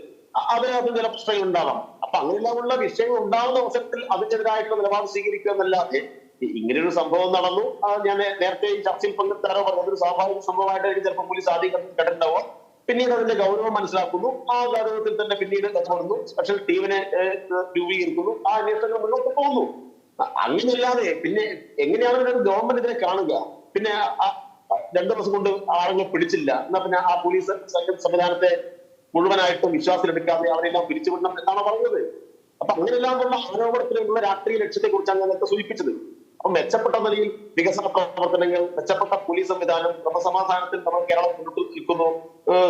അതിനകത്ത് ചില പ്രശ്നങ്ങൾ ഉണ്ടാവാം. അപ്പൊ അങ്ങനെയെല്ലാമുള്ള വിഷയങ്ങൾ ഉണ്ടാകുന്ന അവസരത്തിൽ അതിനെതിരായിട്ടുള്ള നിലപാട് സ്വീകരിക്കുക എന്നല്ലാതെ ഇങ്ങനെയൊരു സംഭവം നടന്നു, ഞാൻ നേരത്തെ ഈ ചർച്ചയിൽ പങ്കെടുത്താരോ പറഞ്ഞത് ഒരു സ്വാഭാവിക സംഭവമായിട്ട് ചിലപ്പോൾ പോലീസ് ആദ്യം കണ്ടിട്ടുണ്ടാവുക, പിന്നീട് അതിന്റെ ഗൗരവം മനസ്സിലാക്കുന്നു, ആ ഗൗരവത്തിൽ തന്നെ പിന്നീട് കടന്നു സ്പെഷ്യൽ ടീമിനെ രൂപീകരിക്കുന്നു, ആ അന്വേഷണങ്ങൾ മുന്നോട്ട് പോകുന്നു. അങ്ങനെയല്ലാതെ പിന്നെ എങ്ങനെയാണ് ഒരു ഗവൺമെന്റ് ഇതിനെ കാണുക? പിന്നെ 2 ദിവസം കൊണ്ട് ആളുകളെ പിടിച്ചില്ല എന്നാ പിന്നെ ആ പോലീസ് സംവിധാനത്തെ മുഴുവനായിട്ടും വിശ്വാസത്തിലെടുക്കാതെ അവരെല്ലാം പിരിച്ചുവിടണം എന്നാണ് പറയുന്നത്. അപ്പൊ അങ്ങനെയെല്ലാം ഉള്ള ആരോപണത്തിലുള്ള രാഷ്ട്രീയ ലക്ഷ്യത്തെ കുറിച്ചാണ് ഞാൻ നേരത്തെ സൂചിപ്പിച്ചത്. അപ്പൊ മെച്ചപ്പെട്ട നിലയിൽ വികസന പ്രവർത്തനങ്ങൾ, മെച്ചപ്പെട്ട പോലീസ് സംവിധാനം, ക്രമസമാധാനത്തിൽ നമ്മൾ കേരളം മുന്നോട്ട് നിൽക്കുന്നു.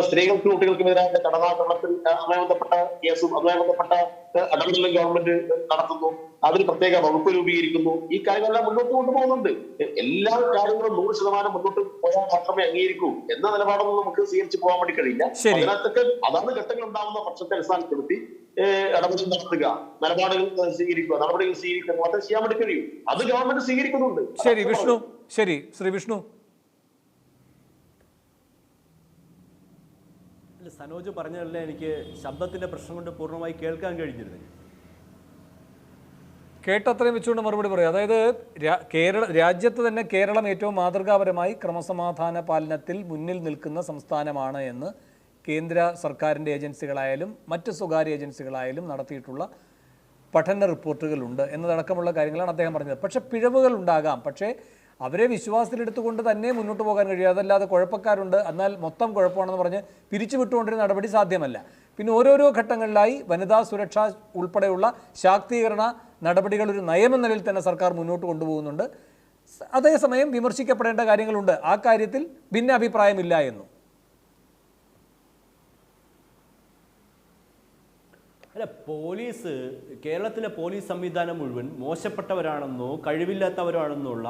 സ്ത്രീകൾക്കും കുട്ടികൾക്കുമെതിരായ കടന്നാക്രമണത്തിൽ അതുമായി ബന്ധപ്പെട്ട കേസും അതുമായി ബന്ധപ്പെട്ട ഇടപെടലും ഗവൺമെന്റ് നടത്തുന്നു. അതിന് പ്രത്യേക വകുപ്പ് രൂപീകരിക്കുന്നു. ഈ കാര്യങ്ങളെല്ലാം മുന്നോട്ട് കൊണ്ടുപോകുന്നുണ്ട്. എല്ലാ കാര്യങ്ങളും 100% മുന്നോട്ട് പോയാൽ മാത്രമേ അംഗീകരിക്കൂ എന്ന നിലപാടൊന്നും നമുക്ക് സ്വീകരിച്ച് പോകാൻ വേണ്ടി കഴിയില്ല. അതിനകത്തൊക്കെ അതാണ് ഘട്ടങ്ങൾ ഉണ്ടാകുന്ന പക്ഷത്തെ അടിസ്ഥാനപ്പെടുത്തി ഇടപെടൽ നടത്തുക, നിലപാടുകൾ സ്വീകരിക്കുക, നടപടികൾ സ്വീകരിക്കുക, അത് ചെയ്യാൻ വേണ്ടി കഴിയും. അത് ഗവൺമെന്റ് സ്വീകരിക്കുന്നുണ്ട്. ശരി വിഷ്ണു, ശരി ശ്രീ വിഷ്ണു. സനോജ് പറഞ്ഞതല്ലേ എനിക്ക് ശബ്ദത്തിന്റെ പ്രശ്നം കൊണ്ട് പൂർണ്ണമായി കേൾക്കാൻ കഴിഞ്ഞിരുന്നില്ല. കേട്ടത്രയും വെച്ചുകൊണ്ട് മറുപടി പറയും. അതായത് രാജ്യത്ത് തന്നെ കേരളം ഏറ്റവും മാതൃകാപരമായി ക്രമസമാധാന പാലനത്തിൽ മുന്നിൽ നിൽക്കുന്ന സംസ്ഥാനമാണ് എന്ന് കേന്ദ്ര സർക്കാരിൻ്റെ ഏജൻസികളായാലും മറ്റ് സ്വകാര്യ ഏജൻസികളായാലും നടത്തിയിട്ടുള്ള പഠന റിപ്പോർട്ടുകളുണ്ട് എന്നതടക്കമുള്ള കാര്യങ്ങളാണ് അദ്ദേഹം പറഞ്ഞത്. പക്ഷേ പിഴവുകൾ ഉണ്ടാകാം, പക്ഷേ അവരെ വിശ്വാസത്തിലെടുത്തുകൊണ്ട് തന്നെ മുന്നോട്ട് പോകാൻ കഴിയും. അതല്ലാതെ കുഴപ്പക്കാരുണ്ട് എന്നാൽ മൊത്തം കുഴപ്പമാണെന്ന് പറഞ്ഞ് പിരിച്ചു വിട്ടുകൊണ്ടിരുന്ന നടപടി സാധ്യമല്ല. പിന്നെ ഓരോരോ ഘട്ടങ്ങളിലായി വനിതാ സുരക്ഷ ഉൾപ്പെടെയുള്ള ശാക്തീകരണ നടപടികൾ ഒരു നയമെന്ന നിലയിൽ തന്നെ സർക്കാർ മുന്നോട്ട് കൊണ്ടുപോകുന്നുണ്ട്. അതേസമയം വിമർശിക്കപ്പെടേണ്ട കാര്യങ്ങളുണ്ട്. ആ കാര്യത്തിൽ ഭിന്നാഭിപ്രായമില്ല എന്നും. അല്ല, പോലീസ്, കേരളത്തിലെ പോലീസ് സംവിധാനം മുഴുവൻ മോശപ്പെട്ടവരാണെന്നോ കഴിവില്ലാത്തവരാണെന്നുള്ള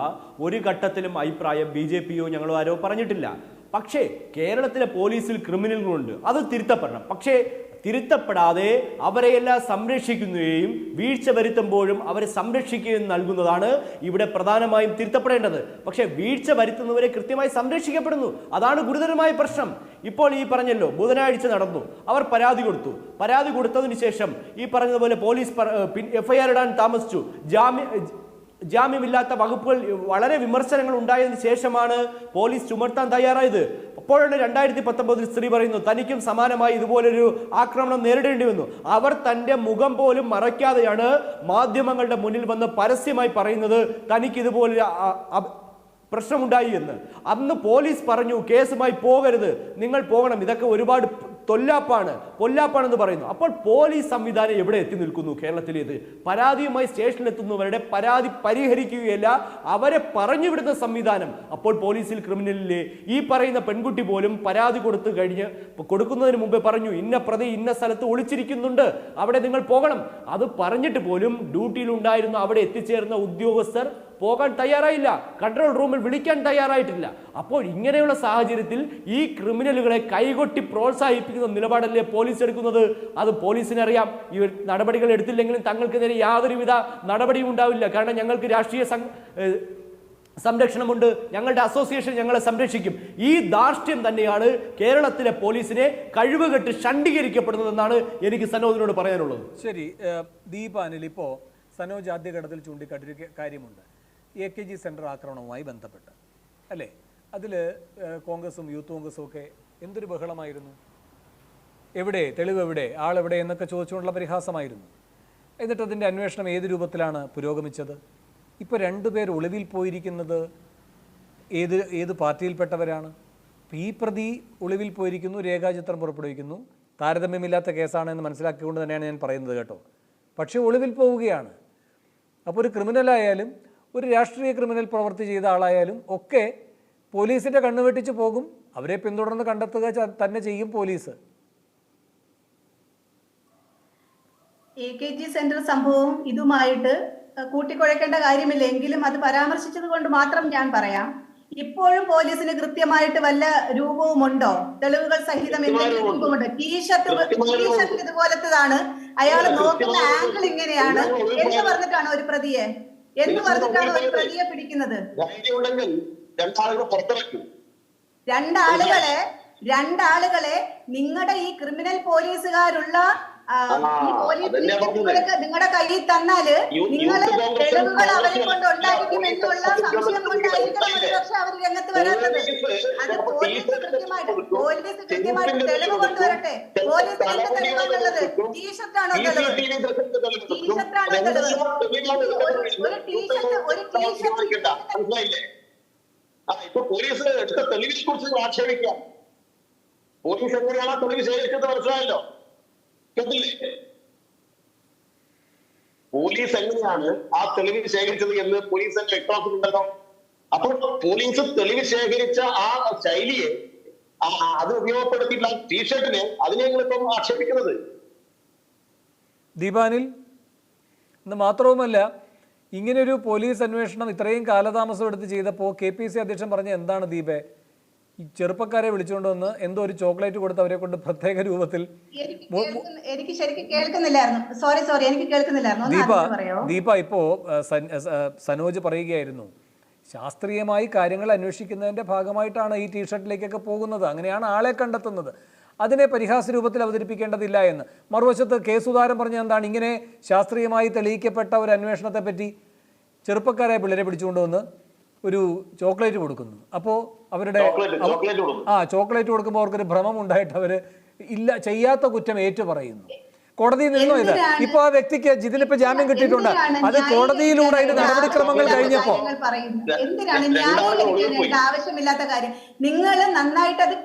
ഒരു ഘട്ടത്തിലും അഭിപ്രായം BJPയോ ഞങ്ങളോ ആരോ പറഞ്ഞിട്ടില്ല. പക്ഷേ കേരളത്തിലെ പോലീസിൽ ക്രിമിനലുകളുണ്ട്, അത് തിരുത്തപ്പെടണം. പക്ഷേ തിരുത്തപ്പെടാതെ അവരെയെല്ലാം സംരക്ഷിക്കുകയും വീഴ്ച വരുത്തുമ്പോഴും അവരെ സംരക്ഷിക്കുകയും നൽകുന്നതാണ് ഇവിടെ പ്രധാനമായും തിരുത്തപ്പെടേണ്ടത്. പക്ഷേ വീഴ്ച വരുത്തുന്നവരെ കൃത്യമായി സംരക്ഷിക്കപ്പെടുന്നു, അതാണ് ഗുരുതരമായ പ്രശ്നം. ഇപ്പോൾ ഈ പറഞ്ഞല്ലോ, ബുധനാഴ്ച നടന്നു, അവർ പരാതി കൊടുത്തു. പരാതി കൊടുത്തതിന് ശേഷം ഈ പറഞ്ഞതുപോലെ പോലീസ് FIR ഇടാൻ താമസിച്ചു. ജാമ്യമില്ലാത്ത വകുപ്പുകൾ വളരെ വിമർശനങ്ങൾ ഉണ്ടായതിനു ശേഷമാണ് പോലീസ് ചുമത്താൻ തയ്യാറായത്. അപ്പോഴാണ് 2019 സ്ത്രീ പറയുന്നു തനിക്കും സമാനമായി ഇതുപോലൊരു ആക്രമണം നേരിടേണ്ടി വന്നു. അവർ തൻ്റെ മുഖം പോലും മറയ്ക്കാതെയാണ് മാധ്യമങ്ങളുടെ മുന്നിൽ വന്ന് പരസ്യമായി പറയുന്നത് തനിക്ക് ഇതുപോലൊരു പ്രശ്നമുണ്ടായി എന്ന്. അന്ന് പോലീസ് പറഞ്ഞു കേസുമായി പോകരുത്, നിങ്ങൾ പോകണം, ഇതൊക്കെ ഒരുപാട് പൊല്ലാപ്പാണെന്ന് പറയുന്നു. അപ്പോൾ പോലീസ് സംവിധാനം എവിടെ എത്തി നിൽക്കുന്നു? കേരളത്തിലേത് പരാതിയുമായി സ്റ്റേഷനിലെത്തുന്നവരുടെ പരാതി പരിഹരിക്കുകയല്ല, അവരെ പറഞ്ഞുവിടുന്ന സംവിധാനം. അപ്പോൾ പോലീസിൽ ക്രിമിനലിലെ ഈ പറയുന്ന പെൺകുട്ടി പോലും പരാതി കൊടുക്കുന്നതിന് മുമ്പേ പറഞ്ഞു ഇന്ന പ്രതി ഇന്ന സ്ഥലത്ത് ഒളിച്ചിരിക്കുന്നുണ്ട്, അവിടെ നിങ്ങൾ പോകണം. അത് പറഞ്ഞിട്ട് പോലും ഡ്യൂട്ടിയിലുണ്ടായിരുന്ന അവിടെ എത്തിച്ചേർന്ന ഉദ്യോഗസ്ഥർ പോകാൻ തയ്യാറായില്ല, കൺട്രോൾ റൂമിൽ വിളിക്കാൻ തയ്യാറായിട്ടില്ല. അപ്പോൾ ഇങ്ങനെയുള്ള സാഹചര്യത്തിൽ ഈ ക്രിമിനലുകളെ കൈകൊട്ടി പ്രോത്സാഹിപ്പിക്കുന്ന നിലപാടല്ലേ പോലീസ് എടുക്കുന്നത്? അത് പോലീസിനറിയാം. ഈ നടപടികൾ എടുത്തില്ലെങ്കിലും തങ്ങൾക്കെതിരെ യാതൊരുവിധ നടപടിയും ഉണ്ടാവില്ല. കാരണം ഞങ്ങൾക്ക് രാഷ്ട്രീയ സംരക്ഷണമുണ്ട്, ഞങ്ങളുടെ അസോസിയേഷൻ ഞങ്ങളെ സംരക്ഷിക്കും. ഈ ധാർഷ്ട്യം തന്നെയാണ് കേരളത്തിലെ പോലീസിനെ കഴിവുകെട്ട് ഷണ്ഡീകരിക്കപ്പെടുന്നതെന്നാണ് എനിക്ക് സനോജിനോട് പറയാനുള്ളത്. ശരി ദീപാനിൽ, ഇപ്പോൾ സനോജ് ആദ്യഘട്ടത്തിൽ ചൂണ്ടിക്കാട്ടിയ കാര്യമുണ്ട് AKG സെൻറ്റർ ആക്രമണവുമായി ബന്ധപ്പെട്ട്, അല്ലേ? അതിൽ കോൺഗ്രസും യൂത്ത് കോൺഗ്രസും ഒക്കെ എന്തൊരു ബഹളമായിരുന്നു. എവിടെ തെളിവ്, എവിടെ ആളെവിടെ എന്നൊക്കെ ചോദിച്ചുകൊണ്ടുള്ള പരിഹാസമായിരുന്നു. എന്നിട്ട് അതിൻ്റെ അന്വേഷണം ഏത് രൂപത്തിലാണ് പുരോഗമിച്ചത്? ഇപ്പോൾ രണ്ടുപേർ ഒളിവിൽ പോയിരിക്കുന്നത് ഏത് പാർട്ടിയിൽപ്പെട്ടവരാണ്? ഈ പ്രതി ഒളിവിൽ പോയിരിക്കുന്നു, രേഖാചിത്രം പുറപ്പെടുവിക്കുന്നു. താരതമ്യമില്ലാത്ത കേസാണെന്ന് മനസ്സിലാക്കിക്കൊണ്ട് തന്നെയാണ് ഞാൻ പറയുന്നത് കേട്ടോ. പക്ഷേ ഒളിവിൽ പോവുകയാണ്. അപ്പോൾ ഒരു ക്രിമിനലായാലും ഒരു രാഷ്ട്രീയ ക്രിമിനൽ പ്രവൃത്തി ചെയ്ത ആളായാലും ഒക്കെ പോലീസിൻ്റെ കണ്ണു വെട്ടിച്ച് പോകും. അവരെ പിന്തുടർന്ന് കണ്ടെത്തുക തന്നെ ചെയ്യും പോലീസ്. AKG സെന്റർ സംഭവവും ഇതുമായിട്ട് കൂട്ടിക്കുഴക്കേണ്ട കാര്യമില്ല. എങ്കിലും അത് പരാമർശിച്ചത് കൊണ്ട് മാത്രം ഞാൻ പറയാം, ഇപ്പോഴും പോലീസിന് കൃത്യമായിട്ട് വല്ല രൂപവുമുണ്ടോ? തെളിവുകൾ സഹിതം എന്തെങ്കിലും രൂപമുണ്ടോ? ടീഷർട്ട് ഇതുപോലത്തതാണ്, അയാൾ നോക്കുന്ന ആംഗിൾ ഇങ്ങനെയാണ് എന്ന് പറഞ്ഞിട്ടാണോ ഒരു പ്രതിയെ പിടിക്കുന്നത്? രണ്ടാളുകളെ നിങ്ങളുടെ ഈ ക്രിമിനൽ പോലീസുകാരുള്ള നിങ്ങളുടെ കയ്യിൽ തന്നാല് നിങ്ങള് തെളിവുകൾ അവരെ കൊണ്ട് ഉണ്ടായിരിക്കുമെന്നുള്ള സംശയം കൊണ്ടായിരിക്കണം പക്ഷെ അവർ രംഗത്ത് വരാത്തത്. അത് പോലീസ് കൃത്യമായിട്ട് തെളിവ് കൊണ്ടുവരട്ടെ. പോലീസ് എന്ത് തെളിവാണുള്ളത്? ടീഷർട്ടാണോ തെളിവ്? ടീഷർട്ടാണോ തെളിവ്? ഒരു ടീഷർട്ട് ഇപ്പൊ പോലീസ് എടുത്ത തെളിവിനെ കുറിച്ച് ആക്ഷേപിക്കാം. പോലീസ് എങ്ങനെയാണ് തെളിവ് ശേഖരിച്ചത് മനസ്സിലായല്ലോ. പോലീസ് എങ്ങനെയാണ് ആ തെളിവ് ശേഖരിച്ചത് എന്ന് പോലീസ് തന്നെ വ്യക്തമാക്കുന്നുണ്ടല്ലോ. അപ്പോൾ പോലീസ് തെളിവ് ശേഖരിച്ച ആ ശൈലിയെ അത് ഉപയോഗപ്പെടുത്തിയിട്ടുള്ള ടീഷർട്ടിനെ അതിനെ ഞങ്ങളിപ്പം ആക്ഷേപിക്കുന്നത്. ദീപാനിൽ എന്ന് മാത്രവുമല്ല, ഇങ്ങനെയൊരു പോലീസ് അന്വേഷണം ഇത്രയും കാലതാമസം എടുത്ത് ചെയ്തപ്പോൾ KPC അധ്യക്ഷൻ പറഞ്ഞ എന്താണ് ദീപേ, ഈ ചെറുപ്പക്കാരെ വിളിച്ചുകൊണ്ട് വന്ന് എന്തോ ഒരു ചോക്ലേറ്റ് കൊടുത്ത് അവരെ കൊണ്ട് പ്രത്യേക രൂപത്തിൽ എനിക്ക് ശരിക്കും കേൾക്കുന്നില്ലായിരുന്നു. സോറി എനിക്ക് കേൾക്കുന്നില്ലായിരുന്നു. ദീപ ഇപ്പോ സനോജ് പറയുകയായിരുന്നു, ശാസ്ത്രീയമായി കാര്യങ്ങൾ അന്വേഷിക്കുന്നതിന്റെ ഭാഗമായിട്ടാണ് ഈ ടീഷർട്ടിലേക്കൊക്കെ പോകുന്നത്, അങ്ങനെയാണ് ആളെ കണ്ടെത്തുന്നത്, അതിനെ പരിഹാസ രൂപത്തിൽ അവതരിപ്പിക്കേണ്ടതില്ല എന്ന്. മറുവശത്ത് സുധാകരൻ പറഞ്ഞ എന്താണ്, ഇങ്ങനെ ശാസ്ത്രീയമായി തെളിയിക്കപ്പെട്ട ഒരു അന്വേഷണത്തെ പറ്റി ചെറുപ്പക്കാരായ പിള്ളേരെ പിടിച്ചുകൊണ്ടുവന്ന് ഒരു ചോക്ലേറ്റ് കൊടുക്കുന്നു. അപ്പോൾ അവരുടെ ചോക്ലേറ്റ് കൊടുക്കുമ്പോൾ അവർക്കൊരു ഭ്രമം ഉണ്ടായിട്ട് അവർ ചെയ്യാത്ത കുറ്റം ഏറ്റു പറയുന്നു. കോടതിയിൽ നിന്നോ ഇത് ഇപ്പൊ ആ വ്യക്തിക്ക് ജിതിനിപ്പോ ജാമ്യം കിട്ടിയിട്ടുണ്ട്, അത് കോടതിയിലൂടെ അതിന്റെ നടപടിക്രമങ്ങൾ കഴിഞ്ഞപ്പോ. എന്തിനാണ് ന്യായീകരിക്കാനായിട്ട് ആവശ്യമില്ലാത്ത കാര്യം? നിങ്ങൾ നന്നായിട്ട് അത്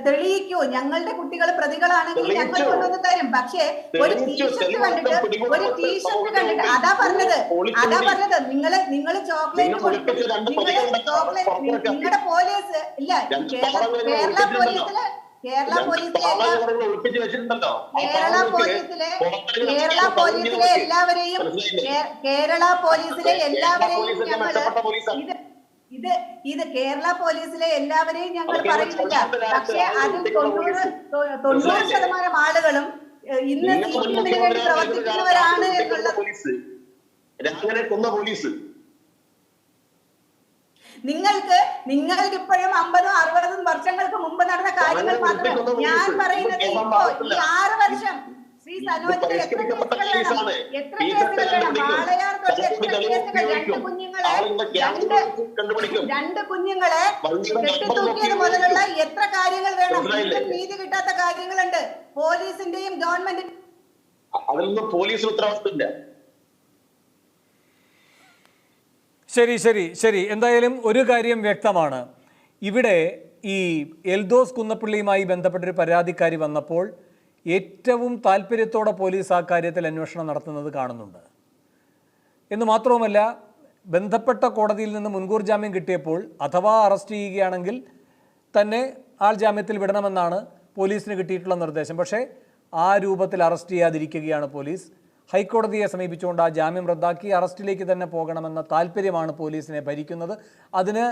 തെളിയിക്കോ. ഞങ്ങളുടെ കുട്ടികൾ പ്രതികളാണെങ്കിൽ ഞങ്ങൾ കൊണ്ടുവന്ന് തരും. പക്ഷേ ഒരു ടീഷർട്ട് കണ്ടിട്ട് അതാ പറഞ്ഞത് നിങ്ങള് ചോക്ലേറ്റ് കൊടുക്കും. നിങ്ങളുടെ പോലീസ് ഇല്ല, കേരള പോലീസിലെ എല്ലാവരെയും ഞങ്ങൾ പറയുന്നില്ല. പക്ഷെ അതിൽ 90% ആളുകളും ഇന്ന് CPM-ന് വേണ്ടി പ്രവർത്തിക്കുന്നവരാണ് എന്നുള്ളത്. നിങ്ങൾക്ക് ഇപ്പോഴും 50-60 വർഷങ്ങൾക്ക് മുമ്പ് നടന്ന കാര്യങ്ങൾ മാത്രമേ ഞാൻ പറയുന്നത്. ഇപ്പോ ഈ 6 വർഷം ശ്രീ സനോജിന് എത്ര കേസുകൾ വേണം? വാളയാർ തൊട്ട് എത്ര കേസുകൾ? രണ്ട് കുഞ്ഞുങ്ങളെ കെട്ടിത്തൂക്കിയത് മുതലുള്ള എത്ര കാര്യങ്ങൾ വേണം? നീതി കിട്ടാത്ത കാര്യങ്ങളുണ്ട് പോലീസിന്റെയും ഗവൺമെന്റിന്റെയും. അതിലൊന്നും പോലീസ് ഉത്തരവാദിത്തമില്ല. ശരി. എന്തായാലും ഒരു കാര്യം വ്യക്തമാണ്, ഇവിടെ ഈ എൽദോസ് കുന്നപ്പള്ളിയുമായി ബന്ധപ്പെട്ടൊരു പരാതിക്കാരി വന്നപ്പോൾ ഏറ്റവും താല്പര്യത്തോടെ പോലീസ് ആ കാര്യത്തിൽ അന്വേഷണം നടത്തുന്നത് കാണുന്നുണ്ട്. എന്ന് മാത്രവുമല്ല, ബന്ധപ്പെട്ട കോടതിയിൽ നിന്ന് മുൻകൂർ ജാമ്യം കിട്ടിയപ്പോൾ അഥവാ അറസ്റ്റ് ചെയ്യുകയാണെങ്കിൽ തന്നെ ആൾ ജാമ്യത്തിൽ വിടണമെന്നാണ് പോലീസിന് കിട്ടിയിട്ടുള്ള നിർദ്ദേശം. പക്ഷേ ആ രൂപത്തിൽ അറസ്റ്റ് ചെയ്യാതിരിക്കുകയാണ് പോലീസ്. ഹൈക്കോടതിയെ സമീപിച്ചുകൊണ്ട് ആ ജാമ്യം റദ്ദാക്കി അറസ്റ്റിലേക്ക് തന്നെ പോകണമെന്ന താല്പര്യമാണ് പോലീസിനെ ഭരിക്കുന്നത്. അതിന്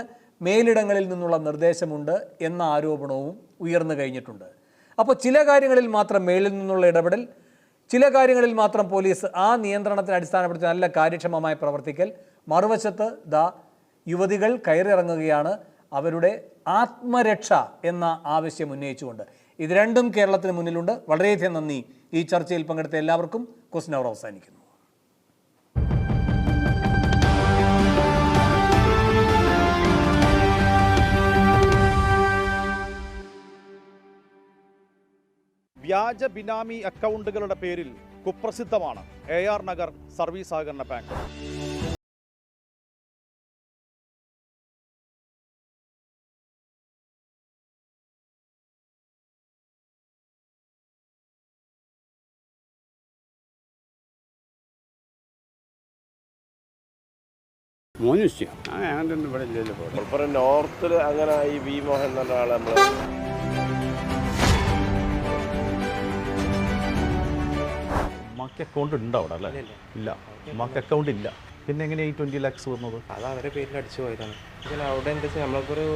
മേലിടങ്ങളിൽ നിന്നുള്ള നിർദ്ദേശമുണ്ട് എന്ന ആരോപണവും ഉയർന്നു കഴിഞ്ഞിട്ടുണ്ട്. അപ്പോൾ ചില കാര്യങ്ങളിൽ മാത്രം മേളിൽ നിന്നുള്ള ഇടപെടൽ, ചില കാര്യങ്ങളിൽ മാത്രം പോലീസ് ആ നിയന്ത്രണത്തിന് അടിസ്ഥാനപ്പെടുത്തി നല്ല കാര്യക്ഷമമായി പ്രവർത്തിക്കൽ, മറുവശത്ത് യുവതികൾ കയറിയിറങ്ങുകയാണ് അവരുടെ ആത്മരക്ഷ എന്ന ആവശ്യം ഉന്നയിച്ചുകൊണ്ട്. ഇത് രണ്ടും കേരളത്തിന് മുന്നിലുണ്ട്. വളരെയധികം നന്ദി. ഈ ചർച്ചയിൽ പങ്കെടുത്ത എല്ലാവർക്കും ക്വസ്റ്റ്യൻ അവർ അവസാനിക്കുന്നു. വ്യാജ ബിനാമി അക്കൗണ്ടുകളുടെ പേരിൽ കുപ്രസിദ്ധമാണ് AR നഗർ സർവീസ് സഹകരണ ബാങ്ക്. മലപ്പുറം നോർത്തിൽ അങ്ങനെ ഈ വി മോഹൻ എന്ന ആളെ നമ്മൾ ഉമ്മാക്ക് അക്കൗണ്ട് ഉണ്ടോ അവിടെ അല്ലേ? ഇല്ല, ഉമ്മാക്ക് അക്കൗണ്ട് ഇല്ല. പിന്നെ എങ്ങനെയാണ് ഈ 20 lakhs വന്നത്? അത് അവരുടെ പേരിൽ അടിച്ചു പോയതാണ്. പിന്നെ അവിടെ എന്താ വെച്ചാൽ നമ്മൾക്കൊരു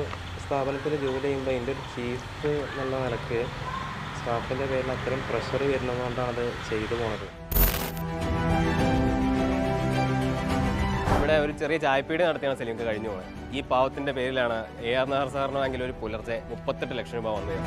സ്ഥാപനത്തിൽ ജോലി ചെയ്യുമ്പോൾ അതിൻ്റെ ഒരു ചീഫ് എന്നുള്ള നിലക്ക് സ്റ്റാഫിൻ്റെ പേരിൽ അത്രയും പ്രഷർ വരുന്നതുകൊണ്ടാണ് അത് ചെയ്തു പോണത്. ഇവിടെ ഒരു ചെറിയ ചായപ്പീടി നടത്തിയാണ് സലീംക്ക് കഴിഞ്ഞു പോയത്. ഈ പാവത്തിൻ്റെ പേരിലാണ് AR നഗർ സഹകരണ ബാങ്കിൽ ഒരു പുലർച്ചെ 38 ലക്ഷം രൂപ വന്നത്.